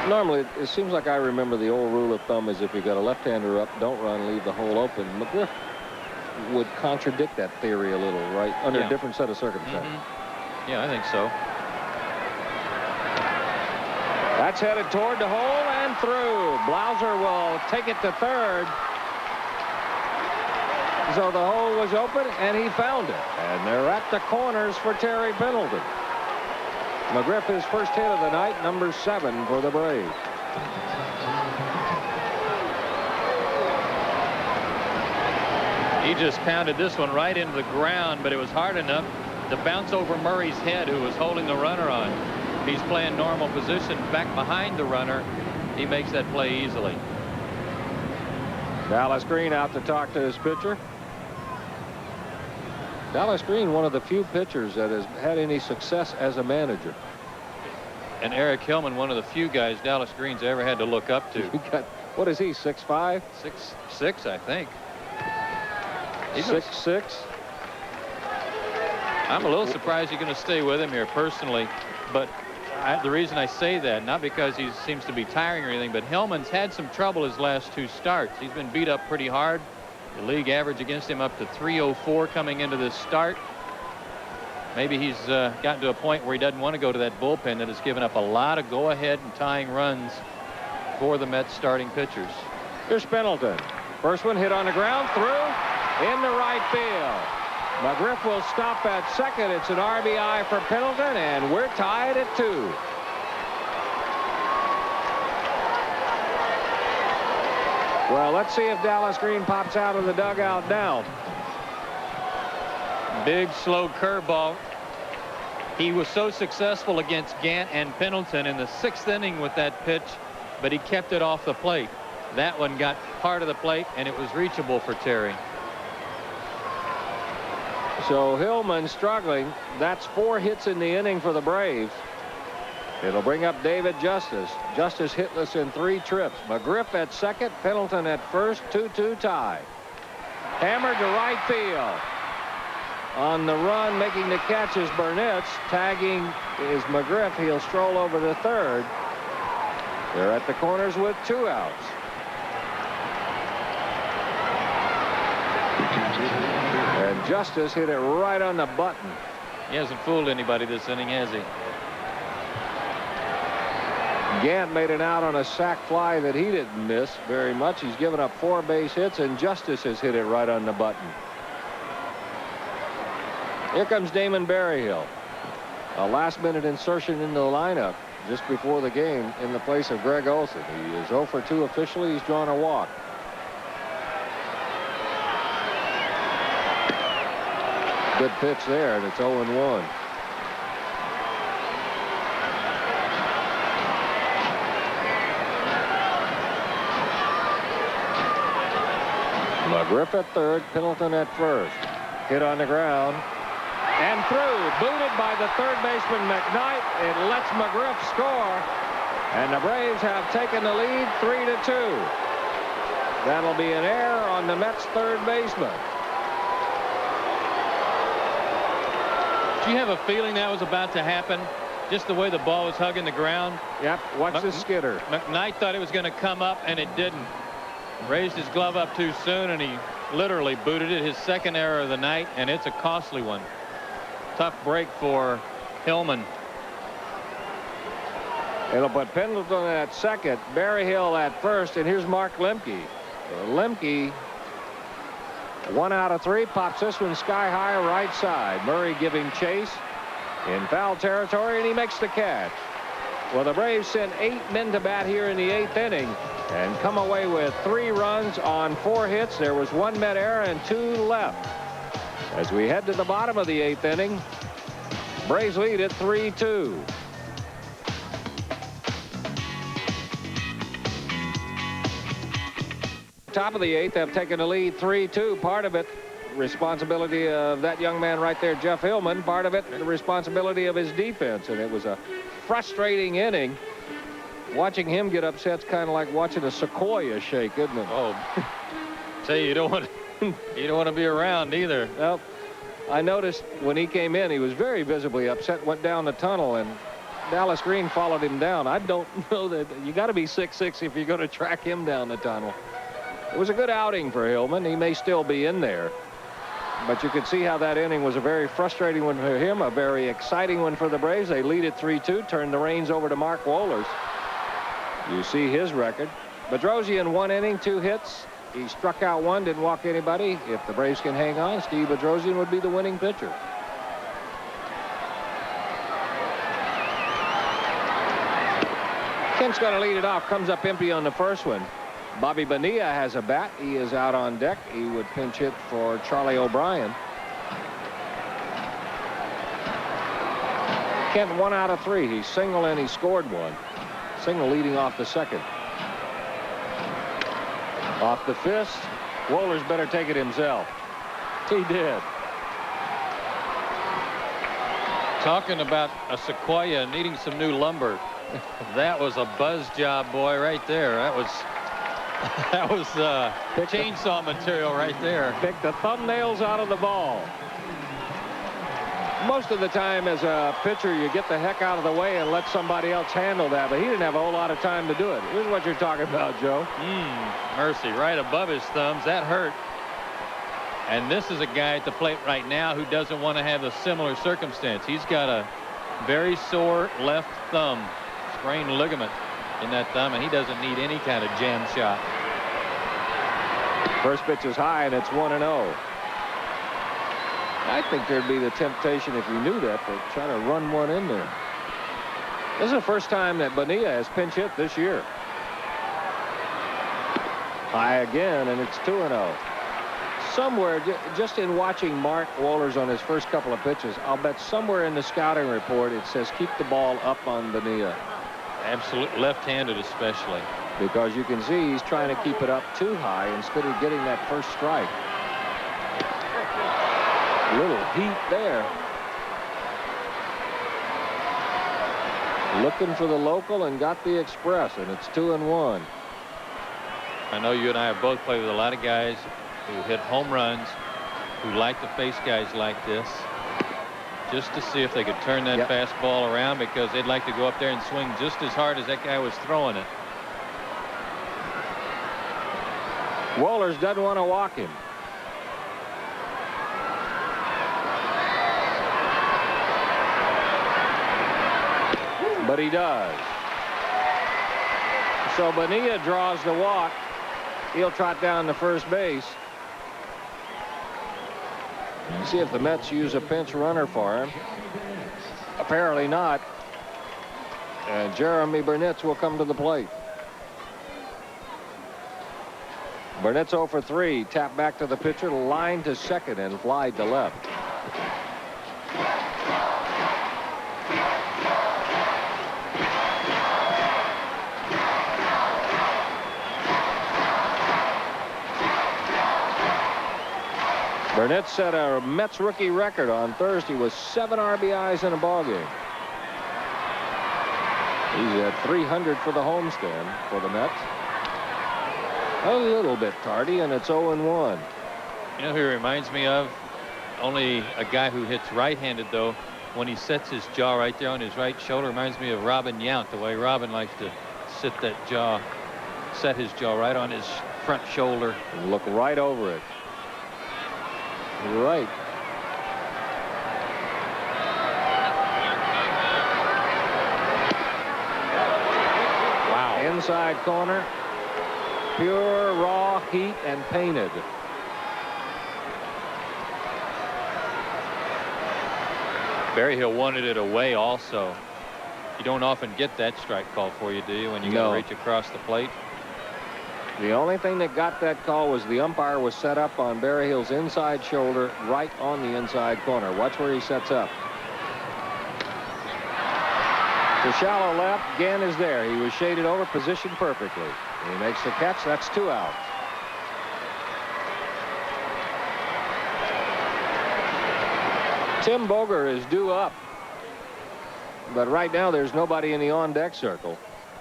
Normally, it seems like I remember the old rule of thumb is if you got a left-hander up, don't run, leave the hole open. McGriff would contradict that theory a little, right? Under a different set of circumstances. Yeah, I think so. That's headed toward the hole and through. Blauser will take it to third. So the hole was open, and he found it. And they're at the corners for Terry Pendleton. McGriff, his first hit of the night, number 7 for the Braves. He just pounded this one right into the ground, but it was hard enough to bounce over Murray's head, who was holding the runner on. He's playing normal position back behind the runner. He makes that play easily. Dallas Green out to talk to his pitcher. Dallas Green, one of the few pitchers that has had any success as a manager. And Eric Hillman, one of the few guys Dallas Green's ever had to look up to. What is he, 6'5"? 6'6", I think. 6'6". I'm a little surprised you're going to stay with him here personally, but the reason I say that, not because he seems to be tiring or anything, but Hillman's had some trouble his last 2 starts. He's been beat up pretty hard. The league average against him up to 304 coming into this start. Maybe he's gotten to a point where he doesn't want to go to that bullpen that has given up a lot of go-ahead and tying runs for the Mets starting pitchers. Here's Pendleton. First one hit on the ground, through in the right field. McGriff will stop at second. It's an RBI for Pendleton, and we're tied at 2. Well, let's see if Dallas Green pops out of the dugout now. Big, slow curveball. He was so successful against Gant and Pendleton in the 6th inning with that pitch, but he kept it off the plate. That one got part of the plate, and it was reachable for Terry. So Hillman struggling. That's 4 hits in the inning for the Braves. It'll bring up David Justice. Justice hitless in 3 trips. McGriff at second, Pendleton at first, 2-2 tie. Hammered to right field. On the run, making the catch is Burnett. Tagging is McGriff. He'll stroll over to third. They're at the corners with 2 outs. And Justice hit it right on the button. He hasn't fooled anybody this inning, has he? Gant made an out on a sac fly that he didn't miss very much. He's given up 4 base hits, and Justice has hit it right on the button. Here comes Damon Berryhill. A last-minute insertion into the lineup just before the game in the place of Greg Olson. He is 0 for 2 officially. He's drawn a walk. Good pitch there, and it's 0-1. McGriff at third, Pendleton at first. Hit on the ground and through. Booted by the third baseman McKnight. It lets McGriff score, and the Braves have taken the lead 3-2. That'll be an error on the Mets' third baseman. Do you have a feeling that was about to happen? Just the way the ball was hugging the ground? Yep, watch this skidder. McKnight thought it was going to come up, and it didn't. Raised his glove up too soon, and he literally booted it. His second error of the night, and it's a costly one. Tough break for Hillman. It'll put Pendleton at second, Berryhill at first, and here's Mark Lemke. Lemke, 1 out of 3, pops this one sky high right side. Murray giving chase. in foul territory, and he makes the catch. Well, the Braves sent 8 men to bat here in the 8th inning and come away with 3 runs on 4 hits. There was 1 met error and 2 left. As we head to the bottom of the 8th inning, Braves lead at 3-2. Top of the 8th have taken the lead 3-2. Part of it responsibility of that young man right there, Jeff Hillman. Part of it the responsibility of his defense, and it was a frustrating inning. Watching him get upset's kind of like watching a sequoia shake, isn't it? Oh, tell you, you don't want to be around either. Well, I noticed when he came in, he was very visibly upset, went down the tunnel, and Dallas Green followed him down. I don't know that you got to be 6'6" if you're going to track him down the tunnel. It was a good outing for Hillman. He may still be in there. But you could see how that inning was a very frustrating one for him, a very exciting one for the Braves. They lead at 3-2, turn the reins over to Mark Wohlers. You see his record. Bedrosian, 1 inning, 2 hits. He struck out 1, didn't walk anybody. If the Braves can hang on, Steve Bedrosian would be the winning pitcher. Kent's going to lead it off, comes up empty on the first one. Bobby Bonilla has a bat. He is out on deck. He would pinch hit for Charlie O'Brien. Kent 1 out of 3. He singled and he scored 1. Single leading off the second. Off the fist. Wohlers better take it himself. He did. Talking about a sequoia needing some new lumber. That was a buzz job, boy, right there. That was chainsaw material right there. Pick the thumbnails out of the ball. Most of the time as a pitcher, you get the heck out of the way and let somebody else handle that, but he didn't have a whole lot of time to do it. Here's what you're talking about, Joe. Mercy, right above his thumbs. That hurt. And this is a guy at the plate right now who doesn't want to have a similar circumstance. He's got a very sore left thumb, sprained ligament in that thumb, and he doesn't need any kind of jam shot. First pitch is high, and it's 1-0. I think there'd be the temptation, if you knew that, to try to run one in there. This is the first time that Bonilla has pinch hit this year. High again, and it's 2-0. Somewhere, just in watching Mark Wohlers on his first couple of pitches, I'll bet somewhere in the scouting report it says keep the ball up on Bonilla. Absolutely, left-handed especially. Because you can see he's trying to keep it up too high instead of getting that first strike. Little heat there. Looking for the local and got the express, and it's 2-1. I know you and I have both played with a lot of guys who hit home runs, who like to face guys like this, just to see if they could turn that fastball around, because they'd like to go up there and swing just as hard as that guy was throwing it. Wohlers doesn't want to walk him. But he does. So Bonilla draws the walk. He'll trot down to first base. See if the Mets use a pinch runner for him. Apparently not. And Jeremy Burnett's will come to the plate. Burnett's 0 for 3. Tap back to the pitcher, line to second, and fly to left. Burnett set a Mets rookie record on Thursday with 7 RBIs in a ballgame. He's at 300 for the homestand for the Mets. A little bit tardy, and it's 0-1. You know who he reminds me of? Only a guy who hits right-handed, though. When he sets his jaw right there on his right shoulder, reminds me of Robin Yount, the way Robin likes to set his jaw right on his front shoulder. And look right over it. Right. Wow. Inside corner. Pure raw heat and painted. Berryhill wanted it away also. You don't often get that strike call for you, do you, when you got to reach across the plate? The only thing that got that call was the umpire was set up on Berryhill's inside shoulder, right on the inside corner. Watch where he sets up. To shallow left, Gann is there. He was shaded over, positioned perfectly. He makes the catch. That's 2 out. Tim Boger is due up. But right now, there's nobody in the on-deck circle.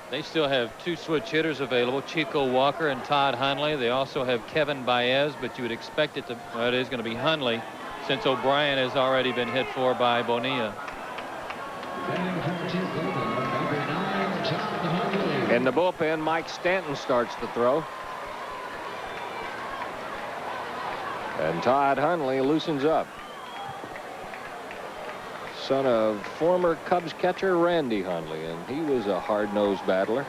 They still have 2 switch hitters available, Chico Walker and Todd Hundley. They also have Kevin Baez, but you would expect it to, well, it is going to be Hundley, since O'Brien has already been hit for by Bonilla. In the bullpen, Mike Stanton starts the throw. And Todd Hundley loosens up. Son of former Cubs catcher Randy Hundley, and he was a hard-nosed battler.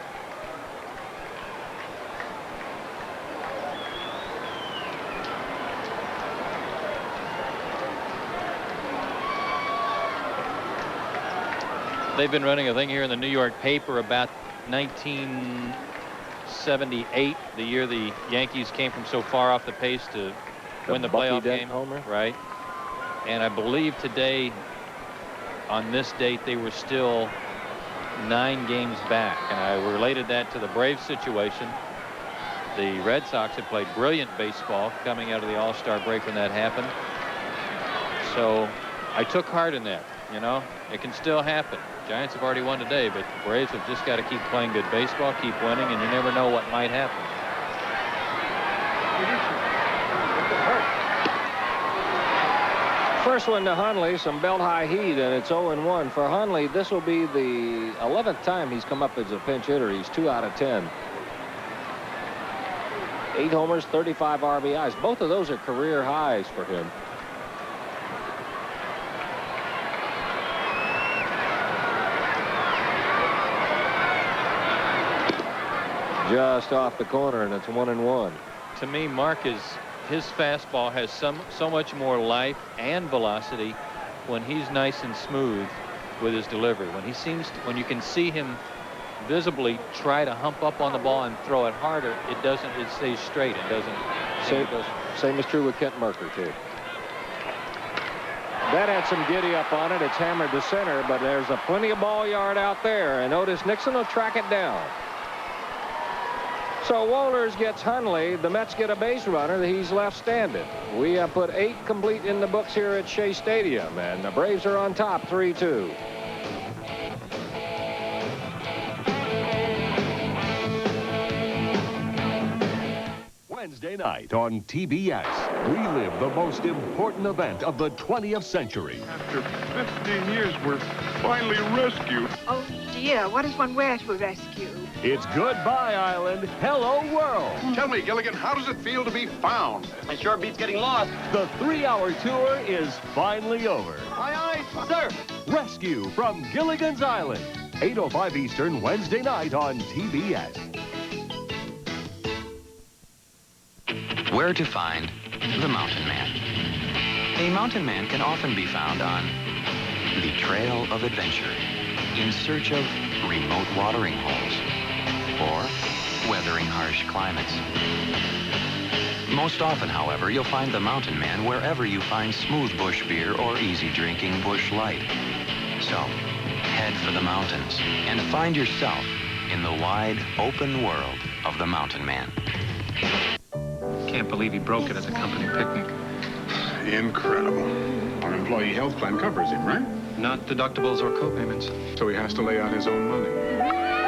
They've been running a thing here in the New York paper about 1978, the year the Yankees came from so far off the pace to win the playoff game. Homer. Right. And I believe today, on this date, they were still 9 games back. And I related that to the Braves situation. The Red Sox had played brilliant baseball coming out of the All-Star break when that happened. So I took heart in that. You know, it can still happen. Giants have already won today, but the Braves have just got to keep playing good baseball, keep winning, and you never know what might happen. First one to Hundley, some belt-high heat, and it's 0-1 for Hundley. This will be the 11th time he's come up as a pinch hitter. He's 2 out of 10. 8 homers, 35 RBIs. Both of those are career highs for him. Just off the corner, and it's 1-1. To me, Mark, his fastball has so much more life and velocity when he's nice and smooth with his delivery. When you can see him visibly try to hump up on the ball and throw it harder, it stays straight. It doesn't. Same is true with Kent Merker too. That had some giddy up on it. It's hammered to center, but there's plenty of ball yard out there, and Otis Nixon will track it down. So Wohlers gets Hundley. The Mets get a base runner. He's left standing. We have put 8 complete in the books here at Shea Stadium, and the Braves are on top 3-2. Wednesday night on TBS, relive the most important event of the 20th century. After 15 years, we're finally rescued. Oh, dear. What does one wear to a rescue? It's Goodbye Island, Hello World. Tell me, Gilligan, how does it feel to be found? It sure beats getting lost. The 3-hour tour is finally over. Aye, aye, sir. Rescue from Gilligan's Island. 8:05 Eastern, Wednesday night on TBS. Where to find the mountain man. A mountain man can often be found on the trail of adventure, in search of remote watering holes, or weathering harsh climates. Most often, however, you'll find the mountain man wherever you find smooth bush beer or easy drinking bush light. So, head for the mountains and find yourself in the wide, open world of the mountain man. Can't believe he broke it at the company picnic. Incredible. Our employee health plan covers him, right? Not deductibles or co-payments. So he has to lay out his own money.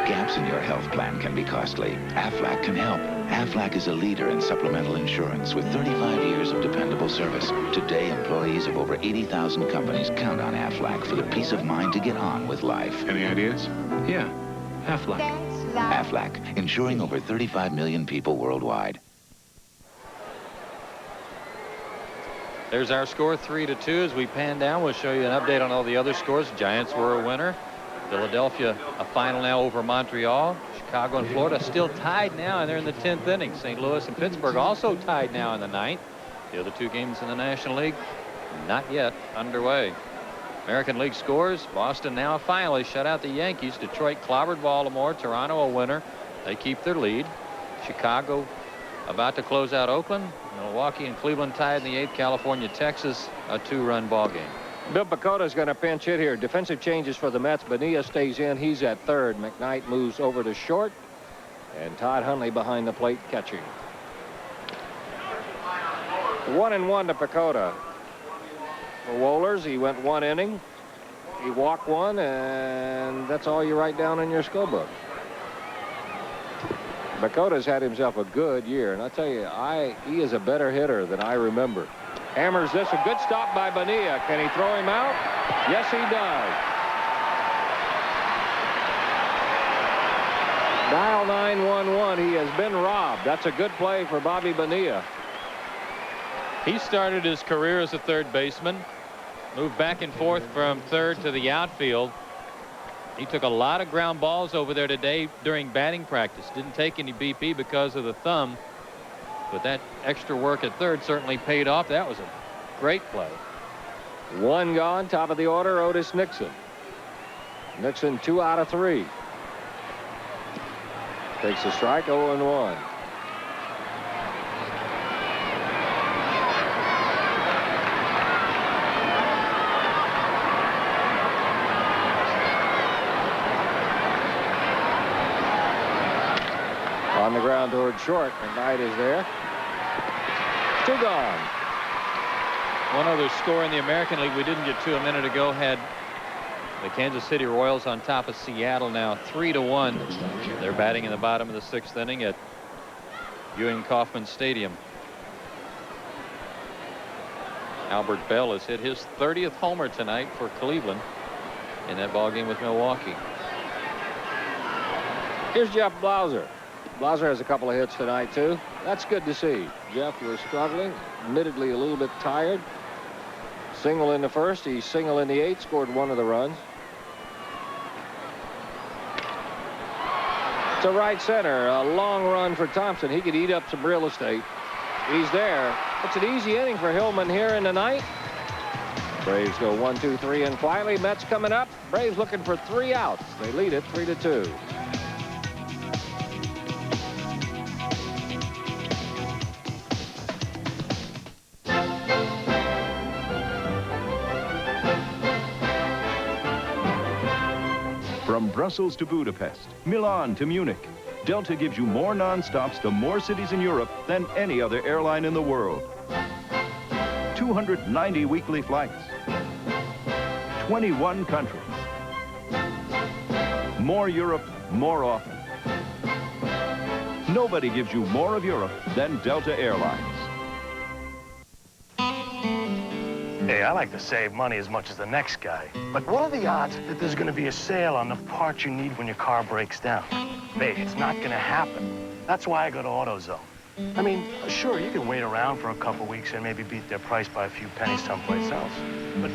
Gaps in your health plan can be costly. Aflac can help. Aflac is a leader in supplemental insurance with 35 years of dependable service. Today, employees of over 80,000 companies count on Aflac for the peace of mind to get on with life. Any ideas? Yeah, Aflac. Aflac, insuring over 35 million people worldwide. There's our score, 3-2. As we pan down, we'll show you an update on all the other scores. Giants were a winner. Philadelphia, a final now over Montreal. Chicago and Florida still tied now, and they're in the 10th inning. St. Louis and Pittsburgh also tied now in the 9th. The other 2 games in the National League, not yet underway. American League scores. Boston now finally shut out the Yankees. Detroit clobbered Baltimore. Toronto a winner. They keep their lead. Chicago about to close out Oakland. Milwaukee and Cleveland tied in the 8th. California, Texas, a 2-run ball game. Bill Pacota's going to pinch hit here. Defensive changes for the Mets. Bonilla stays in. He's at third. McKnight moves over to short. And Todd Hundley behind the plate catching. 1-1 to Pacota. For Wohlers, he went 1 inning. He walked 1, and that's all you write down in your scorebook. Pacota's had himself a good year, and I tell you, he is a better hitter than I remember. Hammers this. A good stop by Bonilla. Can he throw him out? Yes, he does. Dial 911. He has been robbed. That's a good play for Bobby Bonilla. He started his career as a third baseman, moved back and forth from third to the outfield. He took a lot of ground balls over there today during batting practice. Didn't take any BP because of the thumb, but that extra work at third certainly paid off. That was a great play. 1 gone. Top of the order, Otis Nixon. Nixon 2 out of 3. Takes a strike. 0-1. On the ground toward short. McKnight is there. 2 gone. One other score in the American League we didn't get to a minute ago had the Kansas City Royals on top of Seattle now 3-1. They're batting in the bottom of the 6th inning at Ewing-Kauffman Stadium. Albert Bell has hit his 30th homer tonight for Cleveland in that ball game with Milwaukee. Here's Jeff Blauser. Blauser has a couple of hits tonight, too. That's good to see. Jeff was struggling, admittedly a little bit tired. Single in the first. He single in the 8th, scored 1 of the runs. To right center, a long run for Thompson. He could eat up some real estate. He's there. It's an easy inning for Hillman here in the ninth. Braves go 1, 2, 3, and quietly Mets coming up. Braves looking for 3 outs. They lead it 3-2. From Brussels to Budapest, Milan to Munich, Delta gives you more non-stops to more cities in Europe than any other airline in the world. 290 weekly flights, 21 countries. More Europe, more often. Nobody gives you more of Europe than Delta Airlines. Hey, I like to save money as much as the next guy. But what are the odds that there's going to be a sale on the parts you need when your car breaks down? Hey, it's not going to happen. That's why I go to AutoZone. I mean, sure, you can wait around for a couple weeks and maybe beat their price by a few pennies someplace else. But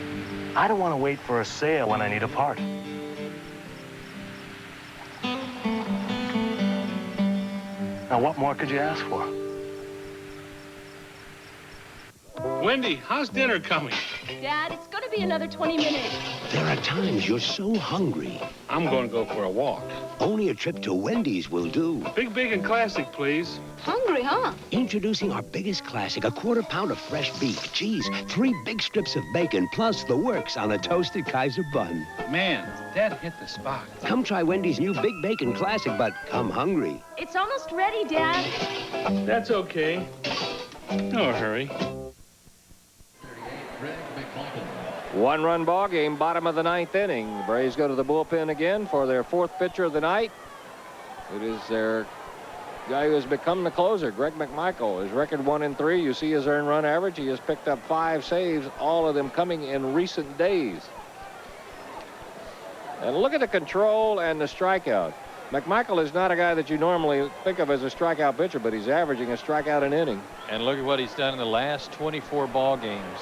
I don't want to wait for a sale when I need a part. Now, what more could you ask for? Wendy, how's dinner coming? Dad, it's going to be another 20 minutes. There are times you're so hungry. I'm going to go for a walk. Only a trip to Wendy's will do. Big, big, and classic, please. Hungry, huh? Introducing our biggest classic, a quarter pound of fresh beef, cheese, 3 big strips of bacon, plus the works on a toasted Kaiser bun. Man, Dad hit the spot. Come try Wendy's new Big Bacon Classic, but come hungry. It's almost ready, Dad. That's okay. No hurry. 1-run ball game, bottom of the 9th inning. The Braves go to the bullpen again for their 4th pitcher of the night. It is their guy who has become the closer, Greg McMichael. His record 1-3. You see his earned run average. He has picked up 5 saves, all of them coming in recent days. And look at the control and the strikeout. McMichael is not a guy that you normally think of as a strikeout pitcher, but he's averaging a strikeout an inning. And look at what he's done in the last 24 ball games.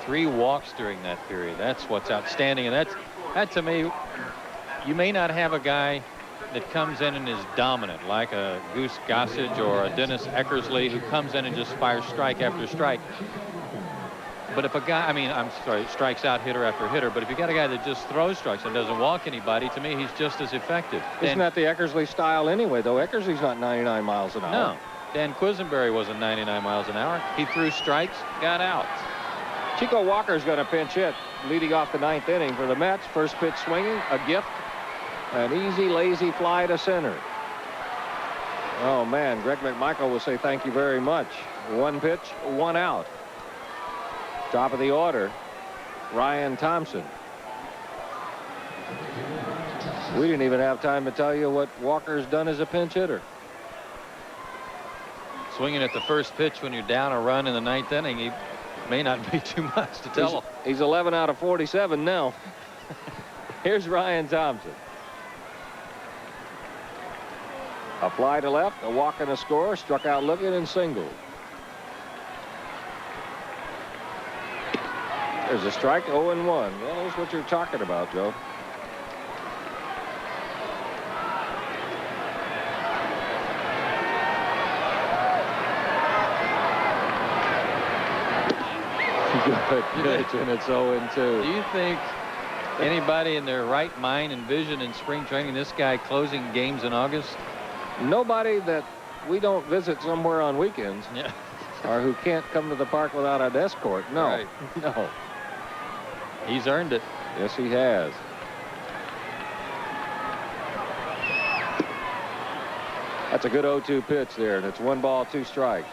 3 walks during that period. That's what's outstanding. And that to me, you may not have a guy that comes in and is dominant like a Goose Gossage or a Dennis Eckersley who comes in and just fires strike after strike. But if a guy, I mean, I'm sorry, strikes out hitter after hitter, but if you got a guy that just throws strikes and doesn't walk anybody, to me, he's just as effective. Isn't that the Eckersley style anyway, though? Eckersley's not 99 miles an hour. No. Dan Quisenberry wasn't 99 miles an hour. He threw strikes, got out. Chico Walker's going to pinch hit, leading off the 9th inning for the Mets. First pitch swinging, a gift, an easy, lazy fly to center. Oh, man, Greg McMichael will say thank you very much. 1 pitch, 1 out. Top of the order, Ryan Thompson. We didn't even have time to tell you what Walker's done as a pinch hitter. Swinging at the first pitch when you're down a run in the 9th inning, he may not be too much to tell. He's 11 out of 47 now. Here's Ryan Thompson. A fly to left, a walk and a score, struck out looking and singled. There's a strike, 0-1. Well, that's what you're talking about, Joe. Good pitch, and it's 0-2. Do you think anybody in their right mind envisioned in spring training this guy closing games in August? Nobody that we don't visit somewhere on weekends. Yeah. Or who can't come to the park without an escort. No. Right. No. He's earned it. Yes, he has. That's a good 0-2 pitch there, and it's 1 ball, 2 strikes.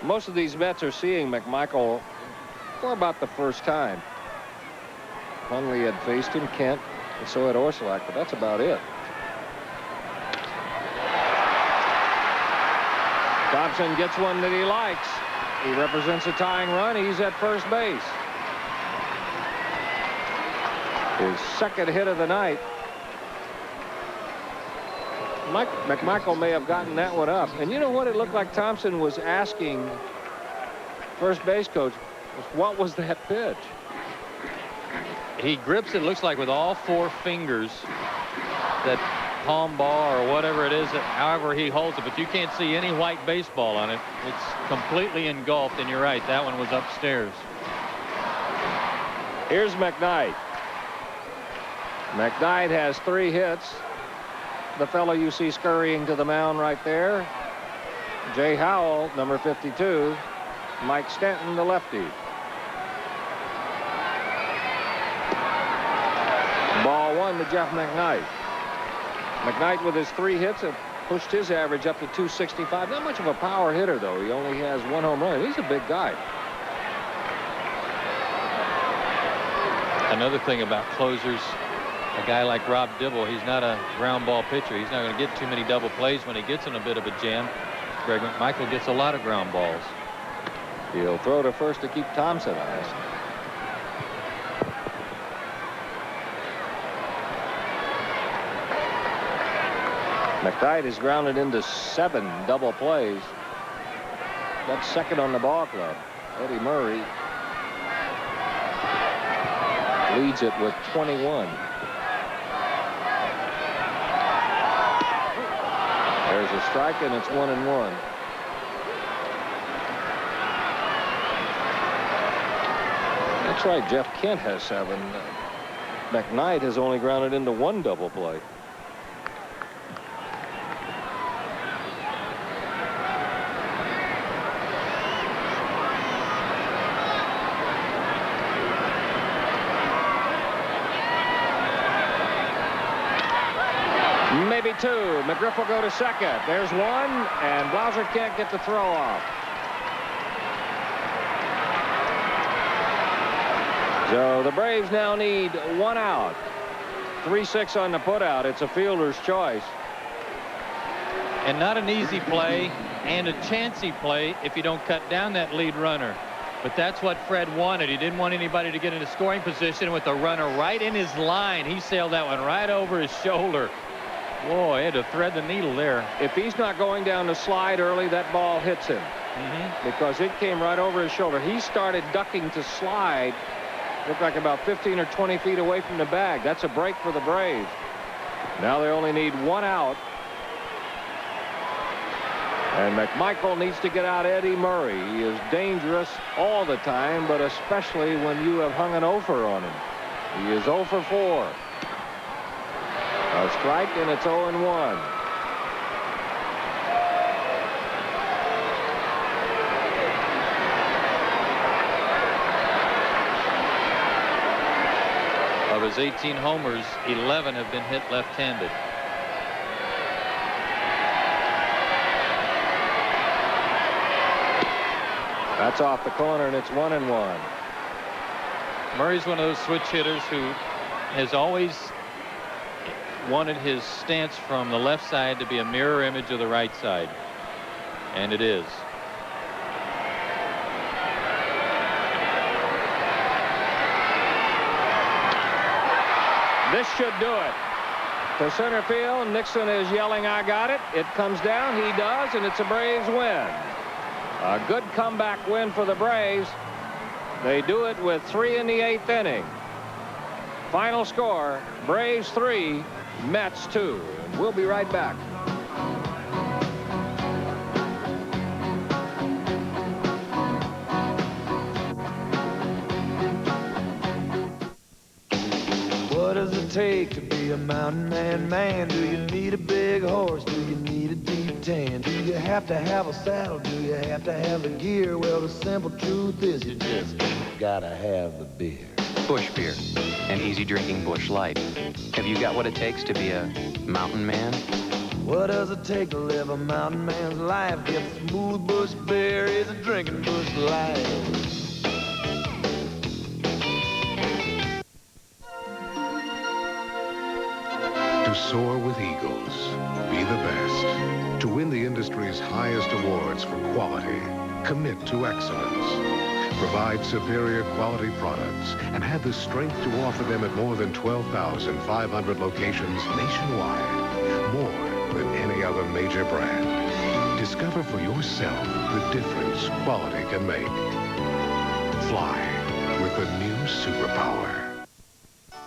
Most of these Mets are seeing McMichael for about the first time. Hundley had faced him, Kent, and so had Orsulak, but that's about it. Thompson gets one that he likes. He represents a tying run. He's at first base. His second hit of the night. McMichael may have gotten that one up. And you know what? It looked like Thompson was asking first base coach, what was that pitch? He grips it, looks like, with all 4 fingers, that palm ball or whatever it is, however he holds it, but you can't see any white baseball on it. It's completely engulfed, and you're right, that one was upstairs. Here's McKnight. McKnight has 3 hits. The fellow you see scurrying to the mound right there, Jay Howell, number 52, Mike Stanton, the lefty. Ball 1 to Jeff McKnight. McKnight with his 3 hits have pushed his average up to 265. Not much of a power hitter, though. He only has 1 home run. He's a big guy. Another thing about closers, a guy like Rob Dibble, he's not a ground ball pitcher. He's not going to get too many double plays when he gets in a bit of a jam. Greg McMichael gets a lot of ground balls. He'll throw to first to keep Thompson honest. McKnight is grounded into 7 double plays. That's second on the ball club. Eddie Murray leads it with 21. There's a strike, and it's 1-1. That's right, Jeff Kent has 7. McKnight has only grounded into 1 double play. Maybe 2. McGriff will go to second. There's 1, and Blauser can't get the throw off. So the Braves now need 1 out. 3-6 on the putout. It's a fielder's choice. And not an easy play, and a chancy play if you don't cut down that lead runner. But that's what Fred wanted. He didn't want anybody to get in a scoring position with the runner right in his line. He sailed that one right over his shoulder. Boy, he had to thread the needle there. If he's not going down the slide early, that ball hits him. Because it came right over his shoulder. He started ducking to slide. Looked like about 15 or 20 feet away from the bag. That's a break for the Braves. Now they only need 1 out. And McMichael needs to get out Eddie Murray. He is dangerous all the time, but especially when you have hung an offer on him. He is 0 for 4. A strike, and it's 0-1. Of his 18 homers, 11 have been hit left-handed. That's off the corner, and it's 1-1. Murray's one of those switch hitters who has always wanted his stance from the left side to be a mirror image of the right side. And it is. This should do it. To center field, Nixon is yelling, "I got it." It comes down, he does, and it's a Braves win. A good comeback win for the Braves. They do it with 3 in the 8th inning. Final score, Braves 3, Mets 2. And we'll be right back. What does it take to be a mountain man? Do you need a big horse? Do you need a deep tan? Do you have to have a saddle? Do you have to have the gear? Well, the simple truth is you just gotta have the beer. Bush beer, an easy drinking Bush Light. Have you got what it takes to be a mountain man? What does it take to live a mountain man's life? Get smooth Bush beer is a drinking Bush Light. To soar with eagles, be the best. To win the industry's highest awards for quality, commit to excellence. Provide superior quality products and have the strength to offer them at more than 12,500 locations nationwide. More than any other major brand. Discover for yourself the difference quality can make. Fly with the new superpower.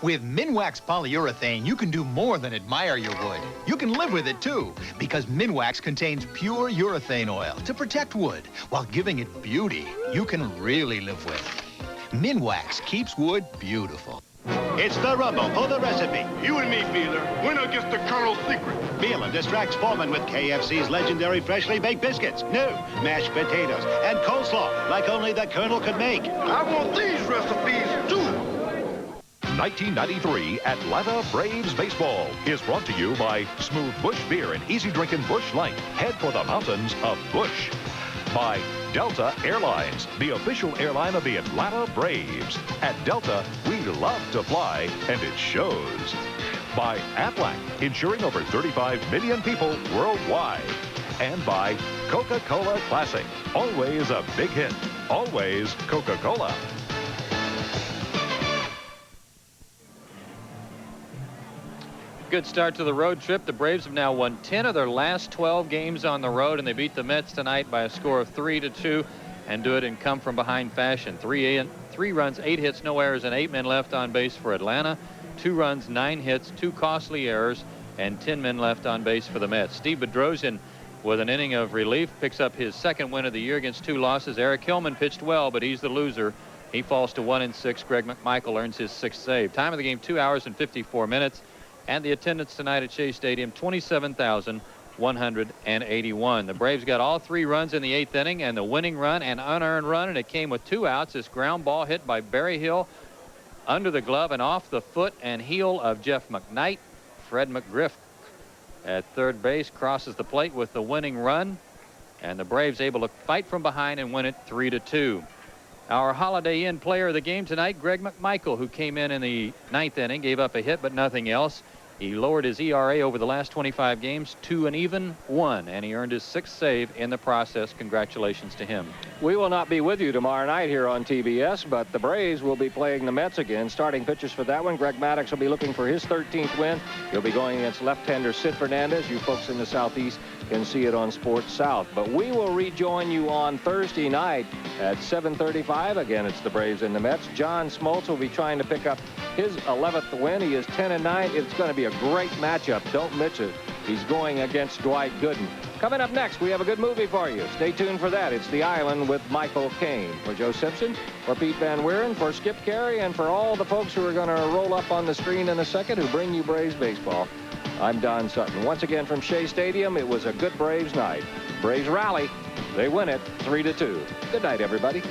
With Minwax polyurethane, you can do more than admire your wood. You can live with it, too, because Minwax contains pure urethane oil to protect wood while giving it beauty you can really live with. Minwax keeps wood beautiful. It's the Rumble for the recipe. You and me, Beeler. Winner gets the Colonel's secret. Beeler distracts Foreman with KFC's legendary freshly baked biscuits, new mashed potatoes, and coleslaw like only the Colonel could make. I want these recipes, too. 1993 Atlanta Braves Baseball is brought to you by Smooth Bush Beer and Easy Drinking Bush Light. Head for the mountains of Bush. By Delta Airlines, the official airline of the Atlanta Braves. At Delta, we love to fly, and it shows. By Aflac, insuring over 35 million people worldwide. And by Coca-Cola Classic, always a big hit, always Coca-Cola. Good start to the road trip. The Braves have now won 10 of their last 12 games on the road, and they beat the Mets tonight by a score of 3-2 and do it in come-from-behind fashion. 3 runs, 8 hits, no errors, and 8 men left on base for Atlanta. 2 runs, 9 hits, 2 costly errors, and 10 men left on base for the Mets. Steve Bedrosian, with an inning of relief, picks up his 2nd win of the year against 2 losses. Eric Hillman pitched well, but he's the loser. He falls to 1-6. Greg McMichael earns his 6th save. Time of the game, 2 hours and 54 minutes. And the attendance tonight at Shea Stadium, 27,181. The Braves got all 3 runs in the 8th inning, and the winning run, an unearned run, and it came with 2 outs. This ground ball hit by Barry Hill under the glove and off the foot and heel of Jeff McKnight. Fred McGriff at third base crosses the plate with the winning run, and the Braves able to fight from behind and win it 3-2. Our Holiday Inn player of the game tonight, Greg McMichael, who came in the 9th inning, gave up a hit but nothing else. He lowered his ERA over the last 25 games to an even 1, and he earned his 6th save in the process. Congratulations to him. We will not be with you tomorrow night here on TBS, but the Braves will be playing the Mets again. Starting pitchers for that one, Greg Maddux will be looking for his 13th win. He'll be going against left-hander Sid Fernandez. You folks in the Southeast can see it on Sports South. But we will rejoin you on Thursday night at 7:35. Again, it's the Braves and the Mets. John Smoltz will be trying to pick up his 11th win. He is 10-9. It's going to be a great matchup. Don't miss it. He's going against Dwight Gooden. Coming up next, we have a good movie for you. Stay tuned for that. It's The Island with Michael Caine. For Joe Simpson, for Pete Van Wieren, for Skip Carey, and for all the folks who are going to roll up on the screen in a second who bring you Braves baseball, I'm Don Sutton. Once again from Shea Stadium, it was a good Braves night. Braves rally. They win it 3-2. Good night, everybody.